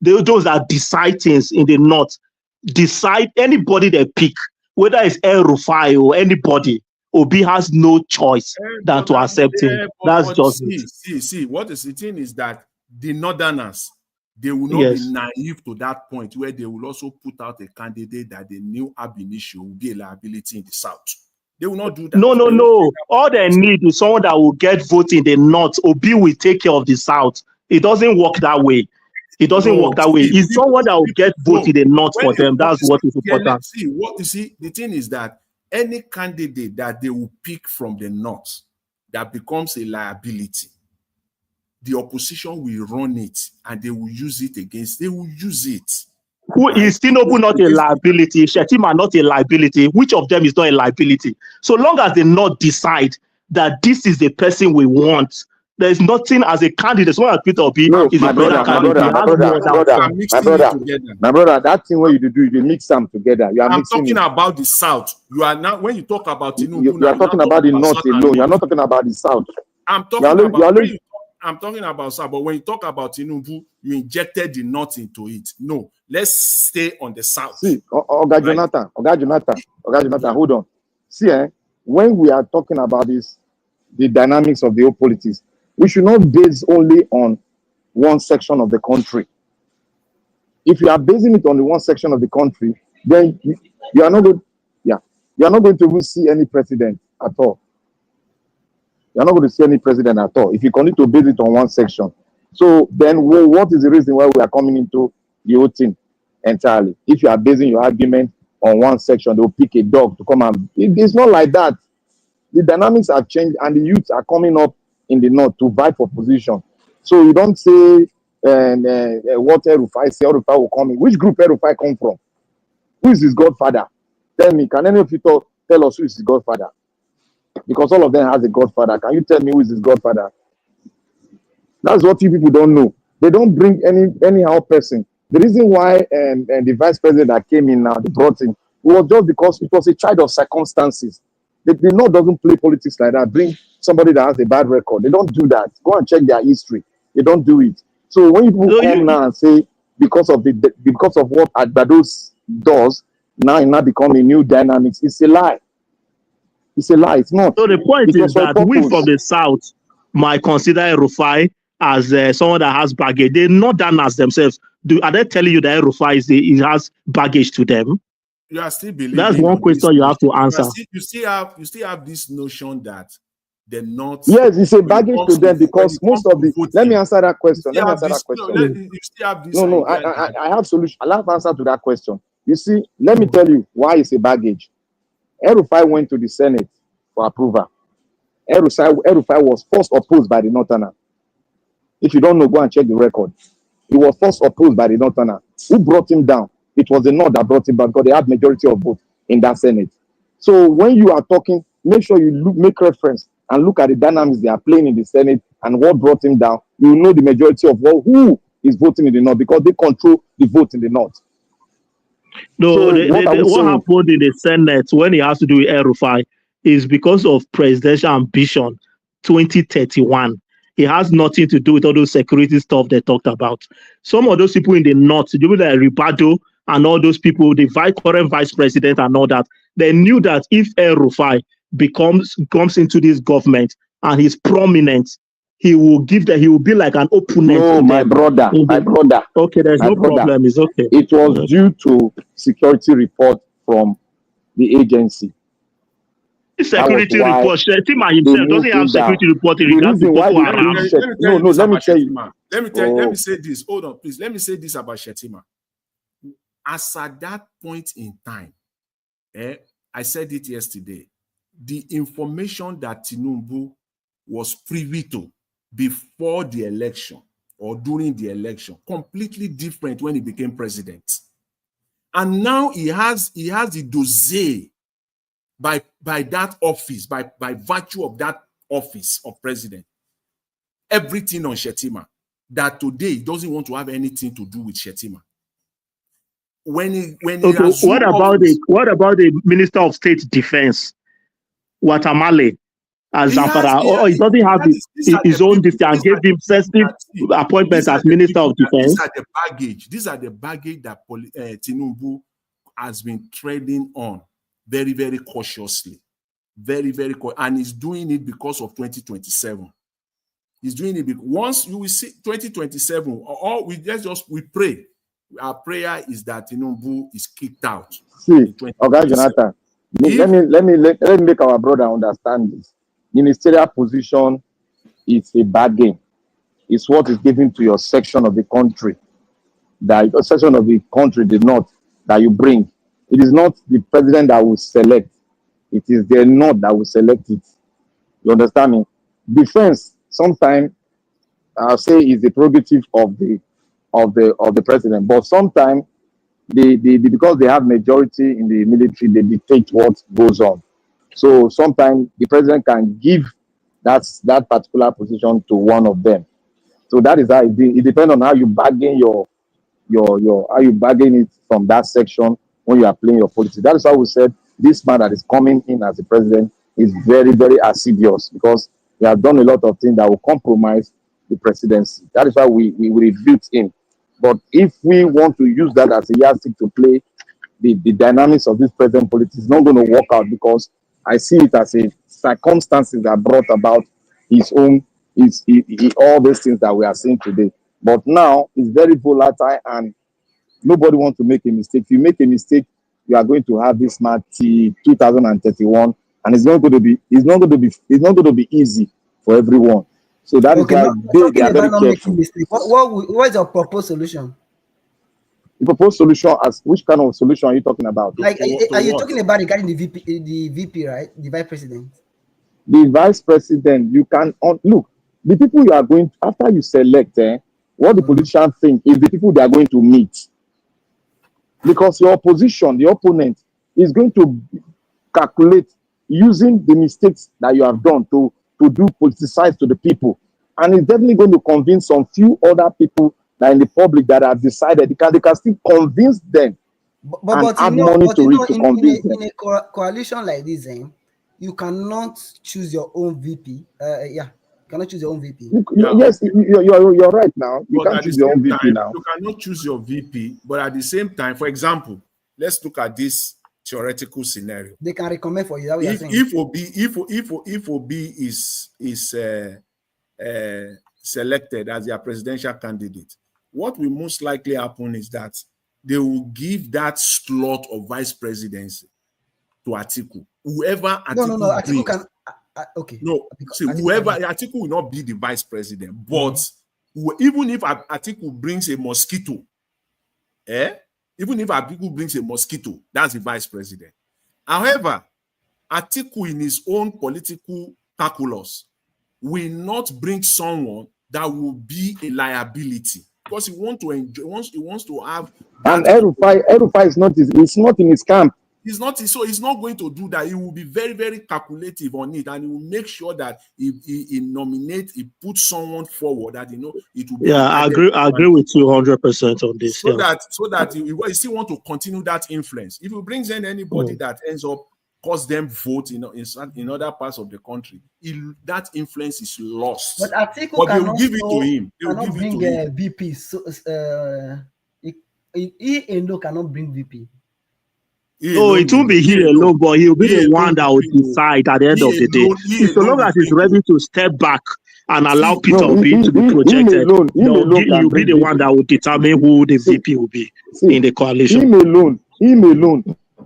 those that decide things in the north, decide anybody they pick, whether it's El-Rufai or anybody, Obi has no choice than to accept him. That's just it. See, what is the thing is that the northerners, they will not be naive to that point where they will also put out a candidate that they knew ab initio will be a liability in the south. They will not do that. No. All they need is someone that will get votes in the north. Obi will take care of the south. It doesn't work that way. It's someone that will get votes in the north for them. That's what is important. The thing is that any candidate that they will pick from the north that becomes a liability, the opposition will run it and they will use it against. They will use it. Who is Tinubu not a liability? Shetima not a liability? Which of them is not a liability? So long as they not decide that this is the person we want, There's nothing as a candidate. So Peter Obi No, is my a better brother, that thing where you do, you mix them together. You are I'm mixing talking it. about the South. You are now, when you talk about Tinubu, You are talking about the North alone. You are not talking about the South. I'm talking about I'm talking about South, but when you talk about Tinubu, you injected the North into it. No, let's stay on the South. See, Oga Jonathan, hold on. See, when we are talking about this, the dynamics of the whole politics, we should not base only on one section of the country. If you are basing it on the one section of the country, then you are not going, you are not going to even see any president at all. You are not going to see any president at all if you continue to base it on one section. So then, what is the reason why we are coming into the whole thing entirely? If you are basing your argument on one section, they will pick a dog to come and. It's not like that. The dynamics have changed, and the youths are coming up in the north to vie for position. So you don't say what Erufai say. Erufai will come in. Which group Erufai come from? Who is his godfather? Tell me. Can any of you tell us who is his godfather? Because all of them has a godfather. Can you tell me who is his godfather? That's what you people don't know. They don't bring anyhow person. The reason why the vice president that came in now, they brought in, was just because it was a child of circumstances. The North doesn't play politics like that. Bring somebody that has a bad record. They don't do that. Go and check their history. They don't do it. So when people come now and say because of what Agbados does, now it now become a new dynamics, it's a lie. It's a lie. It's not. So the point is that we from the South might consider Rufai as someone that has baggage. They're not done as themselves. Are they telling you that Rufai has baggage to them? You are still believing. That's one question you have to answer. You still have this notion that the North. Yes, it's a baggage to them because most of the. Let me answer that question. You still have this. No. I have solution. I'll have answer to that question. You see, let me tell you why it's a baggage. Erufai went to the Senate for approval. Erufai was first opposed by the Northerner. If you don't know, go and check the record. He was first opposed by the Northerner. Who brought him down? It was the North that brought him back because they had majority of votes in that Senate. So when you are talking, make sure you make reference and look at the dynamics they are playing in the Senate and what brought him down. You know the majority of who is voting in the North because they control the vote in the North. No, so what happened in the Senate when he has to do with Erufai is because of presidential ambition 2031. It has nothing to do with all those security stuff they talked about. Some of those people in the North, people like Ribado and all those people, the current vice president and all that, they knew that if Erufai comes into this government and he's prominent, he will be like an opponent. No, my brother. Okay, there's no problem. It's okay. It was due to security report from the agency. Security report. Shetima himself doesn't have security report in regards to Boko Haram. Let me tell you. Let me say this. Hold on, please. Let me say this about Shetima. As at that point in time, I said it yesterday, the information that Tinubu was privy to before the election or during the election, completely different when he became president. And now he has the dossier by that office, by virtue of that office of president, everything on Shetima, that today he doesn't want to have anything to do with Shetima. What about the Minister of State Defense, Watamale, as Zamfara? Or he doesn't have his own district and gave him sensitive appointments as Minister of Defense? These are the baggage that Tinubu has been treading on very, very cautiously. Very, very and he's doing it because of 2027. He's doing it because once you will see 2027, or we pray. Our prayer is that Tinubu is kicked out. See, okay, Jonathan. Let me make our brother understand this. Ministerial position is a bargain. It's what is given to your section of the country. That a section of the country, the North, that you bring. It is not the president that will select. It is the North that will select it. You understand me? Defense, sometimes I'll say, is the prerogative of the president, but sometimes because they have majority in the military, they dictate what goes on. So sometimes the president can give that particular position to one of them. So that is how it depends on how you bargain how you bargain it from that section when you are playing your politics. That is why we said this man that is coming in as the president is very, very assiduous, because he has done a lot of things that will compromise the presidency. That is why we rebuked him. But if we want to use that as a yardstick to play the dynamics of this present politics, it's not going to work out, because I see it as a circumstances that brought about his own, all these things that we are seeing today. But now it's very volatile, and nobody wants to make a mistake. If you make a mistake, you are going to have this match till 2031, and it's not going to be easy for everyone. So that is why they are very careful. What is your proposed solution? The proposed solution, as which kind of solution are you talking about? Like, are you talking about regarding the VP, right? The vice president. The vice president, you can look, the people you are going to, after you select, what the politicians think is the people they are going to meet. Because your opposition, the opponent, is going to calculate using the mistakes that you have done to do politicize to the people. And it's definitely going to convince some few other people that in the public that have decided they can still convince them and add money to it to convince them. In a coalition like this, you cannot choose your own VP. You cannot choose your own VP. Yes, you're right now. You can't choose your own VP now. You cannot choose your VP, but at the same time, for example, let's look at this theoretical scenario. They can recommend for you. If Obi is selected as their presidential candidate, what will most likely happen is that they will give that slot of vice presidency to Atiku. Whoever Atiku Atiku can. Okay. No, see, whoever Atiku will not be the vice president, but even if Atiku brings a mosquito, even if Atiku brings a mosquito, that's the vice president. However, Atiku in his own political calculus will not bring someone that will be a liability, because he wants to enjoy. He wants to have. And El-Rufai is not. It's not in his camp. He's not going to do that. He will be very, very calculative on it, and he will make sure that he nominates, he puts someone forward that it will be. Yeah, I agree with you 100% on this. So that he still want to continue that influence. If he brings in anybody that ends up cause them vote in other parts of the country, that influence is lost. But Atiku they will give it to him. They will give it to him. VP. So he alone cannot bring VP. No, it won't be he alone, but he'll be the one that will decide at the end of the day. So long as he's ready to step back and allow Peter Obi to be projected, he'll be the one that will determine who the VP will be in the coalition. Him alone,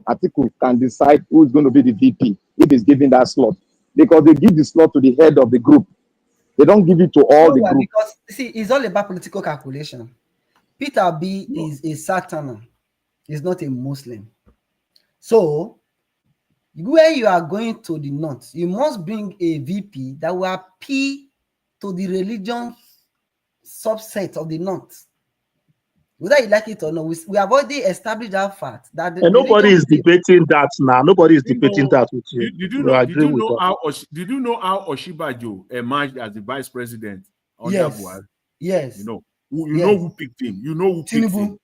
Atiku can decide who is going to be the VP if he's given that slot, because they give the slot to the head of the group. They don't give it to all the group. Because see, it's all about political calculation. Peter Obi is a Southerner. He's not a Muslim. So, where you are going to the north, you must bring a VP that will appeal to the religion subset of the north. Whether you like it or not, we have already established that fact. That nobody is debating that now. Nobody is debating that with you. Did you know how Oshibajo emerged as the vice president under Buhari? Yes. You know who picked him. You know who picked him.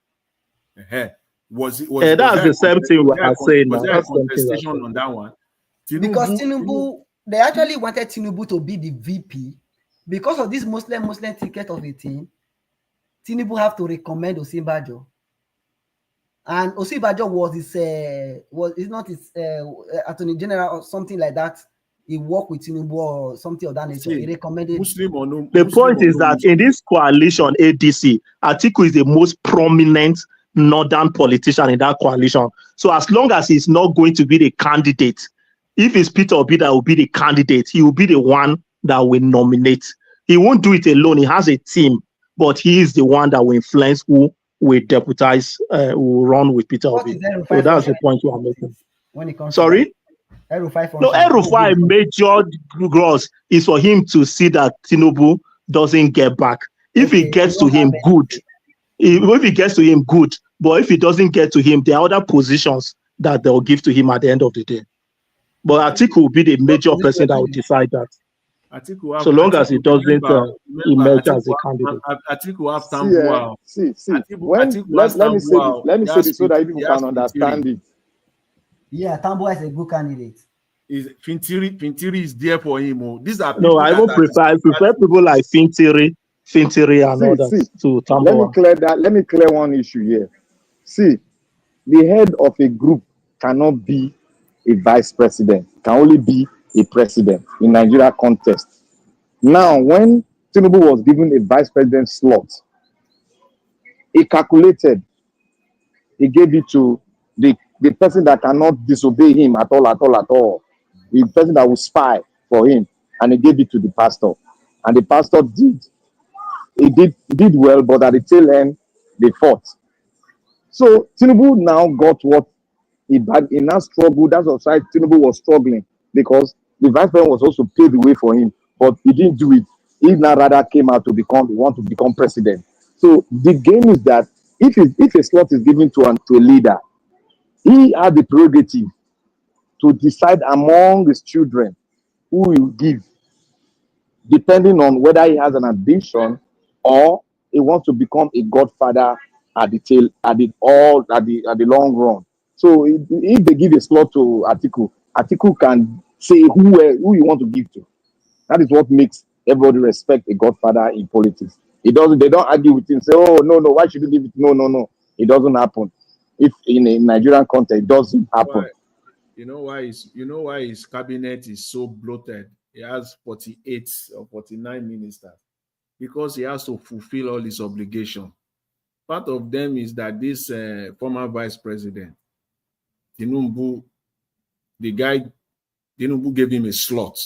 Was that's the same thing we are saying now. That's contestation on that one. Because Tinubu, they actually wanted Tinubu to be the VP because of this Muslim ticket of the team. Tinubu have to recommend Osinbajo, and Osinbajo was not his attorney general or something like that. He worked with Tinubu or something of that nature. He recommended Muslim or no. The point is that in this coalition, ADC, Atiku is the most prominent northern politician in that coalition. So as long as he's not going to be the candidate, if it's Peter Obi that will be the candidate, he will be the one that will nominate. He won't do it alone. He has a team, but he is the one that will influence who will deputize, who will run with Peter Obi. So that's the point you are making. When it comes Sorry? El-Rufai major gross is for him to see that Tinubu doesn't get back. If he gets to him, good. If he gets to him, good. But if he doesn't get to him, there are other positions that they'll give to him at the end of the day. But Atiku will be the major person that will decide that. So long as it doesn't emerge as a candidate. Atiku have Tambuwal. See. Let me say this. Let me say this so that people can understand it. Yeah, Tambuwal is a good candidate. Fintiri is there for him. These are people I prefer people like Fintiri and others to Tambuwal. Let me clear one issue here. See, the head of a group cannot be a vice president, can only be a president in Nigeria context. Now, when Tinubu was given a vice president slot, he calculated, he gave it to the person that cannot disobey him at all. The person that will spy for him, and he gave it to the pastor. And the pastor did well, but at the tail end, they fought. So Tinubu now got what he now struggled. That's why Tinubu was struggling, because the vice president was also paved the way for him, but he didn't do it. He now rather came out to want to become president. So the game is that if a slot is given to a leader, he had the prerogative to decide among his children who will give, depending on whether he has an ambition or he wants to become a godfather at the long run. So if they give a slot to Atiku can say who you want to give to. That is what makes everybody respect a godfather in politics. They don't argue with him, say, oh no, why should you give it? No. It doesn't happen. If in a Nigerian context, it doesn't happen. You know why his cabinet is so bloated? He has 48 or 49 ministers, because he has to fulfill all his obligations. Part of them is that this former vice president, Tinubu gave him a slot,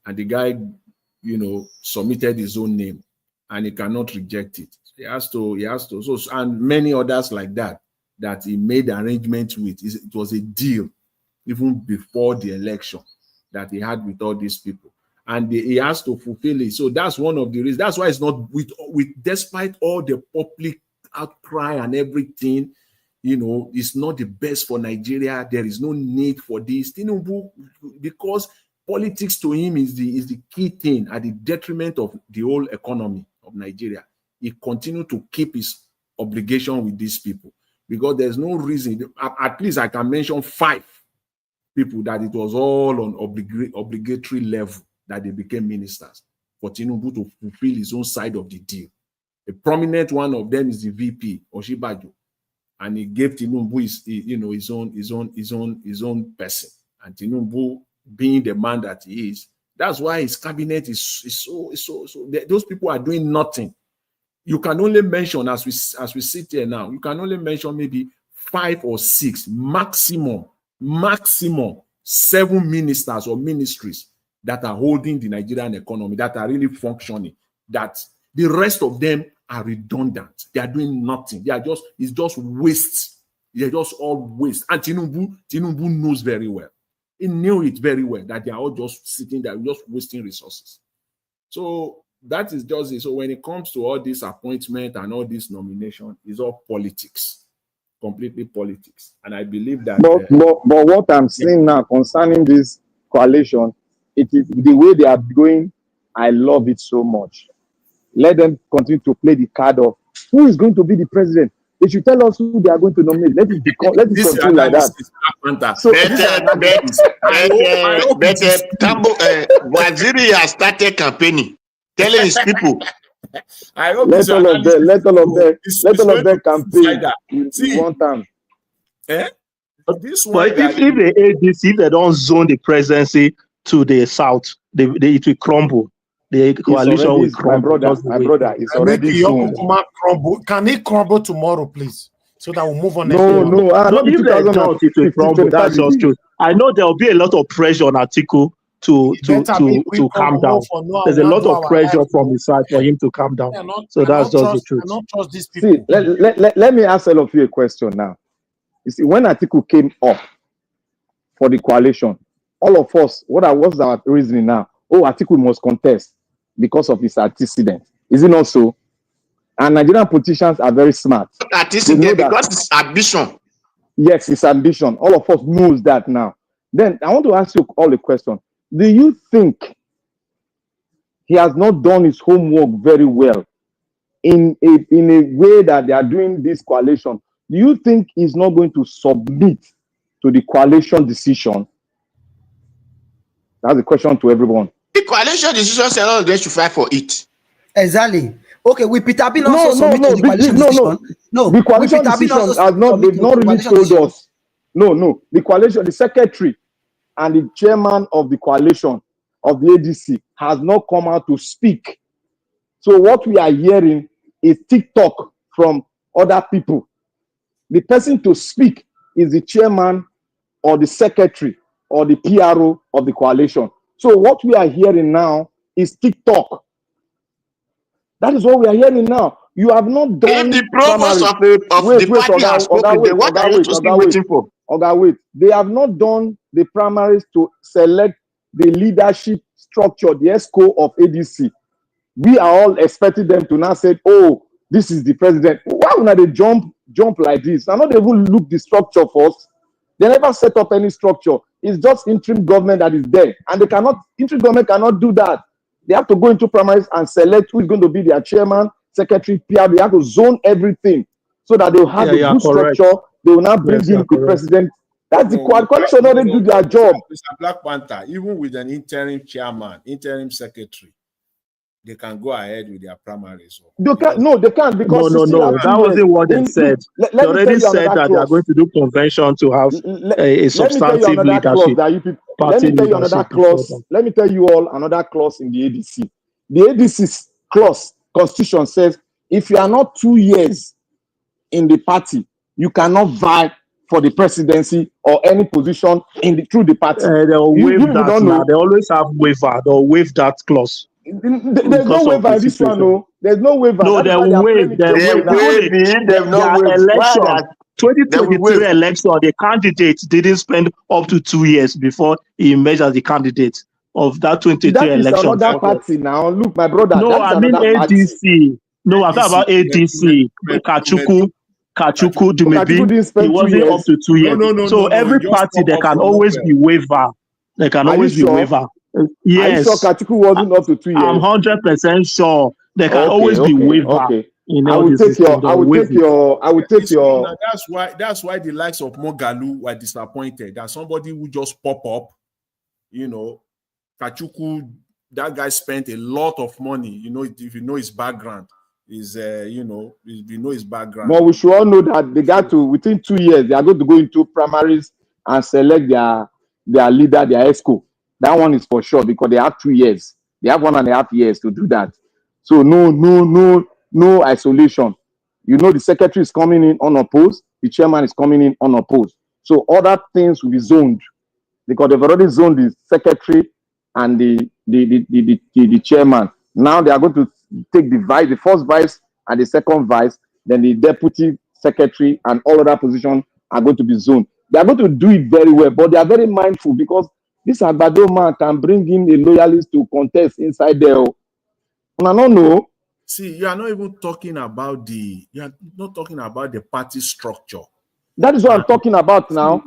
and the guy, submitted his own name, and he cannot reject it. He has to. So, and many others like that he made arrangements with. It was a deal even before the election that he had with all these people, and he has to fulfill it. So that's one of the reasons. That's why it's not with despite all the public outcry and everything, it's not the best for Nigeria. There is no need for this. Tinubu, because politics to him is the key thing at the detriment of the whole economy of Nigeria. He continued to keep his obligation with these people, because there's no reason. At least I can mention 5 people that it was all on obligatory level that they became ministers for Tinubu to fulfill his own side of the deal. A prominent one of them is the VP, Oshibajo, and he gave Tinubu his own person. And Tinubu, being the man that he is, that's why his cabinet is so. Those people are doing nothing. You can only mention, as we sit here now, you can only mention maybe 5 or 6 maximum 7 ministers or ministries that are holding the Nigerian economy, that are really functioning. That the rest of them are redundant. They are doing nothing. It's just waste. They're just all waste. And Tinubu knows very well. He knew it very well that they are all just sitting there, just wasting resources. So that is just it. So when it comes to all this appointment and all this nomination, it's all politics, completely politics. And I believe that. But what I'm saying now concerning this coalition, it is the way they are going. I love it so much. Let them continue to play the card of who is going to be the president. They should tell us who they are going to nominate. Let it continue like that. So, Waziri has started campaigning, telling his people. Let all of them campaign. See, one time. If the ADC, they don't zone the presidency to the south, it will crumble. The coalition will crumble. My brother, it's already zoned. Can it crumble tomorrow, please? So that we'll move on. No. If they don't, it will crumble. That's just true. I know there will be a lot of pressure on Atiku to calm down. There's a lot of pressure from his side for him to calm down. So that's just the truth. I don't trust these people. See, let me ask all of you a question now. You see, when Atiku came up for the coalition, all of us, what's our reasoning now? Oh, Atiku must contest because of his antecedent. Is it not so? And Nigerian politicians are very smart. Antecedent because it's ambition. Yes, it's ambition. All of us knows that now. Then I want to ask you all a question. Do you think he has not done his homework very well in a way that they are doing this coalition. Do you think he's not going to submit to the coalition decision? That's a question to everyone. The coalition decision said all of them should fight for it. Exactly. Okay, we Peter Bin also submit to the coalition decision. No, the coalition decision has not, they've not really told us. No, the coalition, the secretary and the chairman of the coalition of the ADC has not come out to speak. So what we are hearing is TikTok from other people. The person to speak is the chairman or the secretary or the PRO of the coalition. So what we are hearing now is TikTok. That is what we are hearing now. You have not done. If the provost of the party has spoken, then what are you still waiting for? Wait. They have not done the primaries to select the leadership structure, the ESCO of ADC. We are all expecting them to now say, oh, this is the president. Why would they jump like this? Now, not even look the structure first. They never set up any structure. It's just interim government that is there. And interim government cannot do that. They have to go into primaries and select who is going to be their chairman, secretary, PR. They have to zone everything so that they'll have a good structure. They will not bring in the president. That's the coalition. They do their job. Mr. Black Panther, even with an interim chairman, interim secretary, they can go ahead with their primaries. They can't because no. That wasn't what they said. They already said that they are going to do convention to have a substantive leadership. Let me tell you another clause. Let me tell you all another clause in the ADC. The ADC's clause, constitution says, if you are not 2 years in the party, you cannot vie for the presidency or any position through the party. They'll waive that now. They always have waiver. They'll waive that clause. There's no waiver in this one, no. There's no waiver. No, they waive. They've no election. 2023 election, the candidate didn't spend up to 2 years before he emerged as the candidate of that 2023 election. That is another party now. Look, my brother. No, I mean ADC. No, I'm talking about ADC. Kachuku Dumebi. He wasn't up to 2 years. No, so every party, there can always be waiver. There can always be waiver. Yes. Are you sure Kachuku wasn't up to 2 years? I'm 100% sure. There can always be waiver. Okay. I will take your. That's why the likes of Mogalu were disappointed that somebody who just pop up, Kachuku, that guy spent a lot of money. If you know his background, if you know his background. But we should all know that they got to within 2 years they are going to go into primaries and select their leader, their ESCO. That one is for sure because they have 2 years. They have 1.5 years to do that. So no isolation. The secretary is coming in unopposed. The chairman is coming in unopposed. So other things will be zoned because they've already zoned the secretary and the chairman. Now they are going to take the first vice and the second vice. Then the deputy secretary and all other positions are going to be zoned. They are going to do it very well, but they are very mindful because this Agbado man can bring in a loyalist to contest inside there. And I don't know. See, you are not even talking about the party structure. That is what I'm talking about now.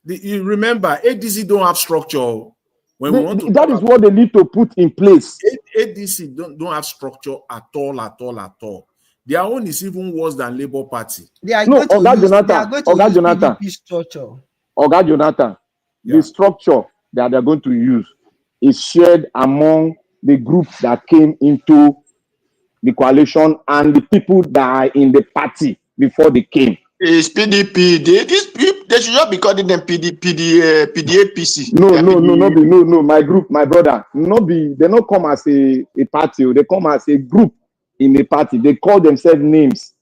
You remember, ADC don't have structure. That is what they need to put in place. ADC don't have structure at all. Their own is even worse than Labour Party. Oga Jonathan. The structure that they're going to use is shared among the groups that came into the coalition and the people that are in the party before they came. It's PDP. They should not be calling them APC. No. My group, my brother. They don't come as a party. They come as a group in a party. They call themselves names.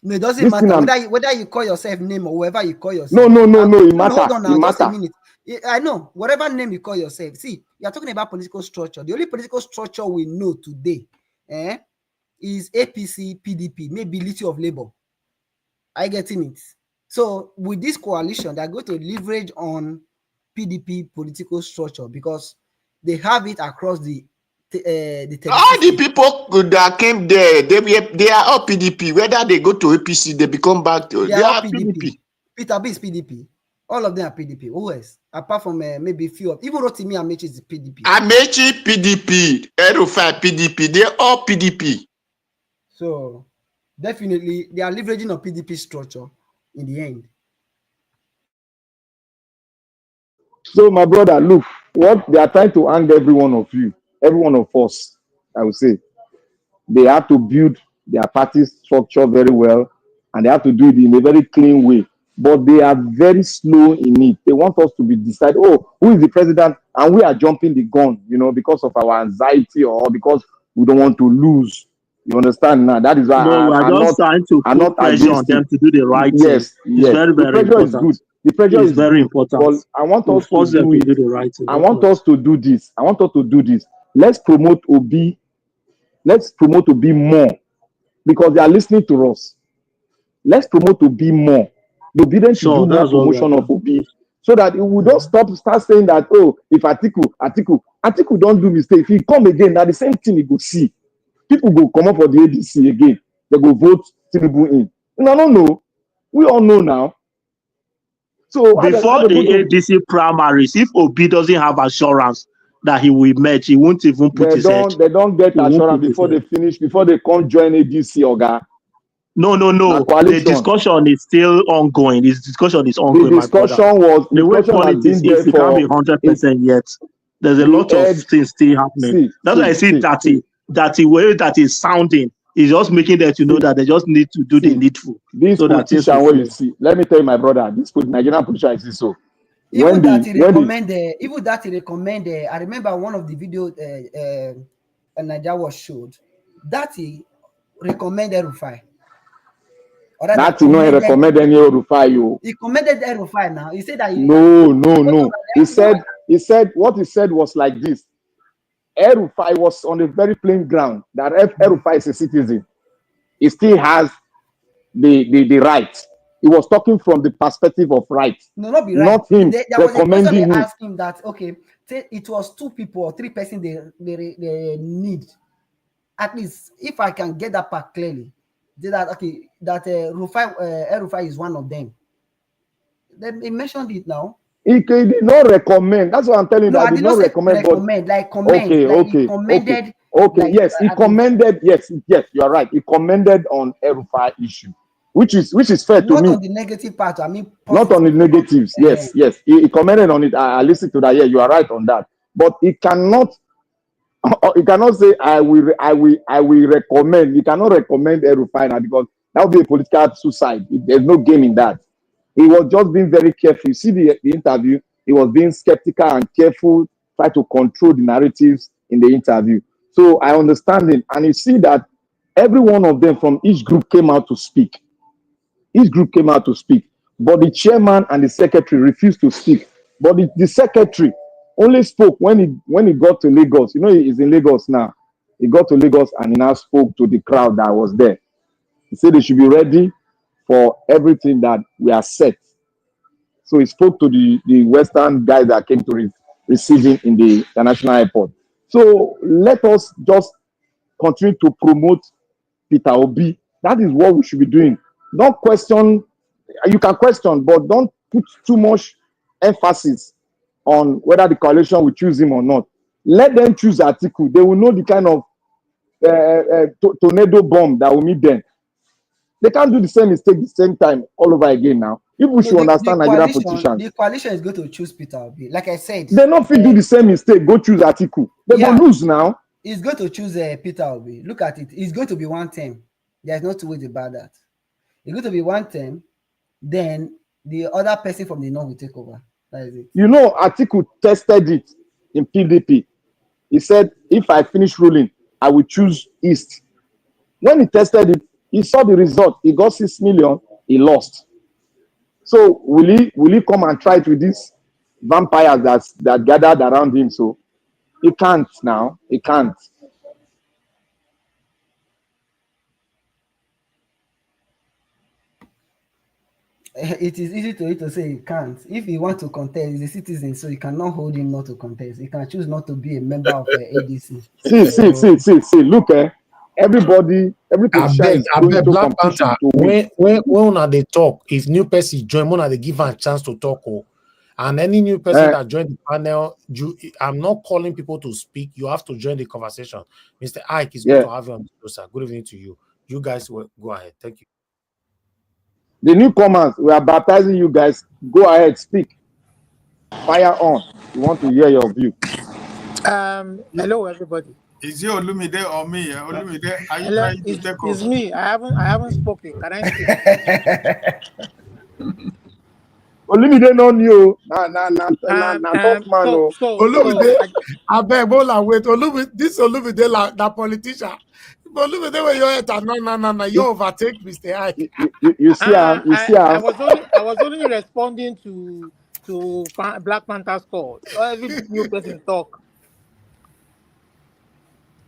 No, it doesn't matter whether you call yourself name or whoever you call yourself. No. It matters. Hold on now, just a minute. I know whatever name you call yourself. See, you are talking about political structure. The only political structure we know today, is APC, PDP, maybe little of Labour. I getting it. So with this coalition, they are going to leverage on PDP political structure because they have it across the all the people that came there, they are all PDP. Whether they go to APC, they become back to they are PDP. Peter B is PDP. All of them are PDP. Who else? Apart from maybe a few of even Rotimi Amaechi is PDP. Amaechi PDP, El-Rufai PDP, they're all PDP. So definitely they are leveraging on PDP structure in the end. So my brother, look, what they are trying to hang every one of you, every one of us, I would say, they have to build their party structure very well, and they have to do it in a very clean way. But they are very slow in it. They want us to be decided, oh, who is the president? And we are jumping the gun, you know, because of our anxiety or because we don't want to lose. You understand now? That is why No, I'm just trying to put pressure on them to do the right thing. Yes, It's very, the very pressure important. is good. The pressure is very good. important. But I want us to force them do to do it. the right thing. I want us to do this. I want us to do this. Let's promote Obi. Let's promote Obi more because they are listening to us. Let's promote Obi more. The obedience should do more promotion of Obi so that it will not start saying that, oh, if Atiku don't do mistake. If he come again, now the same thing he go see. People go come up for the ADC again. They go vote Tinubu in. No. We all know now. So before the ADC primaries, if Obi doesn't have assurance that he will emerge, he won't even put his head. They don't get assurance before they finish, before they come join ADC, Oga. No. The discussion is still ongoing. This discussion is ongoing. The discussion the way politics is, it can't be 100% yet. There's a lot of things still happening. That's why I see that the way that is sounding is just making them to know that they just need to do the needful. This so politician, what you see, let me tell you, my brother, this Nigerian politician is so. Even that he recommended, I remember one of the videos Nigeria was showed that he recommended Rufai. That he recommended any Rufai, you. He commended Rufai now. He said that no. He said what he said was like this. Rufai was on a very plain ground that Rufai is a citizen. He still has the right. He was talking from the perspective of rights. No, not be right. Not him there recommending him. Asked him that, okay, it was 2 people or 3 persons they need. At least, if I can get that part clearly, that Rufai is one of them. Then he mentioned it now. He did not recommend. That's what I'm telling you. No, I did not recommend. Okay. Yes, he commended. Yes, you are right. He commended on Rufai issue, which is fair to me. Not on the negative part. I mean, not on the negatives. Yes. He commented on it. I listened to that. Yeah, you are right on that. But he cannot. He cannot say I will recommend. He cannot recommend Rufai now because that would be a political suicide. There's no game in that. He was just being very careful. You see the interview, he was being skeptical and careful, try to control the narratives in the interview. So I understand him. And you see that every one of them from each group came out to speak. Each group came out to speak. But the chairman and the secretary refused to speak. But the secretary only spoke when he got to Lagos. You know, he's in Lagos now. He got to Lagos and he now spoke to the crowd that was there. He said they should be ready for everything that we are set. So he spoke to the Western guys that came to receive him in the international airport. So let us just continue to promote Peter Obi. That is what we should be doing. Don't question. You can question, but don't put too much emphasis on whether the coalition will choose him or not. Let them choose Atiku. They will know the kind of tornado bomb that will meet them. They can't do the same mistake the same time all over again now. People should understand Nigerian politicians. The coalition is going to choose Peter Obi. Like I said, they not fit do the same mistake. Go choose Atiku. They will lose now. He's going to choose Peter Obi. Look at it. It's going to be 1 term. There's no 2 ways about that. It's going to be 1 term. Then the other person from the north will take over. That is it. You know, Atiku tested it in PDP. He said, if I finish ruling, I will choose East. When he tested it, he saw the result. He got 6 million. He lost. So will he come and try it with these vampires that gathered around him? So he can't now. He can't. It is easy to say he can't. If he wants to contest, he's a citizen, so you cannot hold him not to contest. He can choose not to be a member of the ADC. See. Look, everybody, every politician is going into Black competition Panther, to win. when they talk, if new person join, when they give a chance to talk, and any new person that join the panel, I'm not calling people to speak. You have to join the conversation. Mr. Ike, it's good to have you on the show, sir. Good evening to you. You guys will go ahead. Thank you. The newcomers, we are baptizing you guys. Go ahead, speak. Fire on. We want to hear your view. Hello, everybody. Is it Olumide or me? Olumide, are you Hello, trying to take it's off? me. I haven't spoken. Can I speak? Olumide no new. Nah, top man. I beg, wait. This Olumide, that politician. Olumide, where you're at, no. You overtake Mr. Ike. You see him. You see I him. was only responding to Black Panther's call. Every new person talk.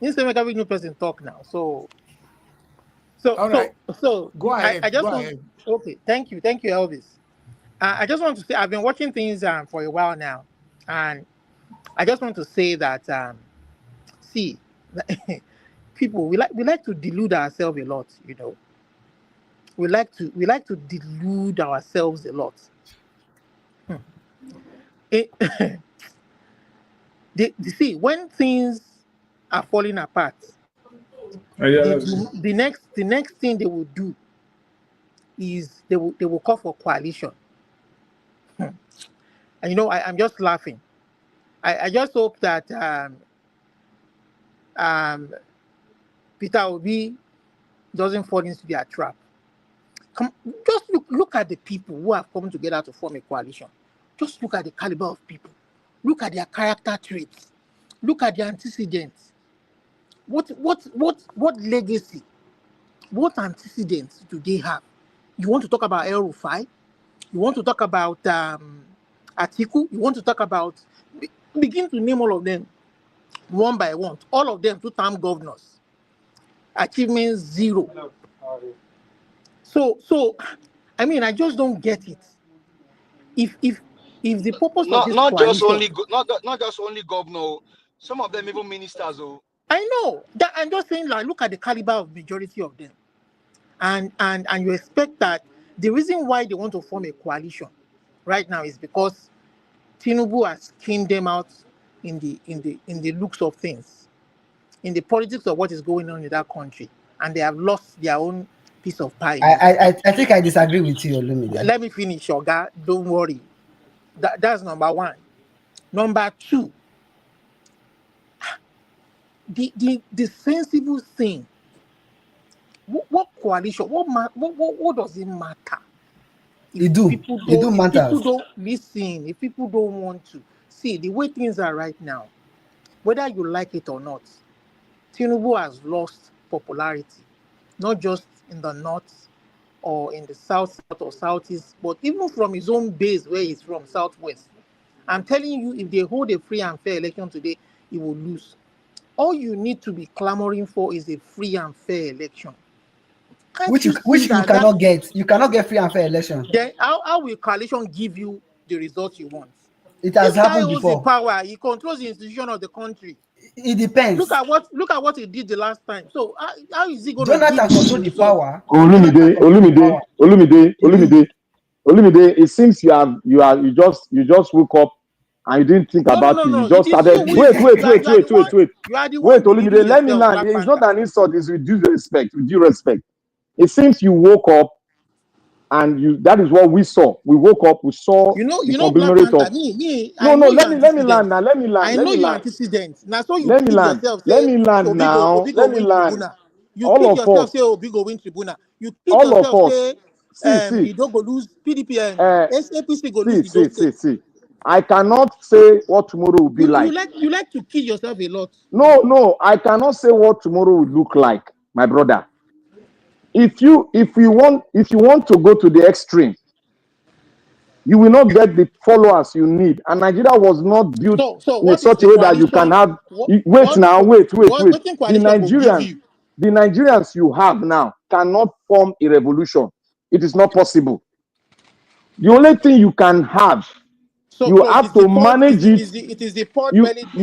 Instead of every new person talk now. So go ahead. I just want. Okay, thank you, Elvis. I just want to say I've been watching things for a while now, and I just want to say that see, people we like to delude ourselves a lot, you know. We like to delude ourselves a lot. See, when things are falling apart, the next thing they will do is they will call for coalition. And you know, I'm just laughing. I just hope that Peter Obi doesn't fall into their trap. Just look at the people who have come together to form a coalition. Just look at the caliber of people. Look at their character traits. Look at their antecedents. What legacy? What antecedents do they have? You want to talk about El Rufai? You want to talk about Atiku? You want to talk about... Begin to name all of them one by one. All of them 2-term governors. Achievements 0. So I mean, I just don't get it. If the purpose of this not coalition, not just only governor, some of them even ministers. I know that. I'm just saying, like, look at the caliber of majority of them, and you expect that the reason why they want to form a coalition right now is because Tinubu has skinned them out in the looks of things, in the politics of what is going on in that country, and they have lost their own piece of pie. I think I disagree with you, Olumide. Let me finish, Oga. Don't worry. That's number one. Number two, the sensible thing. What coalition? What does it matter? It do matter. If people don't listen, if people don't want to see the way things are right now, whether you like it or not, Tinubu has lost popularity, not just in the north or in the south or southeast, but even from his own base where he's from, southwest. I'm telling you, if they hold a free and fair election today, he will lose. All you need to be clamoring for is a free and fair election. Which you cannot get. You cannot get free and fair election. Then how will coalition give you the result you want? It has happened before. The power. He controls the institution of the country. It depends. Look at what he did the last time. So how is he going to control the power? Olumide, it seems you just woke up and you didn't think about it. You just started. Wait. Wait, Olumide, let me land. It's not an insult. It's with due respect. It seems you woke up and that is what we saw. We woke up, we saw the conglomerate of... Let me land now. I know your antecedents. Now, so you kid yourself, say, let me land now. You kid yourself, say, Obi go win tribunal. You kid yourself, say, you don't go lose PDP and APC go lose. See. I cannot say what tomorrow will be like. You like to kid yourself a lot. No, I cannot say what tomorrow will look like, my brother. If you want to go to the extreme, you will not get the followers you need. And Nigeria was not built in such a way that you can have. Wait. The Nigerians you have now cannot form a revolution. It is not possible. The only thing you can have you have to manage it. It is the pot-bellied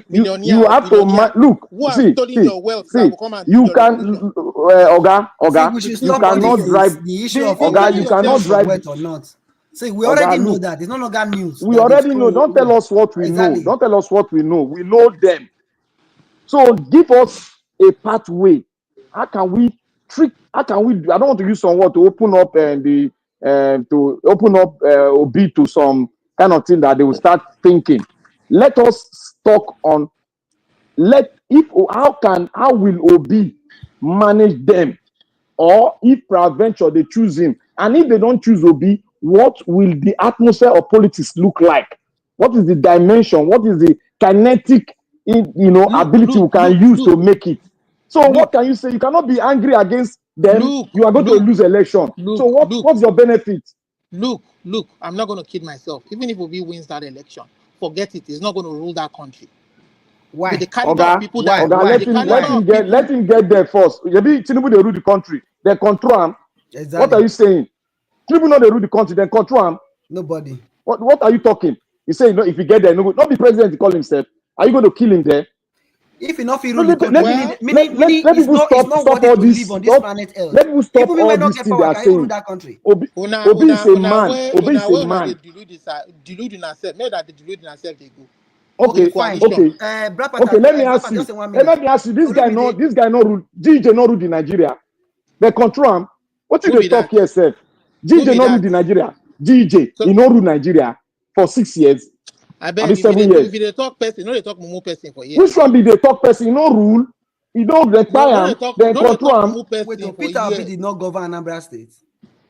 millionaire You have to look. who have See, stolen your wealth that see. will come and You do can, Oga. we should You stop all cannot drive. the issue of Oga, you cannot drive wealth or not. See, we already know that. It's no longer news. We already know. Don't tell us what we know. Don't tell us what we know. We know them. So give us a pathway. How can we? I don't want to use some word to open up Obi to some kind of thing that they will start thinking. Let us talk on. How will Obi manage them, or if peradventure they choose him, and if they don't choose Obi, what will the atmosphere of politics look like? What is the dimension? What is the kinetic, ability we can use to make it? So what can you say? You cannot be angry against them. You are going to lose election. So what's your benefit? Look, I'm not going to kid myself. Even if Obi wins that election, forget it. He's not going to rule that country. Why? With the caliber of people that Let him get there first. Maybe Tinubu they rule the country. They control him. Exactly. What are you saying? Tinubu not they rule the country. They control him. Nobody. What are you talking? You say if you get there, not the president to call himself. Are you going to kill him there? If enough he rule the country, let people stop all this. On this planet Earth. Let people stop all these things they are saying. Obi is a man. Obi is a man. Delude in ourselves. Maybe that the delude in ourselves they go. Okay. Let me ask you. This guy no rule. DJ no rule in Nigeria. They control him. What did they talk here, sir? DJ no rule in Nigeria. DJ he no rule Nigeria for 6 years. I bet if 7 years. If they talk person, they talk Mumu person for years. Which one be they talk person? No rule. You don't retire him. Then control him. Wait, Peter Obi did not govern Anambra State.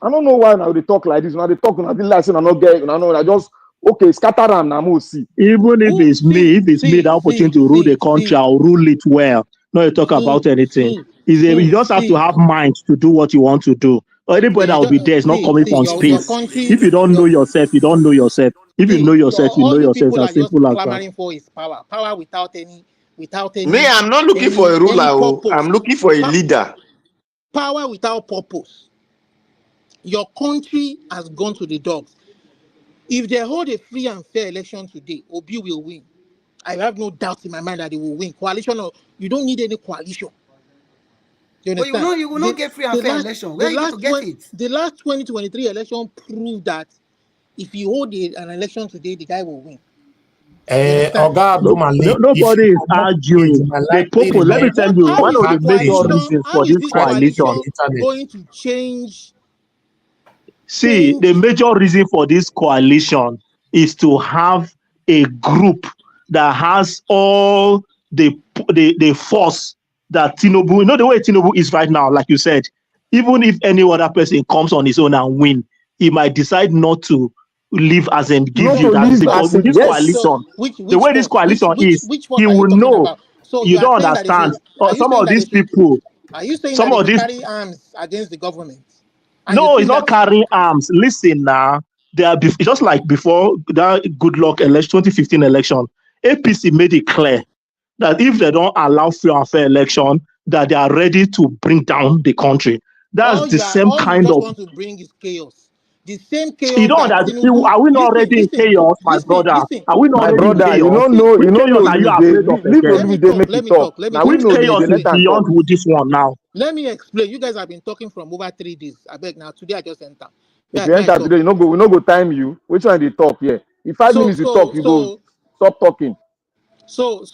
I don't know why now they talk like this. Now they talk. Now they like I not get. I know. I just okay. Scatter them now. We'll see. Even if it's me, the opportunity to rule the country, I'll rule it well. Not to talk about anything. You just have to have mind to do what you want to do. Anybody that will be there is not coming from space. If you don't know yourself, you don't know yourself. If you know yourself, you know yourself. As simple as that. Clamoring for is power. Power without any. Me, I'm not looking for a ruler. I'm looking for a leader. Power without purpose. Your country has gone to the dogs. If they hold a free and fair election today, Obi will win. I have no doubt in my mind that they will win. Coalition or you don't need any coalition. You understand? But you will not get free and fair election. Where are you going to get it? The last 2023 election proved that if you hold an election today, the guy will win. Nobody is arguing. Let me tell you, one of the major reasons for this coalition going to change. See, the major reason for this coalition is to have a group that has all the force that Tinubu, the way Tinubu is right now, like you said, even if any other person comes on his own and win, he might decide not to leave as and give you that, because with this coalition, the way this coalition is, he will know. So you don't understand. Some of these people, are you saying that they carry arms against the government? No, it's not carrying arms. Listen now, they are just like before that good luck election, 2015 election. APC made it clear that if they don't allow free and fair election, that they are ready to bring down the country. That's the same kind of. Want to bring is chaos. The same chaos. You know that are we not already in chaos, my brother? Are we not already in chaos? You don't know. You don't know. Are you afraid of again? Let me talk. Which chaos is beyond with this one now? Let me explain. You guys have been talking from over 3 days. I beg now. Today I just enter. If you enter today, we no go time you. Which one they talk here? In 5 minutes you talk, you go stop talking. So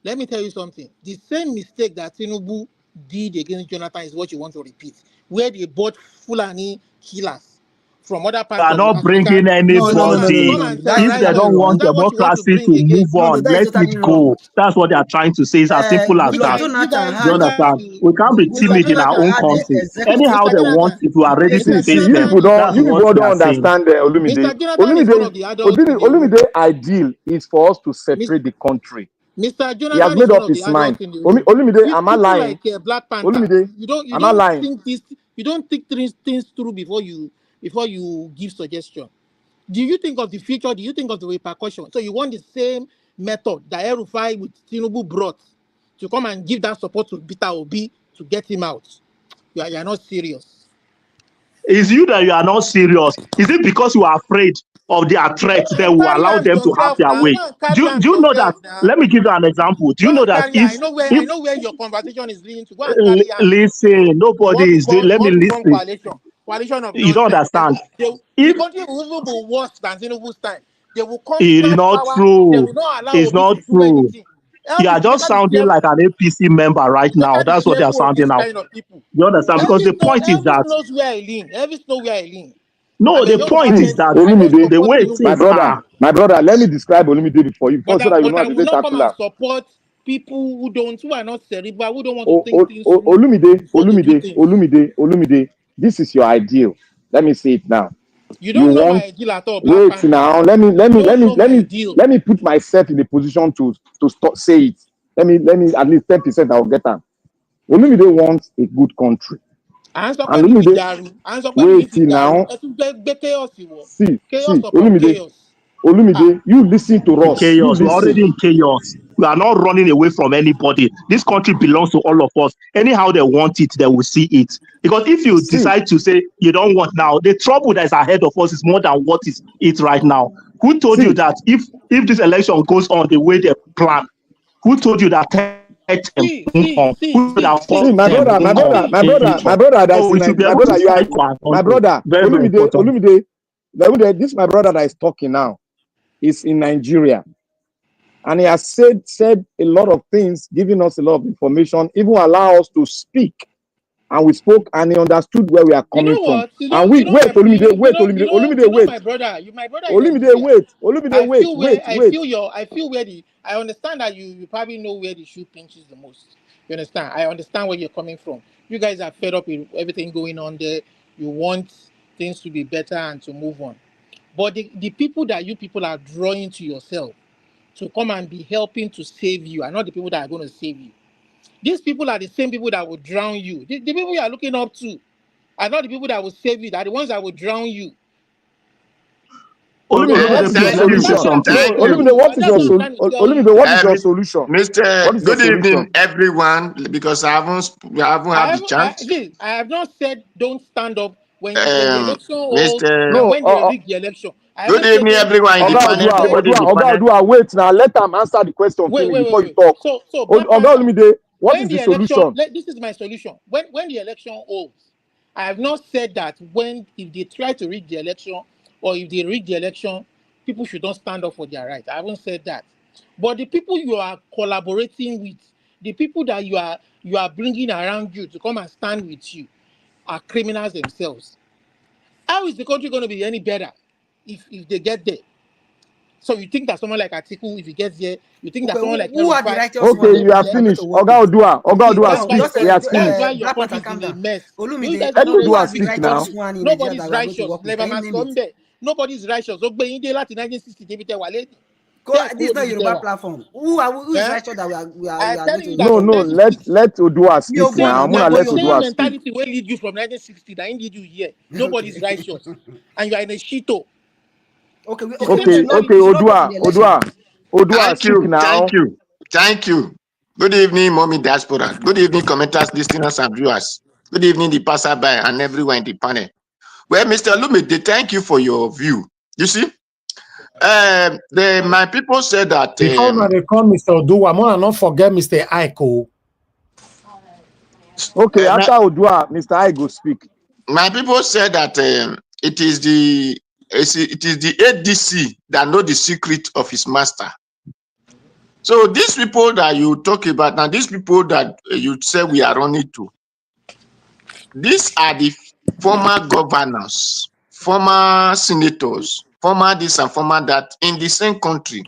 let me tell you something. The same mistake that Tinubu did against Jonathan is what you want to repeat, where they bought Fulani killers from other parts. They are not bringing anybody. If they don't want democracy to move on, let it go. That's what they are trying to say. It's as simple as that. You understand? We can't be timid in our own country. Anyhow they want, if we are ready to face them. You people don't understand Olumide. Olumide ideal is for us to separate the country. Mr. Jonathan, he has made up his mind. Olumide, am I lying? Like Black Panther. Olumide, am I lying? You don't think things through before you give suggestion. Do you think of the future? Do you think of the repercussion? So you want the same method that El-Rufai with Tinubu brought to come and give that support to Peter Obi to get him out? You are not serious. Is you that you are not serious? Is it because you are afraid of their threats that will Carry allow on them to have yourself their now. way? Go and Do carry on you know that? yourself now. Let me give you an example. Do you Go know and that carry on. I know where your conversation is leading to. Go and carry on. listen, nobody is doing, You let me want to form listen. coalition. Coalition of You don't nonsense. understand. The If country will even be worse than Tinubu's time. They will come it is snatch not power. They true, will not allow it's Obi not to do true. anything. You are Elvis, you just better be sounding like careful. an APC member right You now. better be That's what they are careful of sounding this now. kind of people. You understand? Because the point is Elvis that knows where I lean. Elvis knows where I lean. no, I'm a the Yoruba point is person. that I don't Olumide, the support way Tinubu. things are. my brother, let me describe Olumide before you, before so that you know But how I to will say not come and Takula. support people who are not cerebral, who don't want to think things through Olumide, before they do things. Olumide, this is your ideal. Let me say it now. You You don't know want my ideal at all, Black wait Panther. now. You don't know my ideal. Let me put myself in a position to stop say it. Let me at least 10% I will get them. Olumide wants a good country. And And Olumide, wait now. Chaos upon Olumide, chaos. you listen to us. You Chaos. We're listen. already in chaos. We are not running away from anybody. This country belongs to all of us. Anyhow they want it, they will see it. Because if you decide to say you don't want now, the trouble that is ahead of us is more than what is it right now. Who told you that if this election goes on the way they plan, who told you that See, my brother, that is so in we should be my able to brother, you are fight for our my country. brother, Very, very important. Olumide, this my brother that is talking now is in Nigeria. And he has said a lot of things, giving us a lot of information, even allow us to speak. And we spoke and he understood where we are coming from. And wait, Olumide, wait. My brother, my brother is Olumide, I feel where I understand that you probably know where the shoe pinches the most. You understand? I understand where you're coming from. You guys are fed up with everything going on there. You want things to be better and to move on. But the people that you people are drawing to yourself to come and be helping to save you are not the people that are going to save you. These people are the same people that will drown you. The people you are looking up to are not the people that will save you. They are the ones that will drown you. Olumide, what is your solution? Olumide, what is your solution? Mr. Good evening, everyone. Because I haven't had the chance. I have not said don't stand up when the election holds Mr. and when they rig the election. Good evening, everyone in the panel. Everybody in the panel. Wait now. Let them answer the question before you talk. So Olumide, what is the solution? This is my solution. When the election holds, I have not said that if they try to rig the election or if they rig the election, people should not stand up for their rights. I haven't said that. But the people you are collaborating with, the people that you are bringing around you to come and stand with you, are criminals themselves. How is the country going to be any better if they get there? So you think that someone like Atiku, if he gets there, you think that someone like who are the righteous okay, you are finished. Oga Odua, speak. He has finished. That's why your country is in a mess. Olumide, who are the righteous one in Nobody's Nigeria that we are going to righteous. work with? Never Can mind you name it? Sunday. Nobody's righteous. Láti 1960 débi tẹ́ wà lẹ́yìn. This is not Yoruba platform. Who is righteous that we are going to No, let Odua speak now. I'm gonna let Odua speak. Mentality will lead you from 1960 that lead you here. Nobody's righteous, and you are in a shito. Okay, Odua, speak now. Thank you. Good evening, Mommy Diaspora. Good evening, commenters, listeners, and viewers. Good evening, the passerby and everyone in the panel. Well, Mr. Lumide, thank you for your view. You see, my people said that. Before they call Mr. Odua, I want to not forget Mr. Aiko. Okay, after Odua, Mr. Aiko speak. My people said that it is the ADC that know the secret of his master. So these people that you talk about, now these people that you say we are running to, these are the former governors, former senators, former this and former that in the same country.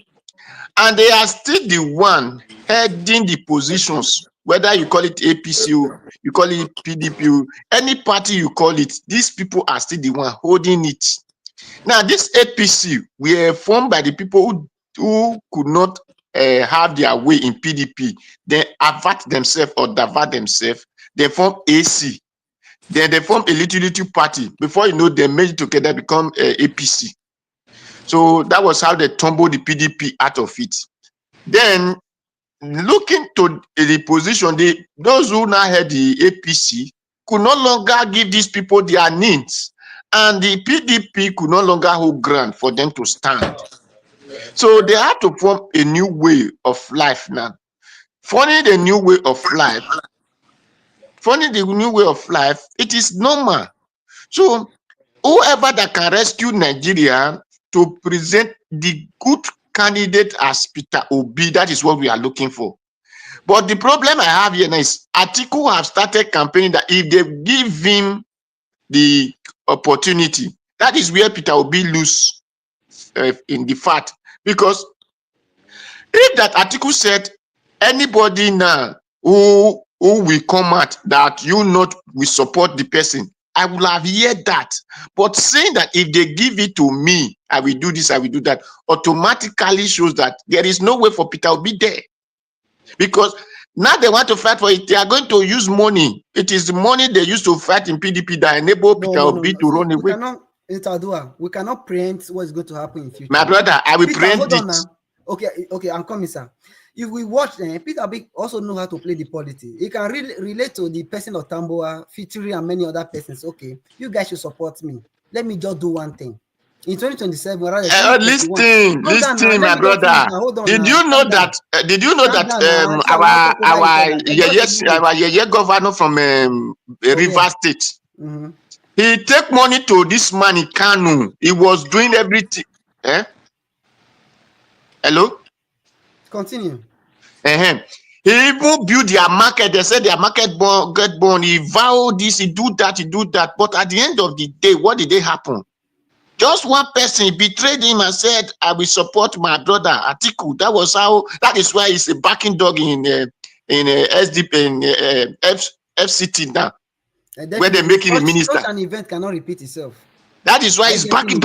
And they are still the one heading the positions, whether you call it APC, you call it PDP, any party you call it, these people are still the one holding it. Now, this APC were formed by the people who could not have their way in PDP, they avert themselves or divert themselves, they form AC. Then they form a little party. Before you know, they merge together, become APC. So that was how they tumbled the PDP out of it. Then, looking to the position, those who now had the APC could no longer give these people their needs, and the PDP could no longer hold ground for them to stand. So they had to form a new way of life now. Finding the new way of life, it is normal. So whoever that can rescue Nigeria to present the good candidate as Peter Obi, that is what we are looking for. But the problem I have here now is Atiku have started campaigning that if they give him the opportunity, that is where Peter Obi lose in the fight. Because if that Atiku said anybody now who will come out that you not will support the person, I will have heard that. But saying that if they give it to me, I will do this, I will do that, automatically shows that there is no way for Peter to be there. Because now they want to fight for it. They are going to use money. It is the money they used to fight in PDP that enable Peter Obi to run away. We cannot preempt what is going to happen in future. My brother, I will preempt it. Okay, I'm coming, sir. If we watch, Peter Obi also know how to play the politics. He can relate to the person of Tamboa, Fitri, and many other persons. Okay, you guys should support me. Let me just do one thing. In 2027, listen, my brother. Did you know that our Yeye governor from Rivers State, he take money to this man in Kanu. He was doing everything. Hello? Continue. He even built their market. They said their market get born. He vowed this, he do that. But at the end of the day, what did they happen? Just one person betrayed him and said, I will support my brother Atiku. That is why he's a backing dog in SDP in FCT now. Where they make him a minister. Such an event cannot repeat itself. That is why he's backing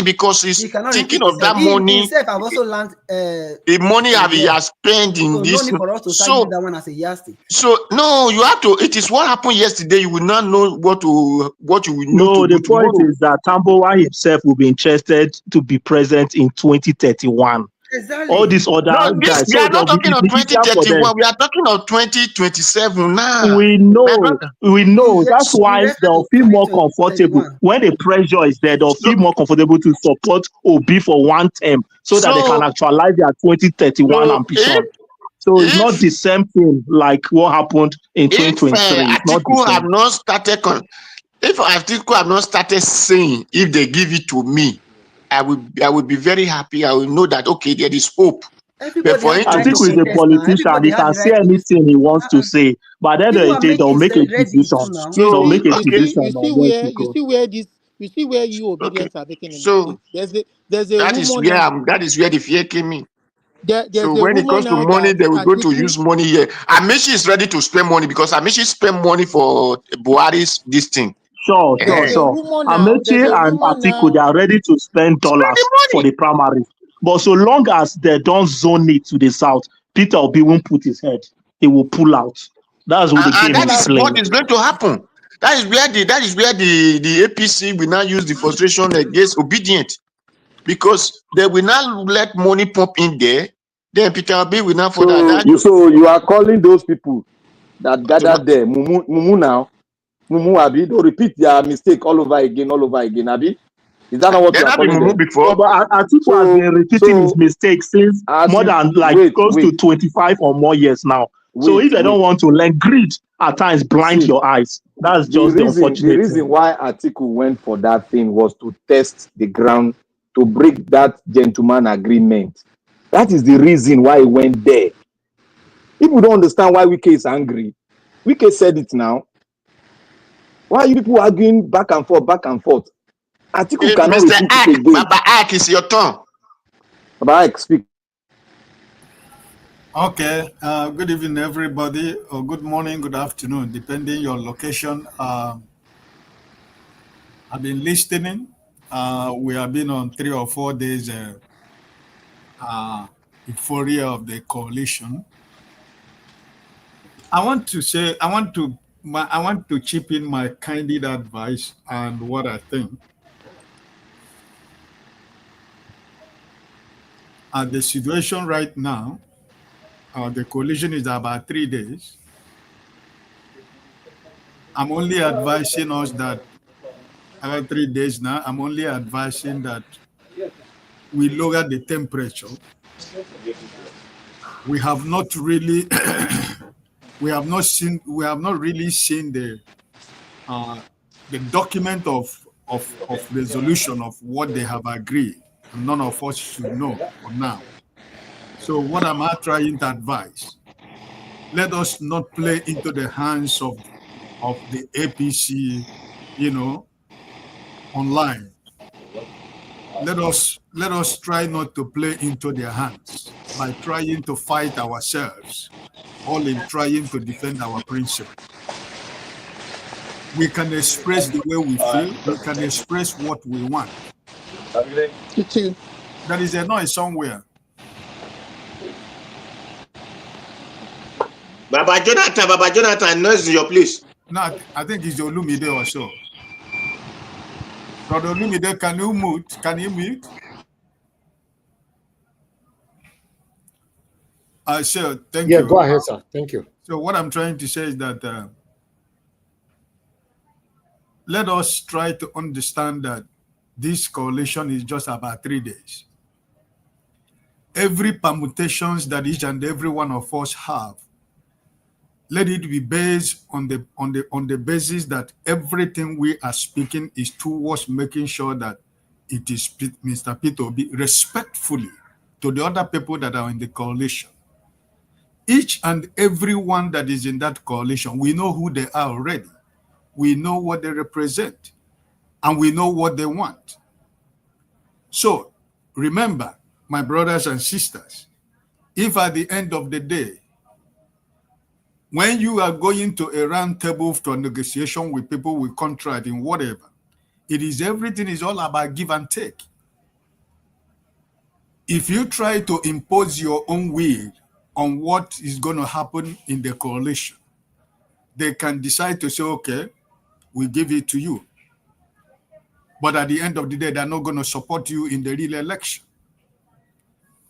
because he's thinking of that money. Himself have also learned the money he has spent in this. No need for us to target that one as a yardstick. So no, you have to. It is what happened yesterday. You will not know what you will know. No, the point is that Tamboa himself will be interested to be present in 2031. Exactly. All these other guys. We are not talking of 2031. We are talking of 2027 now. We know. That's why they'll feel more comfortable when the pressure is there. They'll feel more comfortable to support Obi for one term, so that they can actualize their 2031 ambition. So it's not the same thing like what happened in 2023. If Atiku have not started saying, if they give it to me, I will be very happy. I will know that okay, there is hope. I think with a politician, he can say anything he wants to say, but then they'll make a decision. They'll make a decision. You see where you obedience are making. So there's a that is where the fear came in. So when it comes to money, they will go to use money here. Amaechi is ready to spend money because Amaechi spend money for Buhari's this thing. Sure. Amaechi and Atiku, they are ready to spend dollars for the primaries. But so long as they don't zone it to the south, Peter Obi won't put his head. He will pull out. That's what the game is playing. What is going to happen. That is where the APC will now use the frustration against obedient. Because they will not let money pump in there. Then Peter Obi will not follow that. So you are calling those people that gathered there, Mumu now. Mumu Abi, don't repeat their mistake all over again, Abi. Is that not what you are calling them? Before? But Atiku has been repeating his mistakes since more than close to 25 or more years now. So if they don't want to learn, greed at times blind your eyes. That's just the unfortunate. The reason why Atiku went for that thing was to test the ground, to break that gentleman agreement. That is the reason why he went there. People don't understand why Wike is angry. Wike said it now. Why are you people arguing back and forth? Atiku cannot repeat it again. Baba Ike, it's your turn. Baba Ike, speak. Okay. Good evening, everybody, or good morning, good afternoon, depending your location. I've been listening. We have been on 3 or 4 days euphoria of the coalition. I want to chip in my candid advice and what I think. And the situation right now, the coalition is about 3 days. I'm only advising us that after 3 days now, I'm only advising that we lower the temperature. We have not really we have not really seen the document of resolution of what they have agreed. And none of us should know for now. So what am I trying to advise? Let us not play into the hands of the APC, online. Let us try not to play into their hands by trying to fight ourselves, all in trying to defend our principle. We can express the way we feel. We can express what we want. There is a noise somewhere. Baba Jonathan, noise in your place. No, I think it's Olumide or so. Brother Olumide, can you mute? Can you mute? Sure, thank you. Yeah, go ahead, sir. Thank you. So what I'm trying to say is that let us try to understand that this coalition is just about 3 days. Every permutations that each and every one of us have, let it be based on the basis that everything we are speaking is towards making sure that it is Mr. Peter be respectfully to the other people that are in the coalition. Each and every one that is in that coalition, we know who they are already. We know what they represent, and we know what they want. So remember, my brothers and sisters, if at the end of the day, when you are going to a round table for negotiation with people with contract in whatever, everything is all about give and take. If you try to impose your own will on what is going to happen in the coalition, they can decide to say, okay, we give it to you. But at the end of the day, they're not going to support you in the real election.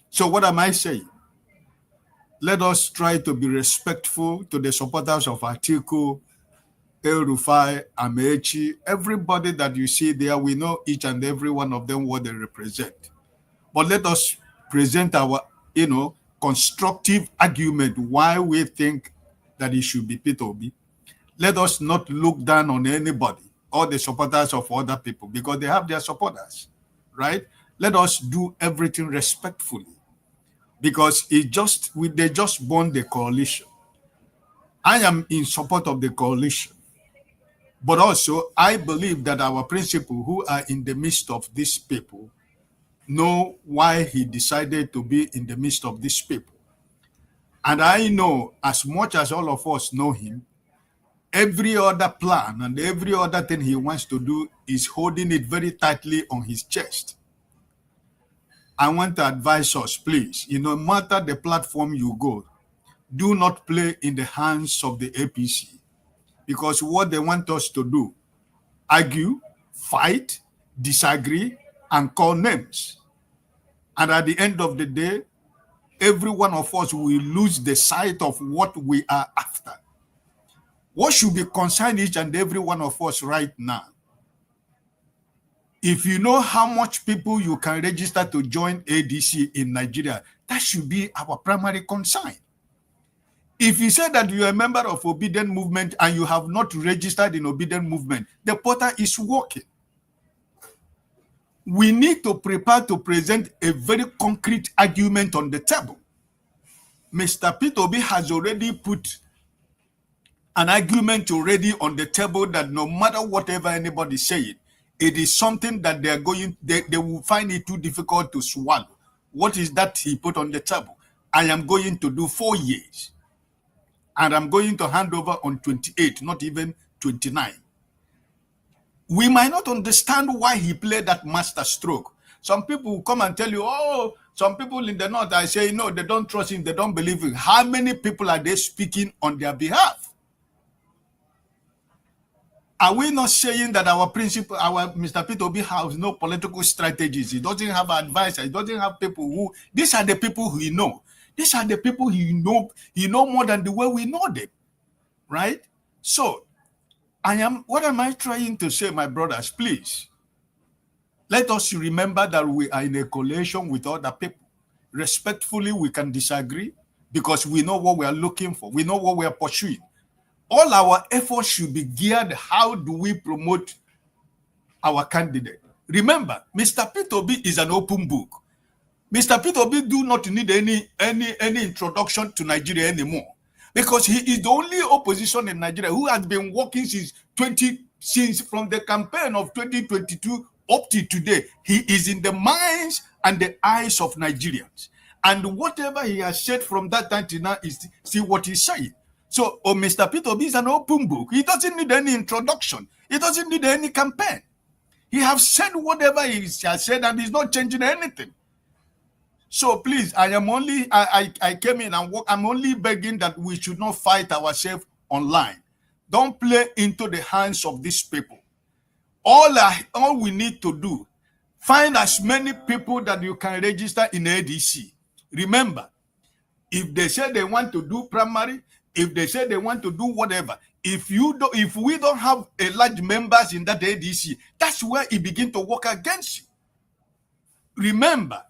So what am I saying? Let us try to be respectful to the supporters of Atiku, El Rufai, Amaechi, everybody that you see there. We know each and every one of them what they represent. But let us present our, constructive argument why we think that it should be Peter Obi. Let us not look down on anybody or the supporters of other people because they have their supporters, right? Let us do everything respectfully because they just won the coalition. I am in support of the coalition, but also I believe that our principal who are in the midst of these people know why he decided to be in the midst of these people. And I know as much as all of us know him, every other plan and every other thing he wants to do is holding it very tightly on his chest. I want to advise us, please, no matter the platform you go, do not play in the hands of the APC because what they want us to do, argue, fight, disagree, and call names. And at the end of the day, every one of us will lose the sight of what we are after. What should be concerned each and every one of us right now? If you know how much people you can register to join ADC in Nigeria, that should be our primary concern. If you say that you are a member of Obedient Movement and you have not registered in Obedient Movement, the portal is working. We need to prepare to present a very concrete argument on the table. Mr. Peter Obi has already put an argument already on the table that no matter whatever anybody is saying, it is something that they will find it too difficult to swallow. What is that he put on the table? I am going to do 4 years. And I'm going to hand over on 28, not even 29. We might not understand why he played that master stroke. Some people will come and tell you, oh, some people in the north, I say, no, they don't trust him, they don't believe him. How many people are they speaking on their behalf? Are we not saying that our principal, our Mr. Peter Obi has no political strategies? He doesn't have advisors. He doesn't have people who, these are the people who know. These are the people he know more than the way we know them, right? So What am I trying to say, my brothers? Please, let us remember that we are in a coalition with other people. Respectfully, we can disagree because we know what we are looking for. We know what we are pursuing. All our efforts should be geared. How do we promote our candidate? Remember, Mr. P2B is an open book. Mr. P2B do not need any introduction to Nigeria anymore, because he is the only opposition in Nigeria who has been working since from the campaign of 2022 up to today. He is in the minds and the eyes of Nigerians, and whatever he has said from that time to now is see what he's saying. So, Mr. P2B is an open book. He doesn't need any introduction. He doesn't need any campaign. He has said whatever he has said, and he's not changing anything. So please, I came in and I'm only begging that we should not fight ourselves online. Don't play into the hands of these people. All we need to do, find as many people that you can register in ADC. Remember, if they say they want to do primary, if they say they want to do whatever, if we don't have a large members in that ADC, that's where it begins to work against you. Remember,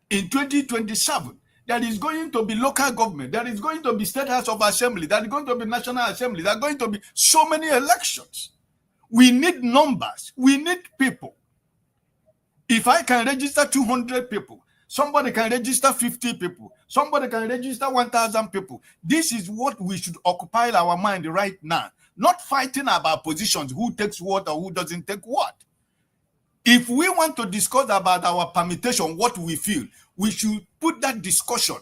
in 2027, there is going to be local government, there is going to be state house of assembly, there is going to be national assembly, there are going to be so many elections. We need numbers, we need people. If I can register 200 people, somebody can register 50 people, somebody can register 1,000 people. This is what we should occupy our mind right now, not fighting about positions, who takes what or who doesn't take what. If we want to discuss about our permutation, what we feel, we should put that discussion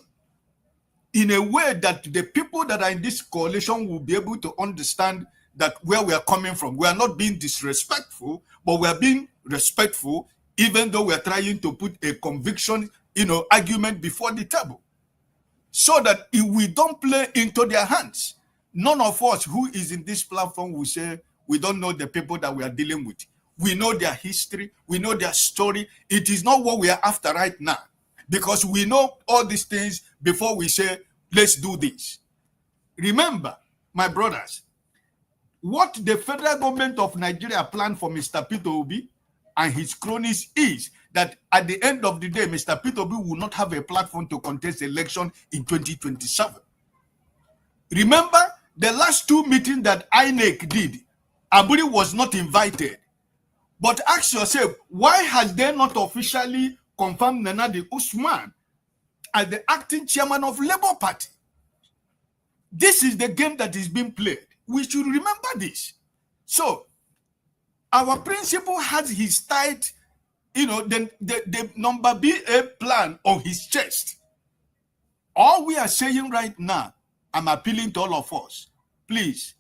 in a way that the people that are in this coalition will be able to understand that where we are coming from. We are not being disrespectful, but we are being respectful, even though we are trying to put a conviction, argument before the table, so that if we don't play into their hands, none of us who is in this platform will say we don't know the people that we are dealing with. We know their history. We know their story. It is not what we are after right now, because we know all these things before we say, let's do this. Remember, my brothers, what the federal government of Nigeria planned for Mr. P2B and his cronies is that at the end of the day, Mr. P2B will not have a platform to contest election in 2027. Remember, the last two meetings that INEC did, Aburi was not invited. But ask yourself, why has they not officially confirmed Nenadi Usman as the acting chairman of Labour Party? This is the game that is being played. We should remember this. So, our principal has his tight, the number BA plan on his chest. All we are saying right now, I'm appealing to all of us, please,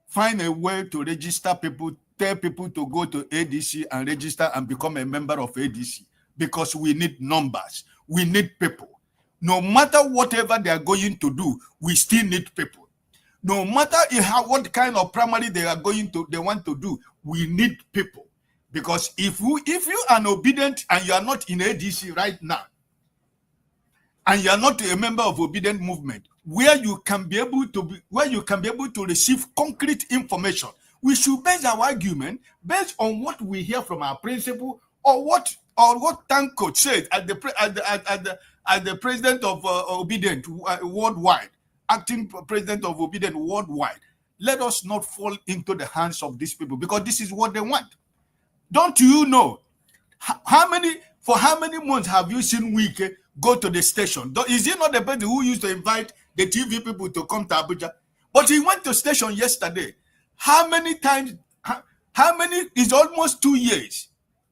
find a way to register people. Tell people to go to ADC and register and become a member of ADC, because we need numbers. We need people. No matter whatever they are going to do, we still need people. No matter what kind of primary they want to do, we need people. Because if you are obedient and you are not in ADC right now, and you are not a member of obedient movement, where you can be able to receive concrete information, we should base our argument based on what we hear from our principal, or what Tanko said at the president of Obedient worldwide, acting president of Obedient worldwide. Let us not fall into the hands of these people, because this is what they want. Don't you know how many months have you seen Wike go to the station? Is he not the person who used to invite the TV people to come to Abuja? But he went to station yesterday. How many times? How many? It's almost 2 years.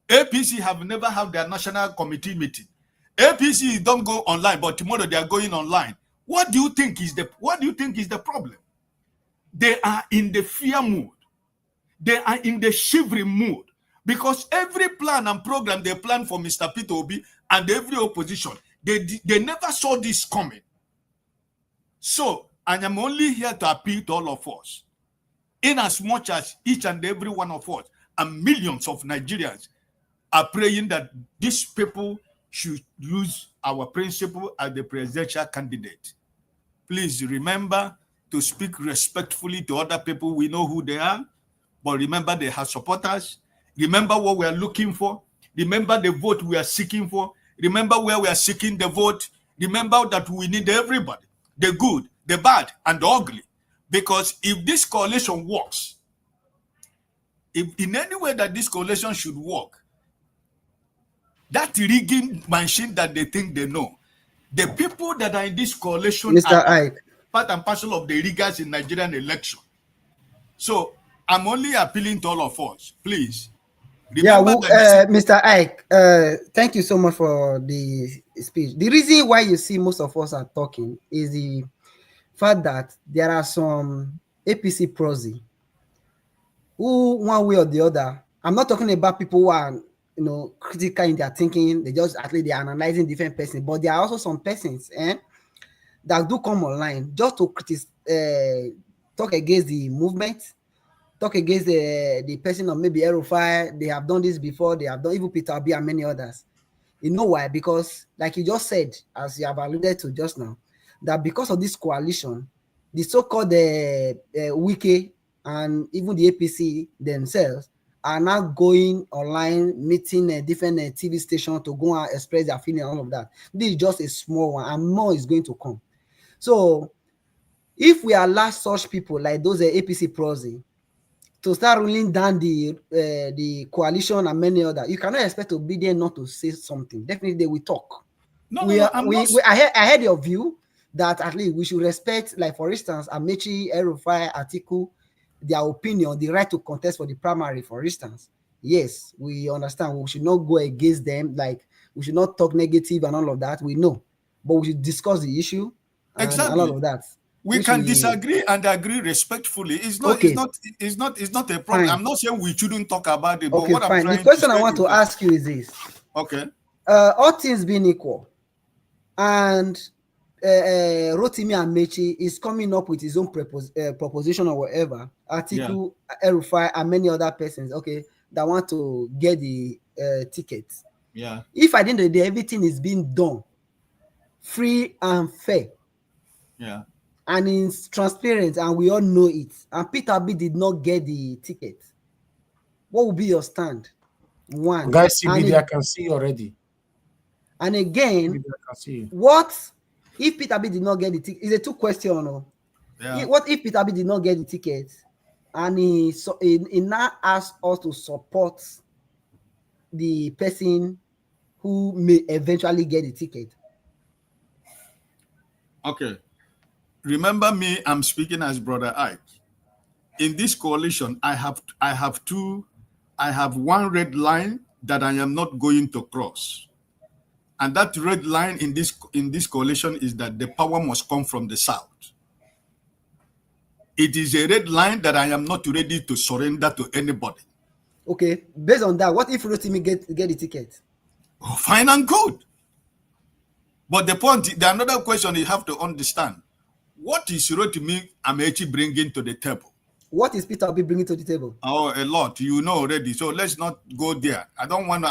APC have never had their national committee meeting. APC don't go online, but tomorrow they are going online. What do you think is the problem? They are in the fear mood. They are in the shivering mood, because every plan and program they plan for Mr. P2B and every opposition, they never saw this coming. So I am only here to appeal to all of us. In as much as each and every one of us and millions of Nigerians are praying that these people should use our principle as the presidential candidate. Please remember, to speak respectfully to other people. We know who they are, but remember they have supporters. Remember what we are looking for. Remember the vote we are seeking for. Remember where we are seeking the vote. Remember that we need everybody, the good, the bad, and the ugly. Because if this coalition works, if in any way that this coalition should work, that rigging machine that they think they know, the people that are in this coalition Mr. are Ike, part and parcel of the riggers in Nigerian election. So I'm only appealing to all of us, please. Remember Mr. Ike, thank you so much for the speech. The reason why you see most of us are talking is the fact that there are some APC prosy who, one way or the other, I'm not talking about people who are, critical in their thinking. They just actually they are analyzing different persons, but there are also some persons that do come online just to talk against the movement, talk against the person of maybe Erufai. They have done this before. They have done even Peter Obi and many others. You know why? Because, like you just said, as you have alluded to just now, that because of this coalition, the so-called Wike and even the APC themselves are now going online, meeting a different TV station to go and express their feeling and all of that. This is just a small one, and more is going to come. So, if we allow such people like those APC prosy to start ruling down the coalition and many others, you cannot expect to be there not to say something. Definitely, they will talk. I heard your view that at least we should respect, like for instance, Amaechi, Erufai, Atiku, their opinion, the right to contest for the primary, for instance. Yes, we understand. We should not go against them. Like we should not talk negative and all of that. We know, but we should discuss the issue and all of that. We can disagree and agree respectfully. It's not. Okay. It's not a problem. Fine. I'm not saying we shouldn't talk about it. But okay, what fine. I'm trying the question to I want to ask you is this. Okay. All things being equal, and Rotimi Amaechi is coming up with his own proposition or whatever. Atiku, Erufai, and many other persons. Okay, that want to get the tickets. Yeah. If at the end of the day everything is being done free and fair. Yeah. And it's transparent, and we all know it. And Peter Obi did not get the ticket. What will be your stand? One. Guys, CBD, I can see already. And again, what if Peter Obi did not get the ticket? It's a two question. No? Yeah. What if Peter Obi did not get the ticket, and he now asked us to support the person who may eventually get the ticket? Okay. Remember me, I'm speaking as Brother Ike. In this coalition, I have one red line that I am not going to cross. And that red line in this coalition is that the power must come from the South. It is a red line that I am not ready to surrender to anybody. Okay, based on that, what if Rotimi get the ticket? Oh, fine and good. But the another question you have to understand. What is Rotimi Amaechi bringing to the table? What is Peter Obi bringing to the table? Oh, a lot. You know already. So let's not go there. I don't want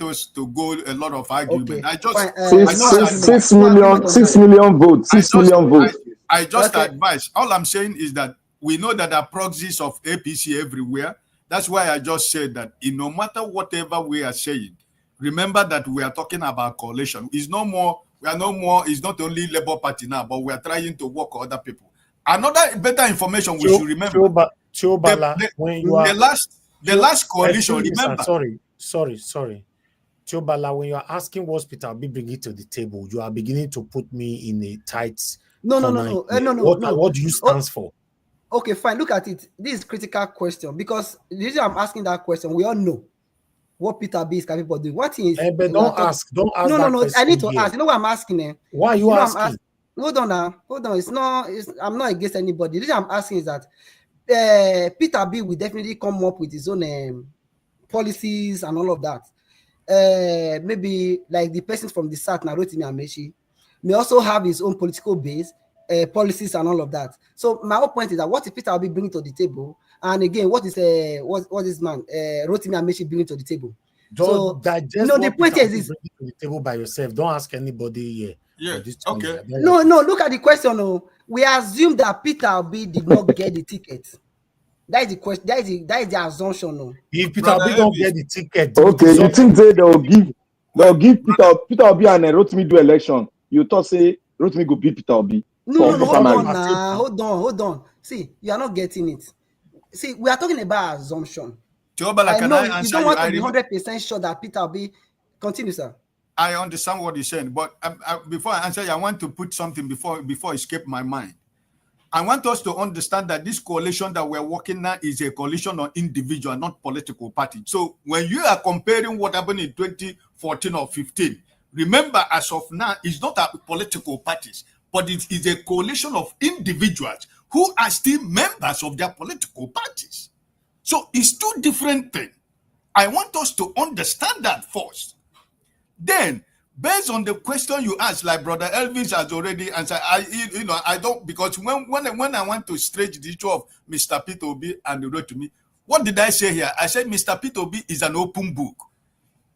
us to go a lot of argument. Okay. I just 6 million votes. 6 million votes. I just advise. All I'm saying is that we know that there are proxies of APC everywhere. That's why I just said that no matter whatever we are saying, remember that we are talking about coalition. It's no more. We are no more. It's not only Labour Party now, but we are trying to work with other people. Another better information we should remember. The last coalition. Remember. Sorry. Chobala, when you are asking what's Peter Obi bringing to the table, you are beginning to put me in a tight. No. What do you stand for? Okay, fine. Look at it. This is a critical question because the reason I'm asking that question, we all know what Peter Obi is capable of doing. What is? But don't ask. No. I need to ask. You know what I'm asking? Why are you asking? Hold on now. I'm not against anybody. The reason I'm asking is that Peter Obi will definitely come up with his own policies and all of that. Maybe like the person from the South, Rotimi Amaechi, may also have his own political base, policies and all of that. So my whole point is that what is Peter Obi bringing to the table? And again, what is this man Rotimi Amaechi bringing to the table? The point is to the table by yourself. Don't ask anybody here. Yeah. Okay. No. Look at the question. We assume that Peter Obi did not get the ticket. That is the question. That is the assumption. No. If Peter Obi don't get the ticket, okay, you think they'll give Peter Obi and Rotimi do election? You thought say Rotimi go beat Peter Obi? No, hold on. See, you are not getting it. See, we are talking about assumption. Teobala, I know you don't want to be 100% sure that Peter Obi. Continue, sir. I understand what you're saying, but before I answer you, I want to put something before it escape my mind. I want us to understand that this coalition that we're working now is a coalition of individual, not political party. So when you are comparing what happened in 2014 or 15, remember, as of now, it's not a political parties, but it is a coalition of individuals who are still members of their political parties. So it's two different things. I want us to understand that first. Then, based on the question you asked, like Brother Elvis has already answered, I don't, because when I want to stretch the issue of Mr. Peter Obi and the road to me, what did I say here? I said Mr. Peter Obi is an open book.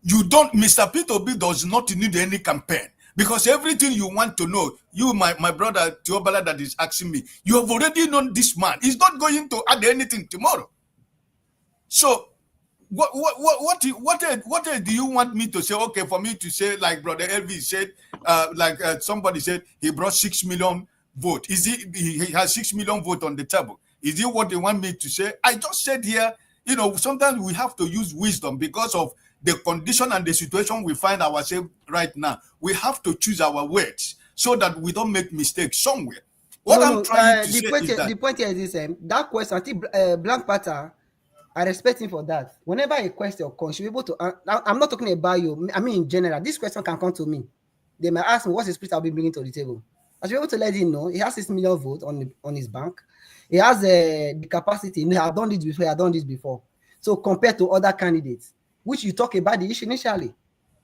Mr. Peter Obi does not need any campaign, because everything you want to know, my brother Teobala that is asking me, you have already known this man. He's not going to add anything tomorrow. So, what do you want me to say? Okay, for me to say, like Brother Elvis said, somebody said he brought 6 million votes. He has 6 million votes on the table? Is it what they want me to say? I just said here, sometimes we have to use wisdom because of the condition and the situation we find ourselves right now. We have to choose our words so that we don't make mistakes somewhere. The point here is this: that question, I think Blank Pata, I respect him for that. Whenever a question comes, you're able to. I'm not talking about you. I mean, in general, this question can come to me. They might ask me, what's the spirit I'll be bringing to the table? I should be able to let him know he has 6 million votes on his bank. He has the capacity. I've done this before. So compared to other candidates, which you talk about the issue initially,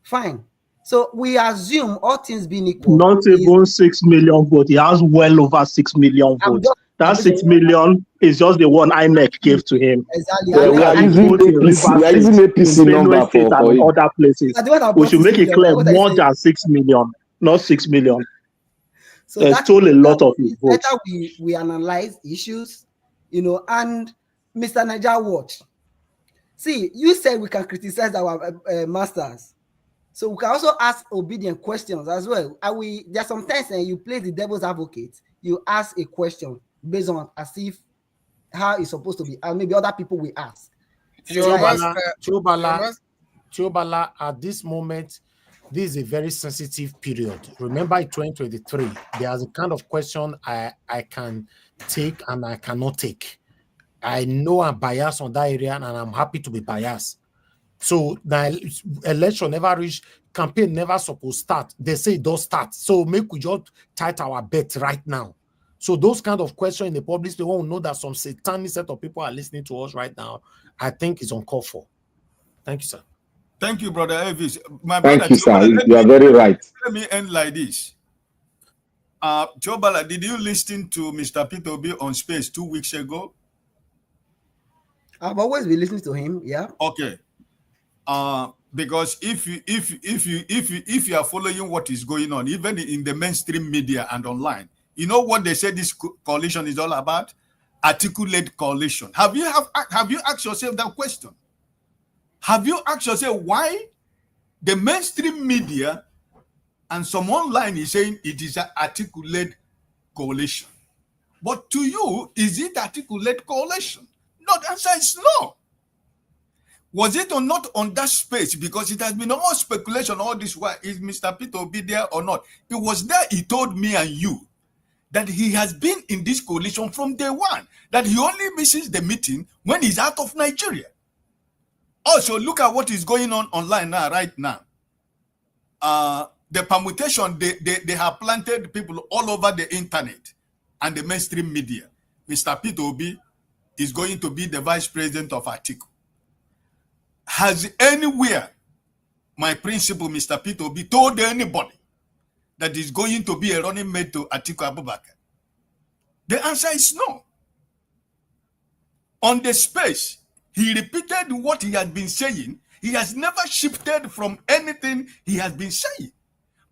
fine. So we assume all things being equal. Not even 6 million votes. He has well over 6 million votes. That 6 million is just the one INEC gave to him. Exactly. We are using APC number for other places. We should make it clear, more than 6 million, not 6 million. So they stole a lot of his votes. Better we analyze issues, and Mr. Niger Watch. See, you said we can criticize our masters. So we can also ask obedient questions as well. There are sometimes you play the devil's advocate. You ask a question based on as if how it's supposed to be, and maybe other people will ask. Teobala, at this moment, this is a very sensitive period. Remember, in 2023, there's a kind of question I can take and I cannot take. I know I'm biased on that area, and I'm happy to be biased. So the election never reach, campaign never supposed to start. They say it does start. So make we just tight our bet right now. So those kind of questions in the public, they won't know that some satanic set of people are listening to us right now. I think it's uncalled for. Thank you, sir. Thank you, Brother Elvis. Thank you, sir. You are very right. Let me end like this. Teobala, did you listen to Mr. Peter Obi on Space 2 weeks ago? I've always been listening to him. Yeah. Okay. Because if you are following what is going on, even in the mainstream media and online, you know what they say this coalition is all about? Articulate coalition. Have you asked yourself that question? Have you asked yourself why the mainstream media and some online is saying it is an articulate coalition? But to you, is it articulate coalition? No, the answer is no. Was it or not on that space? Because it has been all speculation all this while. Is Mr. Peter Obi there or not? It was there. He told me and you that he has been in this coalition from day one. That he only misses the meeting when he's out of Nigeria. Also, look at what is going on online now, right now. The permutation, they have planted people all over the internet and the mainstream media. Mr. Peter Obi is going to be the vice president of Atiku. Has anywhere my principal, Mr. Peter Obi, told anybody that is going to be a running mate to Atiku Abubakar? The answer is no. On the space, he repeated what he had been saying. He has never shifted from anything he has been saying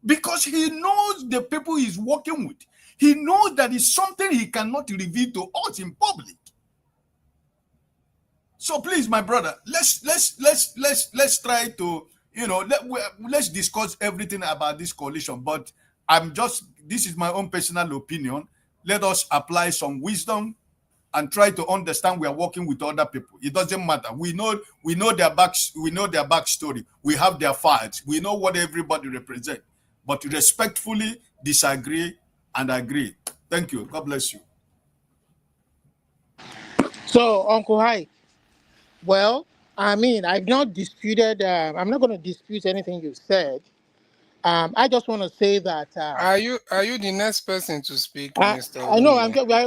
because he knows the people he's working with. He knows that it's something he cannot reveal to us in public. So please, my brother, let's try to, let's discuss everything about this coalition. But this is my own personal opinion. Let us apply some wisdom and try to understand we are working with other people. It doesn't matter. We know their backstory. We have their files. We know what everybody represents. But respectfully disagree and agree. Thank you. God bless you. So, Uncle Hike, well, I mean, I've not disputed. I'm not going to dispute anything you said. I just want to say that. Are you the next person to speak, Mr. I know.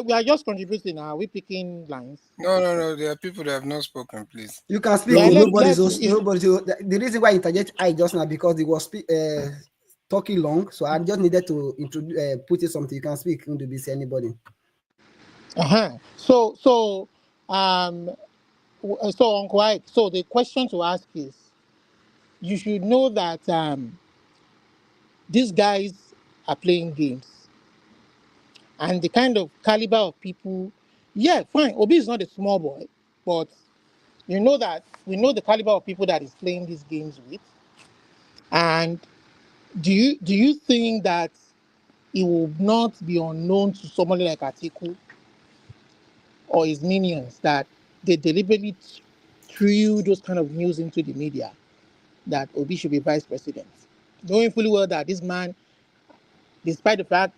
We are just contributing now. We're picking lines. No. There are people that have not spoken. Please. You can speak. Yeah, Nobody's. The reason why I interject I just now because it was talking long, so I just needed to introduce, put it something. You can speak. Don't be say anybody. So, Uncle Ike, so the question to ask is, you should know that these guys are playing games, and the kind of caliber of people. Yeah, fine. Obi is not a small boy, but you know that we know the caliber of people that he's playing these games with. And do you think that it will not be unknown to somebody like Atiku or his minions that they deliberately threw those kind of news into the media that Obi should be vice president, knowing fully well that this man, despite the fact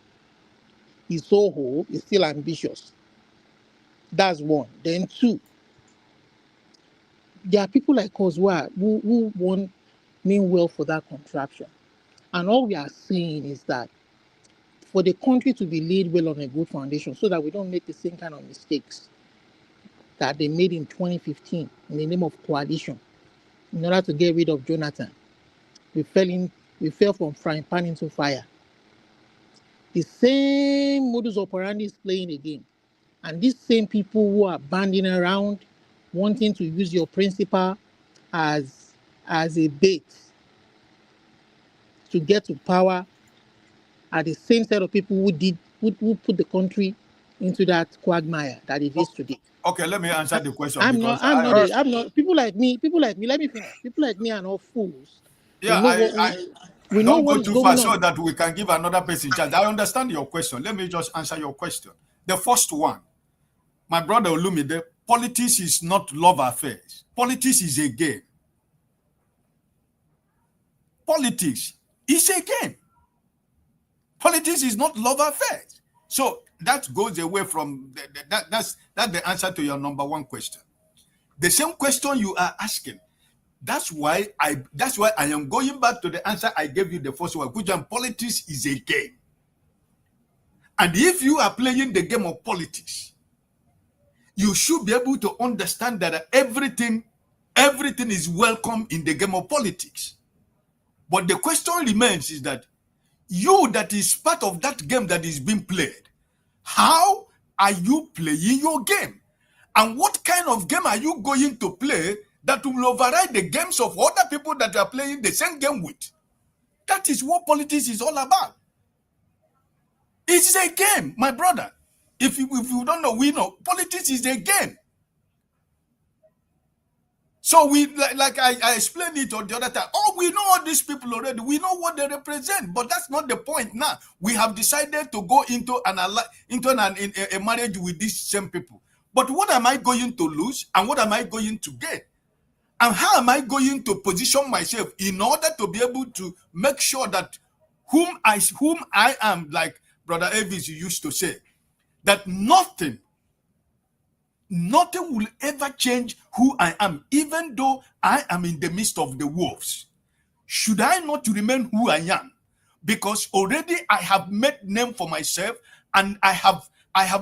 he's so old, is still ambitious? That's one. Then two, there are people like us who want mean well for that contraption. And all we are saying is that for the country to be laid well on a good foundation so that we don't make the same kind of mistakes that they made in 2015 in the name of coalition in order to get rid of Jonathan. We fell from frying pan into fire. The same modus operandi is playing again. And these same people who are banding around wanting to use your principal as a bait to get to power are the same set of people who put the country into that quagmire that it is today. Okay, let me answer the question. I'm not. People like me. Let me finish. People like me are not fools. Yeah, we don't know go what too is far going so on. that we can give another person chance. I understand your question. Let me just answer your question. The first one, my brother Olumide, politics is not love affairs. Politics is a game. Politics is a game. Politics is not love affairs. So that goes away from that's the answer to your number one question. The same question you are asking. That's why I am going back to the answer I gave you the first one, which politics is a game. And if you are playing the game of politics, you should be able to understand that everything is welcome in the game of politics. But the question remains is that you that is part of that game that is being played, how are you playing your game? And what kind of game are you going to play that will override the games of other people that are playing the same game with? That is what politics is all about. It's a game, my brother. If you don't know, we know. Politics is a game. So we, like I explained it on the other time. Oh, we know all these people already. We know what they represent, but that's not the point now. We have decided to go into a marriage with these same people. But what am I going to lose and what am I going to get? And how am I going to position myself in order to be able to make sure that whom I am, like Brother Elvis used to say, that nothing will ever change who I am, even though I am in the midst of the wolves. Should I not remain who I am? Because already I have made name for myself, and I have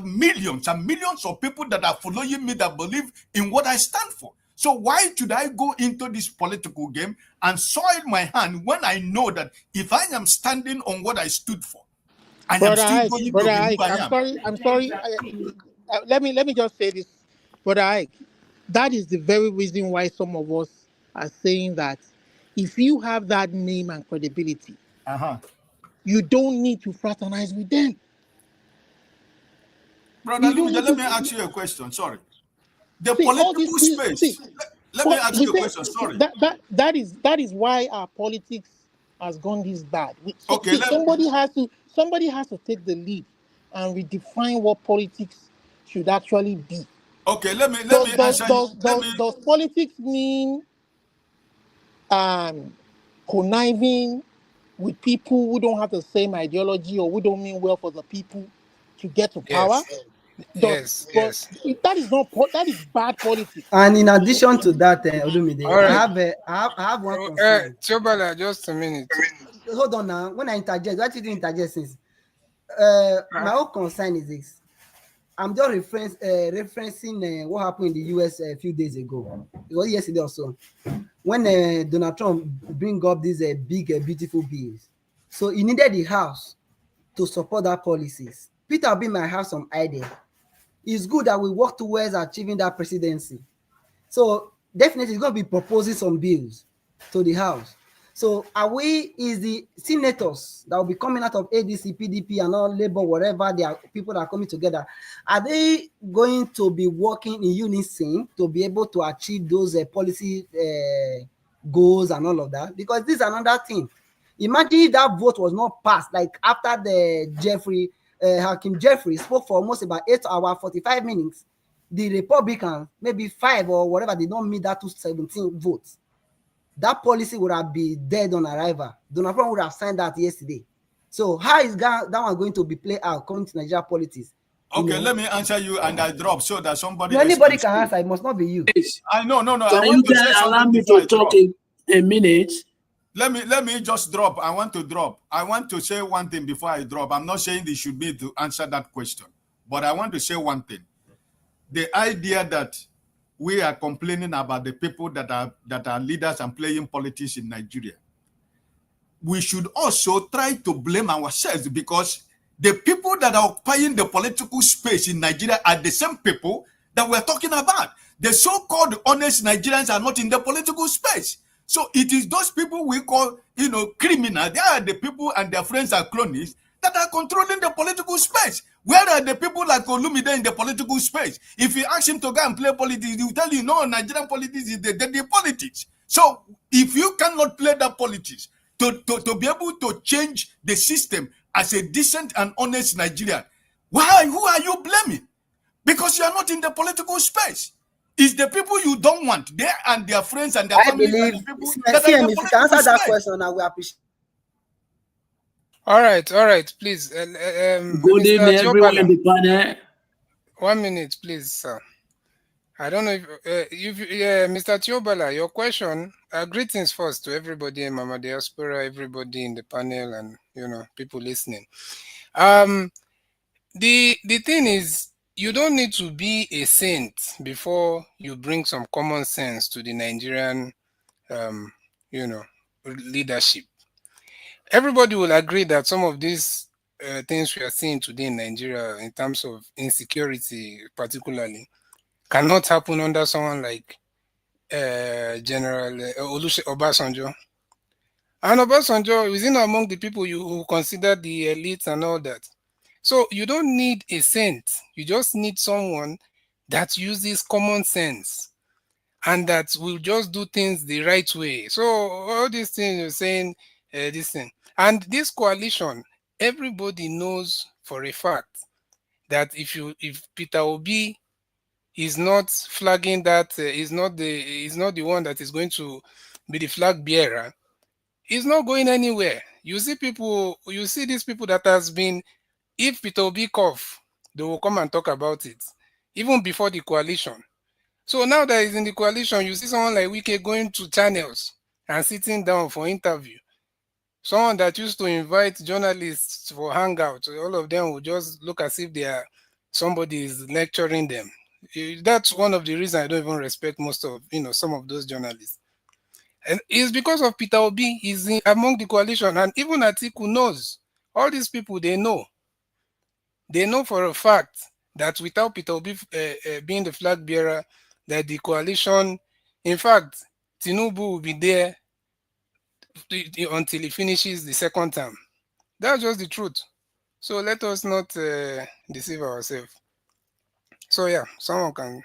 millions and millions of people that are following me that believe in what I stand for. So why should I go into this political game and soil my hand when I know that if I am standing on what I stood for, I am still going to be who I am? I'm sorry. Let me just say this, Brother Ike. That is the very reason why some of us are saying that if you have that name and credibility, you don't need to fraternize with them. Brother, let me ask you a question. Sorry. The See, political space. Let me ask you a question. Sorry. That is why our politics has gone this bad. Okay, somebody has to take the lead and redefine what politics should actually be. Okay, let me answer you. Does politics mean conniving with people who don't have the same ideology or who don't mean well for the people to get to power? Yes. That is bad politics. And in addition to that, Olumide, Right. I have one concern. Tiobala, just a minute. Hold on now. When I interject, what did you interject since? My whole concern is this. I'm just referencing what happened in the US a few days ago. It was yesterday or so. When Donald Trump bring up these big, beautiful bills. So he needed the House to support that policies. Peter Obi might have some idea. It's good that we work towards achieving that presidency. So definitely he's going to be proposing some bills to the House. So is the senators that will be coming out of ADC, PDP, and all Labour, whatever they are, people that are coming together, are they going to be working in unison to be able to achieve those policy goals and all of that? Because this is another thing. Imagine if that vote was not passed, like after the Hakeem Jeffrey spoke for almost about 8 hours, 45 minutes. The Republicans, maybe 5 or whatever, they don't meet that 217 votes. That policy would have been dead on arrival. Donald Trump would have signed that yesterday. So how is that one going to be played out according to Nigeria politics? Okay, let me answer you and I drop so that somebody anybody can answer. It must not be you. I know. Can you allow me to talk a minute? Let me just drop. I want to say one thing before I drop. I'm not saying they should be to answer that question, but I want to say one thing. The idea that we are complaining about the people that are leaders and playing politics in Nigeria, we should also try to blame ourselves, because the people that are occupying the political space in Nigeria are the same people that we're talking about. The so-called honest Nigerians are not in the political space. So it is those people we call, criminal. They are the people and their friends are cronies that are controlling the political space. Where are the people like Olumide in the political space? If you ask him to go and play politics, he will tell you, no, Nigerian politics is the politics. So if you cannot play that politics to be able to change the system as a decent and honest Nigerian, who are you blaming? Because you are not in the political space. It's the people you don't want. They and their friends and their family. I believe, if you can answer that question, I will appreciate. All right, please. Good evening, everyone in the panel. 1 minute, please, sir. I don't know if Mr. Tiobala, your question. Greetings first to everybody, Mama Diaspora, everybody in the panel, and people listening. The thing is, you don't need to be a saint before you bring some common sense to the Nigerian, leadership. Everybody will agree that some of these things we are seeing today in Nigeria, in terms of insecurity, particularly, cannot happen under someone like General Olusegun Obasanjo. And Obasanjo is among the people who consider the elites and all that. So you don't need a saint. You just need someone that uses common sense and that will just do things the right way. So all these things you're saying, this thing. And this coalition, everybody knows for a fact that if Peter Obi is not flagging that, is not the one that is going to be the flag bearer, he's not going anywhere. You see these people that has been, if Peter Obi cough, they will come and talk about it, even before the coalition. So now that he's in the coalition, you see someone like Wike going to channels and sitting down for interview. Someone that used to invite journalists for hangouts, all of them will just look as if somebody is lecturing them. That's one of the reasons I don't even respect most of, some of those journalists. And it's because of Peter Obi. He's among the coalition, and even Atiku knows. All these people, they know. They know for a fact that without Peter Obi being the flag bearer, that the coalition, in fact, Tinubu will be there until he finishes the second term. That's just the truth. So let us not deceive ourselves. So yeah, someone can.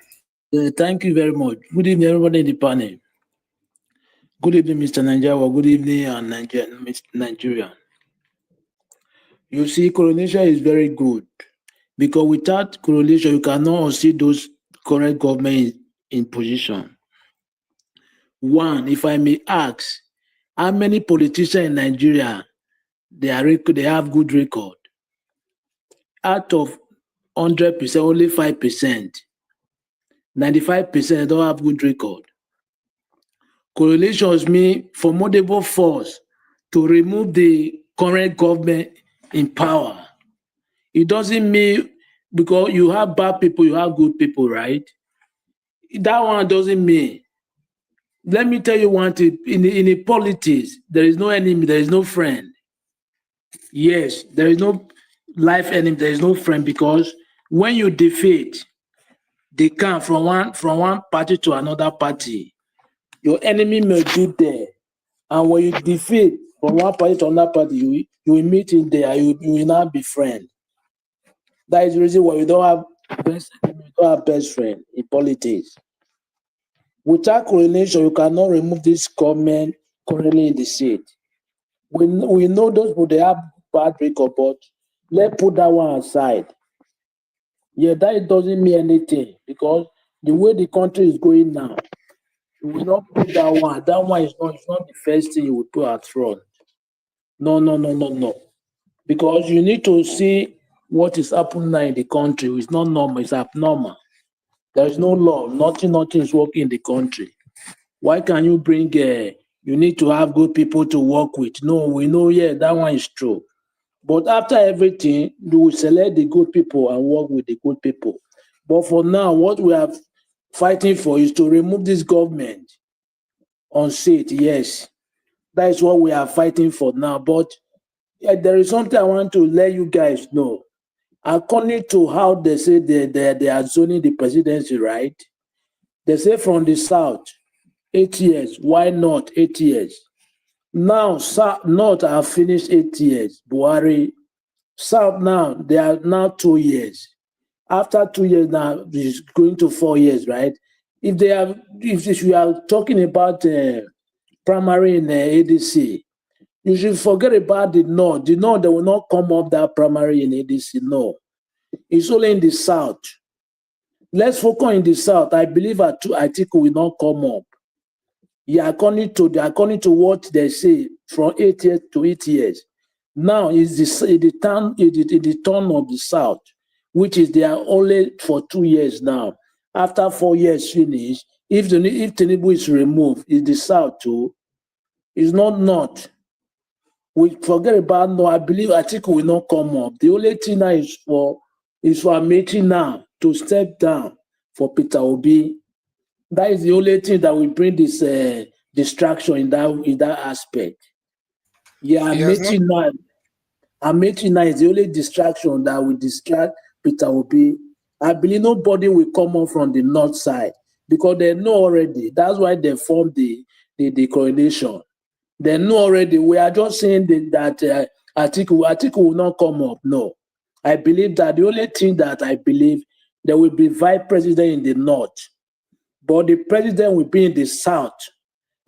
Thank you very much. Good evening, everybody in the panel. Good evening, Mr. Nigeria. Good evening, Nigeria. You see, coronation is very good because without coronation, you cannot see those current government in position. One, if I may ask, how many politicians in Nigeria they have good record? Out of 100%, only 5%. 95% don't have good record. Correlations mean formidable force to remove the current government in power. It doesn't mean because you have bad people, you have good people, right? That one doesn't mean. Let me tell you one thing. In politics, there is no enemy, there is no friend. Yes, there is no life enemy, there is no friend, because when you defeat, they come from one party to another party. Your enemy may be there. And when you defeat from one party to another party, you will meet in there, you will not be friend. That is the reason why you don't have best friend in politics. Without coronation, you cannot remove this government currently in the seat. We know those people, they have bad record, but let's put that one aside. Yeah, that doesn't mean anything, because the way the country is going now, you will not put that one. That one is not the first thing you will put at front. No. Because you need to see what is happening now in the country. It's not normal, it's abnormal. There is no law, nothing is working in the country. Why can you bring you need to have good people to work with? No, we know, yeah, that one is true. But after everything, you will select the good people and work with the good people. But for now, what we are fighting for is to remove this government on seat. Yes, that is what we are fighting for now. But there is something I want to let you guys know. According to how they say they are zoning the presidency, right? They say from the south, 8 years. Why not 8 years? Now, North have finished 8 years. Buhari. South now, they are now 2 years. After 2 years now, it's going to 4 years, right? If we are talking about primary in ADC, you should forget about the North. The North, they will not come up that primary in ADC, no. It's only in the South. Let's focus in the South. I believe Atiku will not come up. Yeah, according to what they say, from 8 years to 8 years. Now is the turn of the South, which is they are only for 2 years now. After 4 years finish, if Tinubu is removed, is the South too? It's not North. We forget about no. I believe Atiku will not come up. The only thing now is for Amaechi now to step down for Peter Obi. That is the only thing that will bring this distraction in that aspect. Yeah, Amaechi now is the only distraction that will distract Peter Obi. I believe nobody will come up from the north side because they know already. That's why they formed the coalition. They know already. We are just saying that Atiku will not come up. No. I believe that the only thing that I believe, there will be vice president in the north, but the president will be in the south,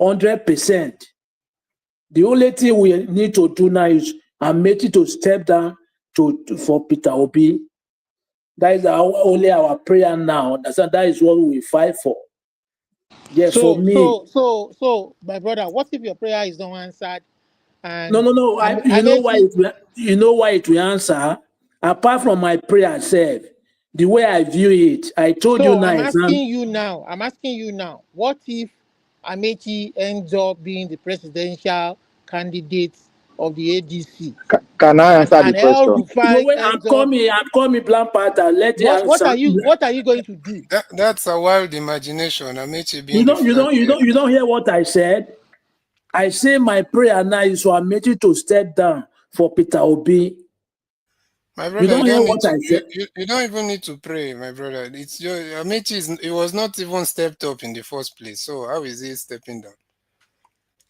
100%. The only thing we need to do now is Amaechi to step down for Peter Obi. That is only our prayer now. That is what we fight for. Yes, for me. So, my brother, what if your prayer is not answered? And No. You know why it will answer? Apart from my prayer itself, the way I view it, I told you now. I'm asking you now. What if Amaechi ends up being the presidential candidate of the ADC? Can I answer the question? I'm coming, Plan Pata. Let you answer. What are you going to do? That's a wild imagination. Amaechi being you don't hear what I said. I say my prayer now is for Amaechi to step down for Peter Obi. My brother, you don't even need to pray, my brother. It's your Amaechi. It was not even stepped up in the first place. So how is he stepping down?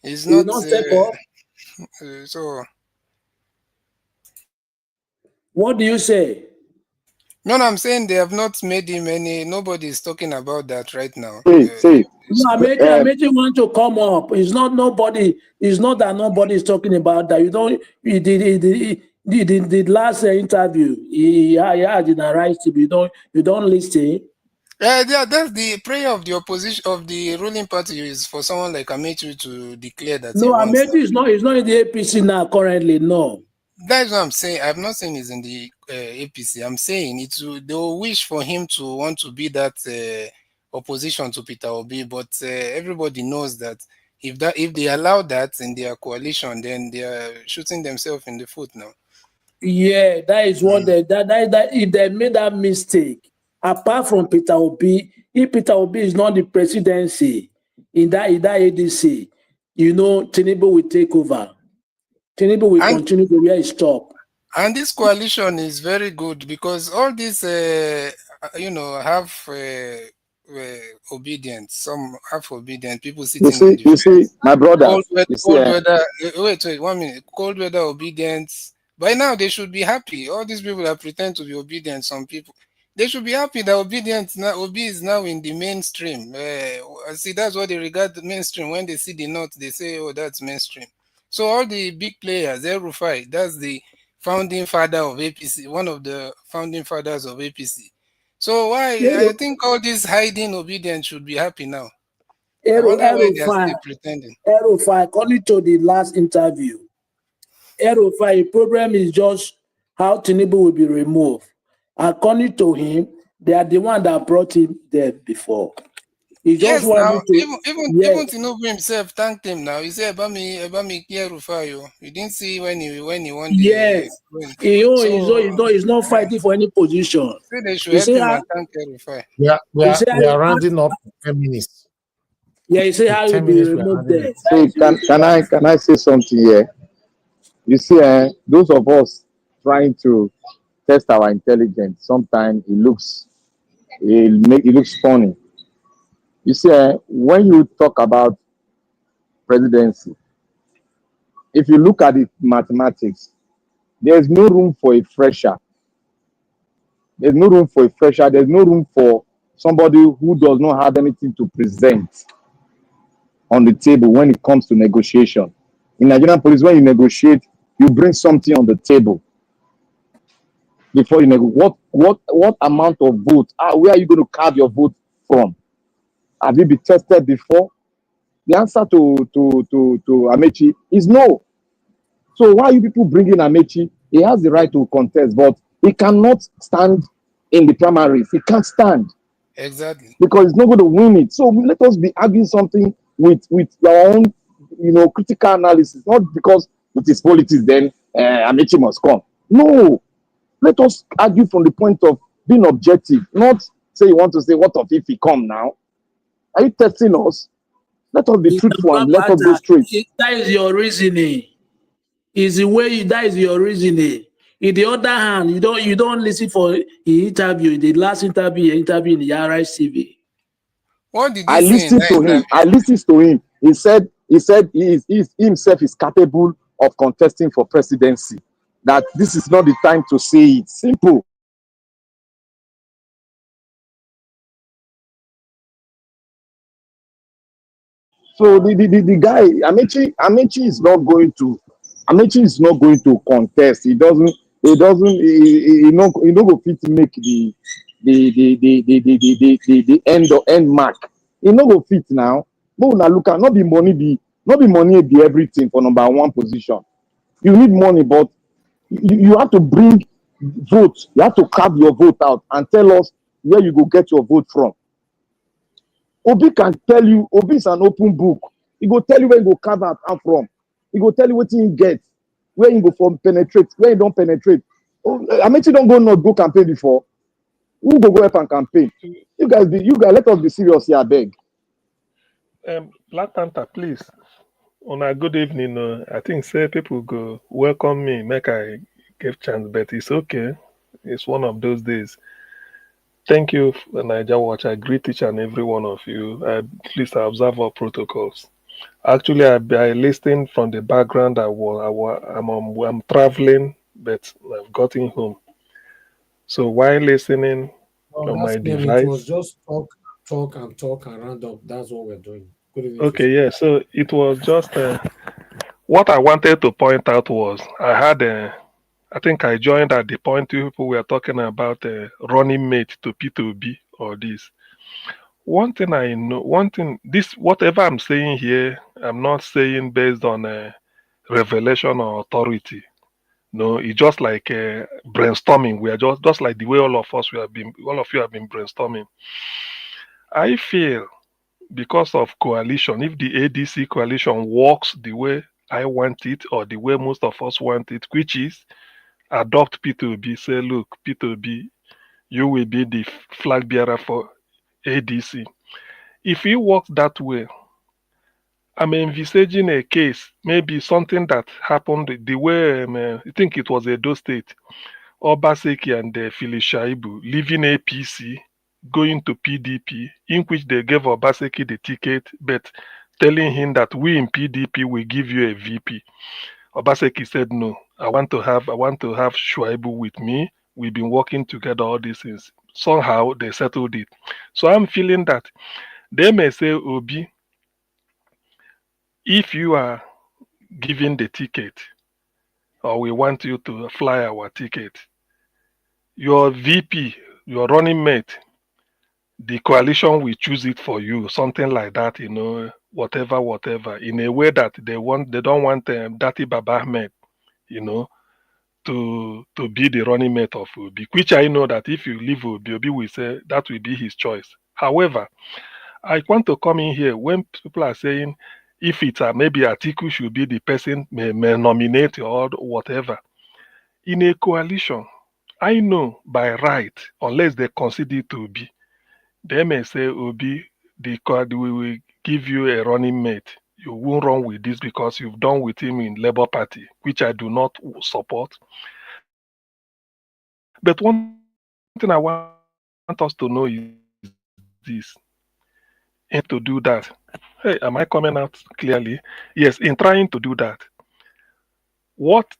He's not step up. So what do you say? No, I'm saying they have not made him any. Nobody is talking about that right now. No, Amaechi want to come up. It's not nobody. It's not that nobody is talking about that. You don't. The last interview he had in Arise TV. You don't listen. Yeah, that's the prayer of the opposition of the ruling party is for someone like Amaechi to declare that he wants. Amaechi is not. He's not in the APC now. Currently, no. That's what I'm saying. I'm not saying he's in the APC. I'm saying they will wish for him to want to be that opposition to Peter Obi, but everybody knows that if they allow that in their coalition, then they are shooting themselves in the foot now. Yeah, that is what that if they made that mistake, apart from Peter Obi, if Peter Obi is not the presidency in that ADC, Tinubu will take over. Tinubu will continue to where he stopped. And this coalition is very good because all these, half obedient, some half obedient people sitting on the you see, my brother. Cold weather. Wait, 1 minute. Cold weather obedience. By now they should be happy. All these people that pretend to be obedient, some people, they should be happy that Obi is now in the mainstream. See, that's what they regard the mainstream. When they see the North, they say, "Oh, that's mainstream." So all the big players, Rufai, that's the founding father of APC, one of the founding fathers of APC. So I think all this hiding obedience should be happy now. I wonder why they are still pretending. Rufai, according to the last interview, Rufai, the problem is just how Tinubu will be removed. According to him, they are the one that brought him there before. He just wanted to. Even Tinubu himself thanked him now. He said, "Ebami Rufai." You didn't see when he won the. Yes, he's not fighting for any position. They should help him and thank Rufai. We are rounding up 10 minutes. Yeah, you say how you be removed there. So can I say something here? You see, those of us trying to test our intelligence, sometimes it looks funny. You see, when you talk about presidency, if you look at the mathematics, there's no room for a fresher. There's no room for a fresher. There's no room for somebody who does not have anything to present on the table when it comes to negotiation. In Nigerian police, when you negotiate, you bring something on the table before you negotiate. What amount of vote? Where are you going to carve your vote from? Have you been tested before? The answer to Amaechi is no. So why are you people bringing Amaechi? He has the right to contest, but he cannot stand in the primaries. He can't stand. Exactly. Because he's not going to win it. So let us be arguing something with our own, critical analysis. Not because it is politics, then Amaechi must come. No. Let us argue from the point of being objective. Not say you want to say, what if he come now? Are you testing us? Let us be truthful and let us go straight. That is your reasoning. Is the way that is your reasoning. In the other hand, you don't listen for the interview, the last interview in the Arise TV. What did I listened to him. He said he himself is capable of contesting for presidency. That this is not the time to say it. Simple. So the guy Amaechi is not going to contest. He not go fit make the end mark. He not go fit now. But una look at not be money be everything for number one position. You need money, but you have to bring vote. You have to carve your vote out and tell us where you go get your vote from. Obi can tell you, Obi is an open book. He go tell you where you go carve out from. He go tell you what you get, where you go from penetrate, where you don't penetrate. Amaechi don't go campaign before. Who go help and campaign? You guys, let us be serious here, I beg. Black Panther, please. On a good evening, I think say people go welcome me, make I give chance, but it's okay. It's one of those days. Thank you, Niger Watch. I greet each and every one of you. At least I observe our protocols. Actually, I listened from the background. I'm traveling, but I've gotten home. So while listening Oh, on that's my clear. It was device, just talk and round up. That's what we're doing. Good evening to okay, you. yeah. So it was just what I wanted to point out was I had I think I joined at the point you people were talking about running mate to P2B or this. One thing I know, one thing, this whatever I'm saying here, I'm not saying based on revelation or authority. No, it's just like brainstorming. We are just like the way all of us we have been, all of you have been brainstorming. I feel because of coalition, if the ADC coalition works the way I want it or the way most of us want it, which is adopt P2B, say, look, P2B, you will be the flag bearer for ADC. If it works that way, I'm envisaging a case, maybe something that happened the way I think it was Edo State, Obaseki and Phyllis Shaibu leaving APC, going to PDP, in which they gave Obaseki the ticket, but telling him that we in PDP will give you a VP. Obaseki said no. I want to have Shaibu with me. We've been working together all these things. Somehow they settled it. So I'm feeling that they may say, Obi, if you are given the ticket, or we want you to fly our ticket, your VP, your running mate, the coalition will choose it for you, something like that, whatever, in a way that they don't want Dirty Baba Ahmed, to be the running mate of Obi, which I know that if you leave Obi will say that will be his choice. However, I want to come in here when people are saying if it's maybe Atiku should be the person may nominate or whatever. In a coalition, I know by right, unless they consider it to be, they may say, Obi, we will give you a running mate. You won't run with this because you've done with him in Labour Party, which I do not support. But one thing I want us to know is this. And to do that, hey, am I coming out clearly? Yes, in trying to do that, what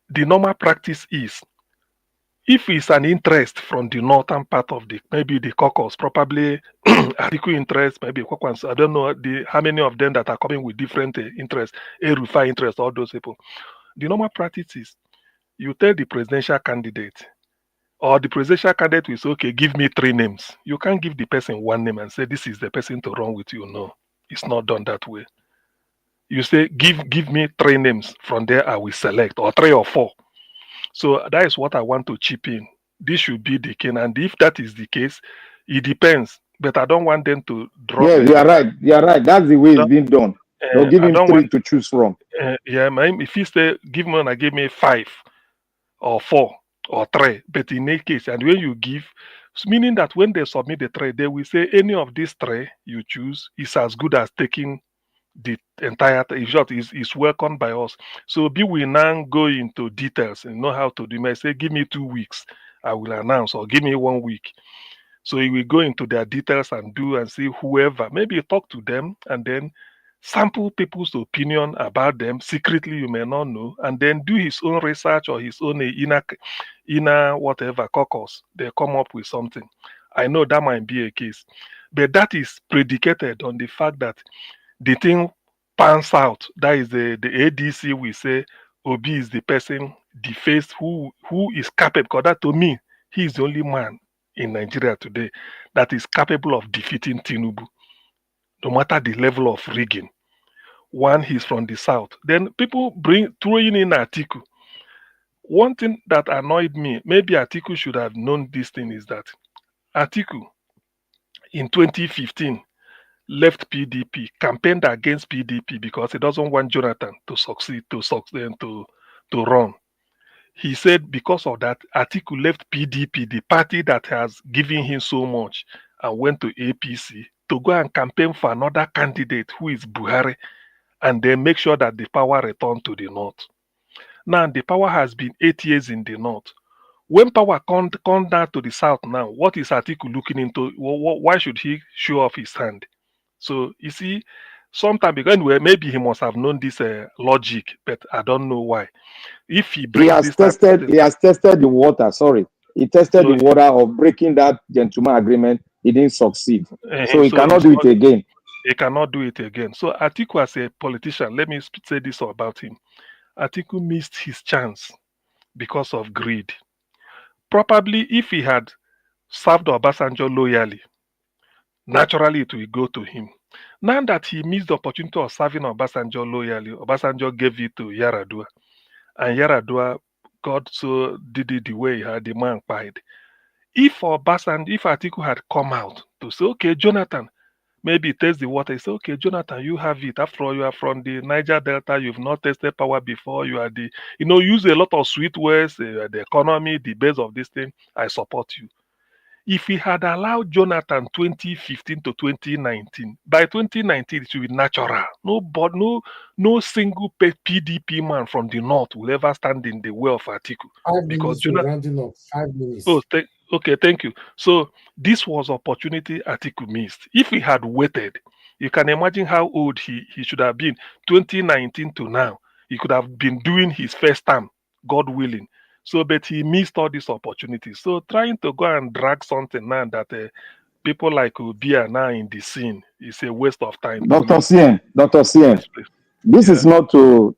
the normal practice is, if it's an interest from the northern part of maybe the caucus, probably article interest, maybe caucus, I don't know how many of them that are coming with different interests, Rerun interest, all those people. The normal practice is you tell the presidential candidate, or the presidential candidate will say, okay, give me 3 names. You can't give the person 1 name and say, this is the person to run with you. No, it's not done that way. You say, give me 3 names. From there, I will select, or 3 or 4. So that is what I want to chip in. This should be the case. And if that is the case, it depends. But I don't want them to drop. Yes, you are right. You are right. That's the way it's been done. They'll give him 3 to choose from. If he say, give me 5 or 4 or 3, but in any case, and when you give, meaning that when they submit the 3, they will say any of these 3 you choose is as good as taking the entire is welcomed by us. So we will now go into details and know how to do. You may say, give me 2 weeks, I will announce, or give me 1 week. So he will go into their details and do and see whoever, maybe talk to them and then sample people's opinion about them secretly, you may not know, and then do his own research or his own inner whatever caucus. They come up with something. I know that might be a case, but that is predicated on the fact that the thing pans out. That is the ADC will say Obi is the person, the face who is capable. Because that to me, he is the only man in Nigeria today that is capable of defeating Tinubu, no matter the level of rigging. One, he's from the south. Then people throwing in Atiku. One thing that annoyed me, maybe Atiku should have known this thing, is that Atiku in 2015 left PDP, campaigned against PDP because he doesn't want Jonathan to succeed, to run. He said because of that, Atiku left PDP, the party that has given him so much, and went to APC to go and campaign for another candidate who is Buhari, and then make sure that the power returned to the north. Now, the power has been 8 years in the north. When power come down to the south now, what is Atiku looking into? Why should he show off his hand? So you see, sometimes because anyway, maybe he must have known this logic, but I don't know why. If he brings he has tested the water. Sorry, he tested the water of breaking that gentleman agreement. He didn't succeed. So he So cannot do it again. He cannot do it again. So Atiku, as a politician, let me say this about him. Atiku missed his chance because of greed. Probably if he had served Obasanjo loyally, naturally it will go to him. Now that he missed the opportunity of serving Obasanjo loyally, Obasanjo gave it to Yaradua. And Yaradua, God so did it the way he had, the man pied. If Atiku had come out to say, okay, Jonathan, maybe taste the water, he say, okay, Jonathan, you have it. After all, you are from the Niger Delta, you've not tasted power before, you are use a lot of sweet words, the economy, the base of this thing, I support you. If he had allowed Jonathan 2015 to 2019, by 2019 it will be natural. No single PDP man from the north will ever stand in the way of Atiku. 5 minutes, we're rounding up. 5 minutes. Oh, okay, thank you. So this was opportunity Atiku missed. If he had waited, you can imagine how old he should have been 2019 to now. He could have been doing his first term, God willing. So, but he missed all these opportunities. So, trying to go and drag something now that people like Obi are now in the scene is a waste of time. Dr. CM, this is not to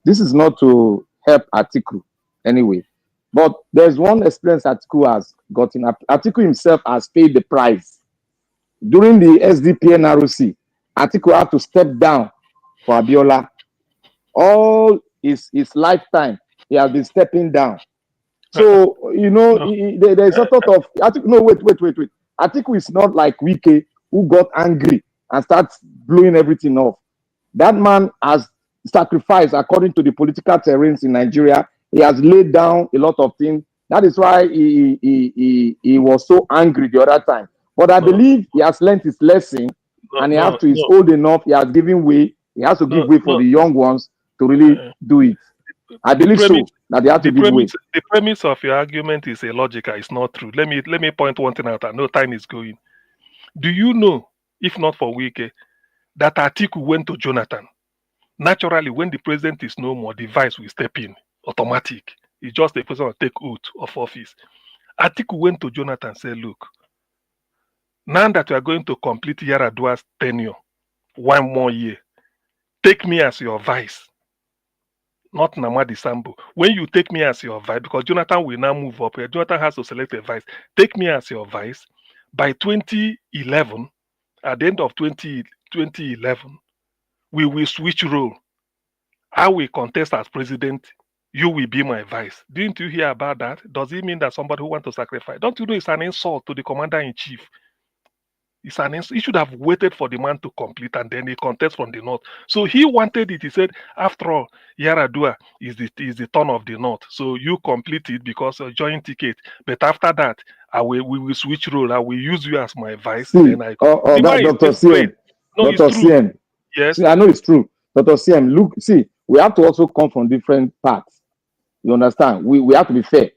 help Atiku anyway. But there's one experience Atiku has gotten. Atiku himself has paid the price. During the SDP and ROC, Atiku had to step down for Abiola. All his lifetime, he has been stepping down. So, there's a thought of, wait. Atiku is not like Wike, who got angry and starts blowing everything off. That man has sacrificed according to the political terrains in Nigeria. He has laid down a lot of things. That is why he was so angry the other time. But I believe he has learned his lesson, and he's old enough. He has given way. He has to give way for the young ones to really do it. I believe that they have to give way. The premise of your argument is illogical. It's not true. Let me point one thing out. I know time is going. Do you know, if not for Wike, that Atiku went to Jonathan? Naturally, when the president is no more, the vice will step in. Automatic. It's just a person will take oath of office. Atiku went to Jonathan and said, look, now that we are going to complete Yaradua's tenure, 1 more year, take me as your vice. Not Namadi Sambo. When you take me as your vice, because Jonathan will now move up here, Jonathan has to select a vice. Take me as your vice. By 2011, at the end of 2011, we will switch role. I will contest as president. You will be my vice. Didn't you hear about that? Does it mean that somebody who wants to sacrifice? Don't you know it's an insult to the commander-in-chief? It's an insult. He should have waited for the man to complete and then he contest from the north. So he wanted it. He said, after all, Yaradua is the turn of the north. So you complete it because of joint ticket. But after that, we will switch role. I will use you as my vice. See, then Dr. CM. No, Dr. it's true. CM. Yes. See, I know it's true. Dr. CM, look, see, we have to also come from different parts. You understand? We have to be fair.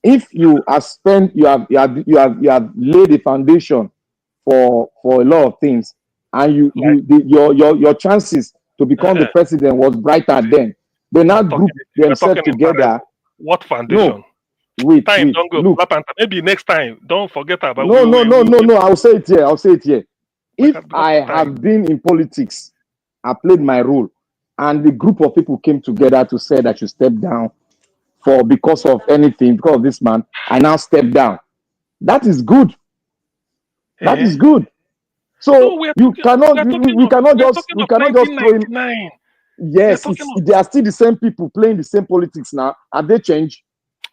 If you have spent, you have laid the foundation for a lot of things, and your chances to become the president was brighter then. They now group themselves together. What foundation? No, wait, don't go. look. Maybe next time, don't forget about. No. I'll say it here. If I have been in politics, I played my role, and the group of people came together to say that you step down because of anything, because of this man, I now step down. That is good. That is good. So we cannot just throw in. Yes, they are still the same people playing the same politics now. Have they changed?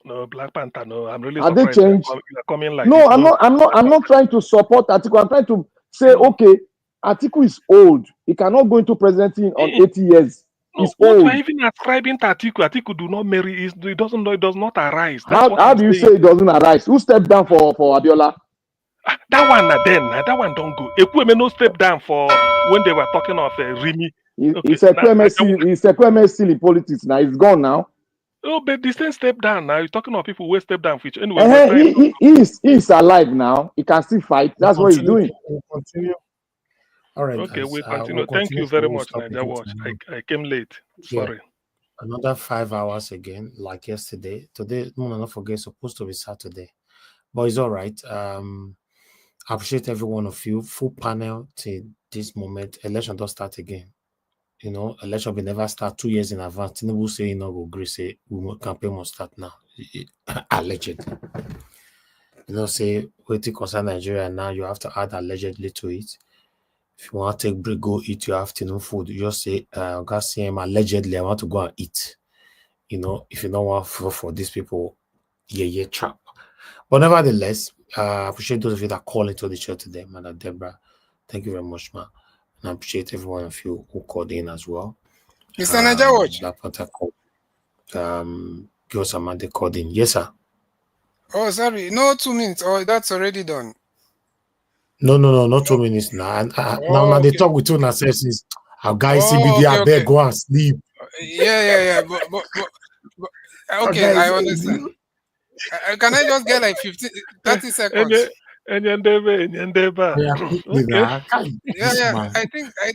No, Black Panther. No, I'm really surprised. Have they changed? You are coming like no, this. I'm not trying to support Atiku. I'm trying to say, okay, Atiku is old. He cannot go into presidency on 80 years. He's old. What we're even ascribing to Atiku do not marry. It does not arise. How do you say it doesn't arise? Who stepped down for Abiola? That one don't go. Ekweme no step down for when they were talking of Rimi. Ekweme still in politics now. He's gone now. Oh, but this thing step down now. You're talking of people who step down. Which anyway, he's alive now. He can still fight. That's what he's doing. We'll continue. All right. Okay, we'll continue. Thank you very much, Niger Watch. I came late. Sorry. Another 5 hours again, like yesterday. Today, no, not forget, it's supposed to be Saturday, but it's all right. I appreciate every one of you. Full panel till this moment. Election does start again. You know, election will never start 2 years in advance. Tinubu say you know go agree say campaign must start now. Allegedly. You know, say wait to concern Nigeria now, you have to add allegedly to it. If you want to take break, go eat your afternoon food. You just say, God see him allegedly, I want to go and eat. You know, if you don't want for these people, yeah, trap. But nevertheless, I appreciate those of you that call into the show today, Madam Deborah. Thank you very much, ma. And I appreciate every one of you who called in as well. Mr. Naija Watch. Black Panther called. Girls Amanda called in. Yes, sir. Oh, sorry. No, 2 minutes. Oh, that's already done. No, not 2 minutes now. Now they talk with two since our guys CBD I beg go and sleep. Yeah. But okay, I understand. Can I just get like 30 seconds? Yeah. I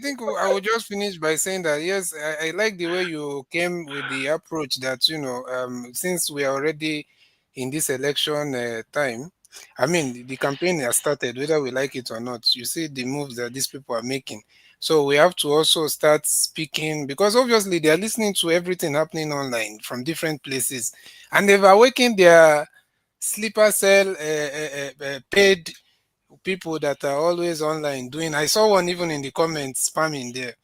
think I will just finish by saying that yes, I like the way you came with the approach that since we are already in this election time. I mean, the campaign has started, whether we like it or not. You see the moves that these people are making. So we have to also start speaking, because obviously they are listening to everything happening online from different places, and they've awakened their sleeper cell paid people that are always online doing. I saw one even in the comments spamming there.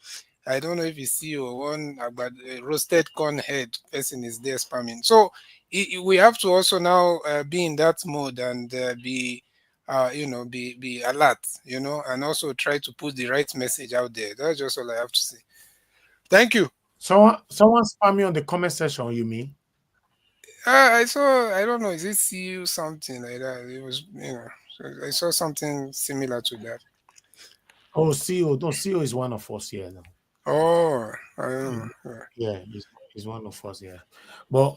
I don't know if you see one about roasted corn head person is there spamming. So we have to also now be in that mode and be alert, and also try to put the right message out there. That's just all I have to say. Thank you. Someone spamming on the comment section, you mean? I saw, I don't know, is it CU something like that? It was, I saw something similar to that. Oh, CEO. No, CEO is one of us here now. Oh, I don't know. Yeah, he's one of us, yeah. But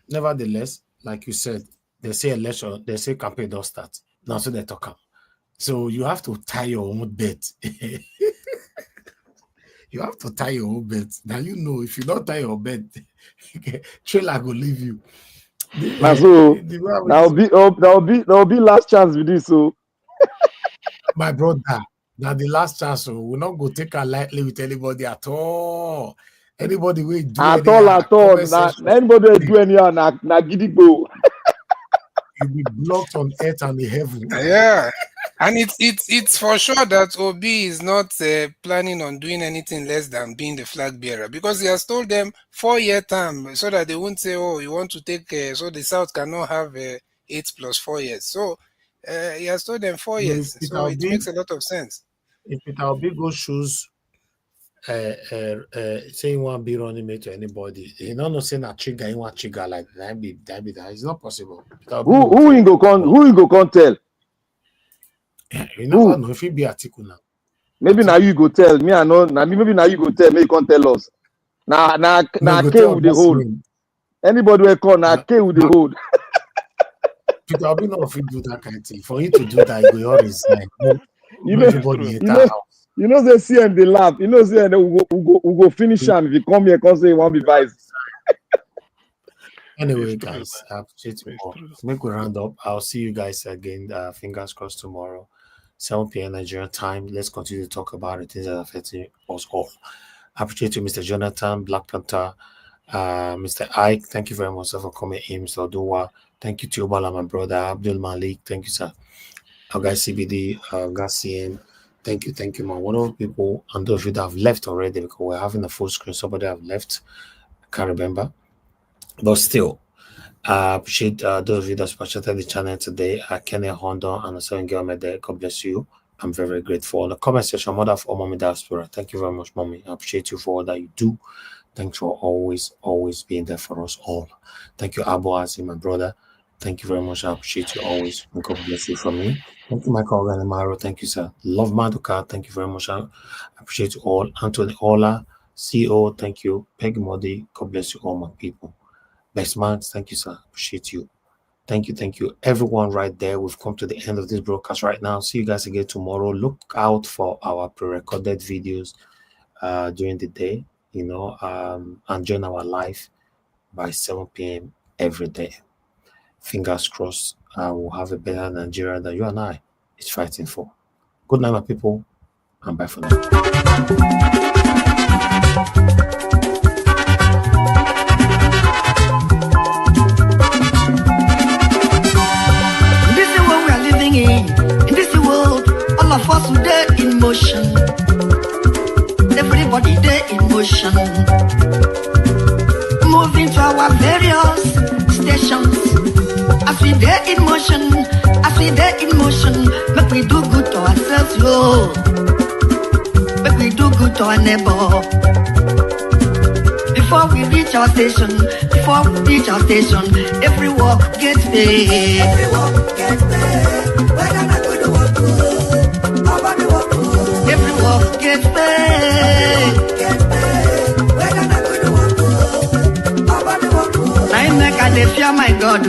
nevertheless, like you said, they say election, they say campaign don't start. Now so they talk. So you have to tie your own bet. You have to tie your own bet. Now if you don't tie your bet, trailer will leave you. That'll be last chance with this. So my brother, now the last chance, so we'll not go take a lightly with anybody at all. Anybody will do at all. Anybody will do anyhow, na gidigbo. You'll be blocked on earth and the heaven. Yeah. And it's for sure that Obi is not planning on doing anything less than being the flag bearer, because he has told them 4-year term so that they won't say, oh, you want to take, so the South cannot have 8 + 4 years. So he has told them 4 years. So it makes a lot of sense. If Peter Obi go choose say you want to be running mate to anybody, you don't say that trigger, you want trigger like that. It's not possible. Who you go con tell? You never know if it be article now. Maybe now you go tell me. I know. Maybe now you go tell me. You can't tell us. Now K with the hold. Anybody will call now K with the hold. Peter Obi not if do that kind of thing. For him to do that, he go always like you know they see and they laugh. You know say we go finish him if you come here and say you want to be vice. Anyway, guys, I appreciate you all. Make we round up. I'll see you guys again. Fingers crossed tomorrow, 7 p.m. Nigerian time. Let's continue to talk about the things that are affecting us all. I appreciate you, Mr. Jonathan, Black Panther, Mr. Ike. Thank you very much for coming in, Mr. Oduwa. Thank you to Obala, my brother, Abdul Malik. Thank you, sir. Our guy CBD, Gassian. Thank you, man. One of the people, and those of you that have left already, because we're having a full screen, somebody have left. I can't remember. But still, I appreciate those of you that supported the channel today. Kenny Honda and Seven Girl Mede. God bless you. I'm very, very grateful. In the comment section, mother of all mommy diaspora. Thank you very much, mommy. I appreciate you for all that you do. Thanks for always being there for us all. Thank you, Abu Asi, my brother. Thank you very much. I appreciate you always. God bless you from me. Thank you, Michael Ganimaro. Thank you, sir. Love Maduka. Thank you very much. I appreciate you all. Anthony Ola, CEO. Thank you. Peggy Modi. God bless you all, my people. Best man, thank you, sir. Appreciate you. Thank you. Everyone right there. We've come to the end of this broadcast right now. See you guys again tomorrow. Look out for our pre-recorded videos during the day. you know, and join our live by 7 p.m. every day. Fingers crossed, we'll have a better Nigeria that you and I is fighting for. Good night, my people, and bye for now. In this world, all of us today in motion. Everybody there in motion. Moving to our various stations. As we there in motion, make we do good to ourselves, yo. Make we do good to our neighbor. Before we reach our station, every walk gets paid. Every walk gets paid. Every walk gets paid. I make a day fear my God.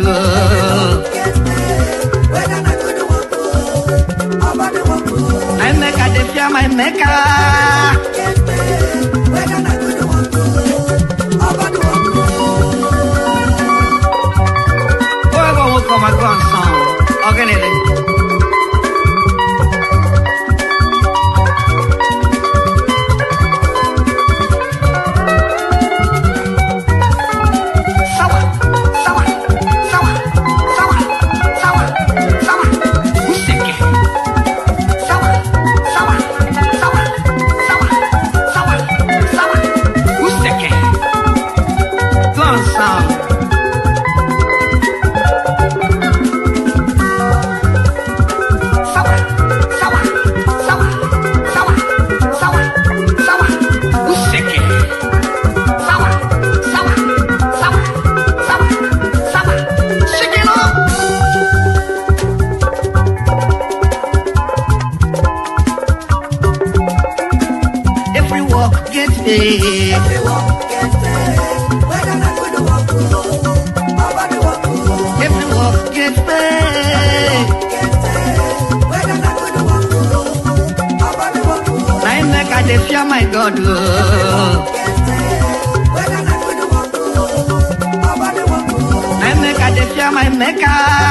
I make a day fear my maker. Whoever will come and go and song. Organize. My God, I make a day fear my maker.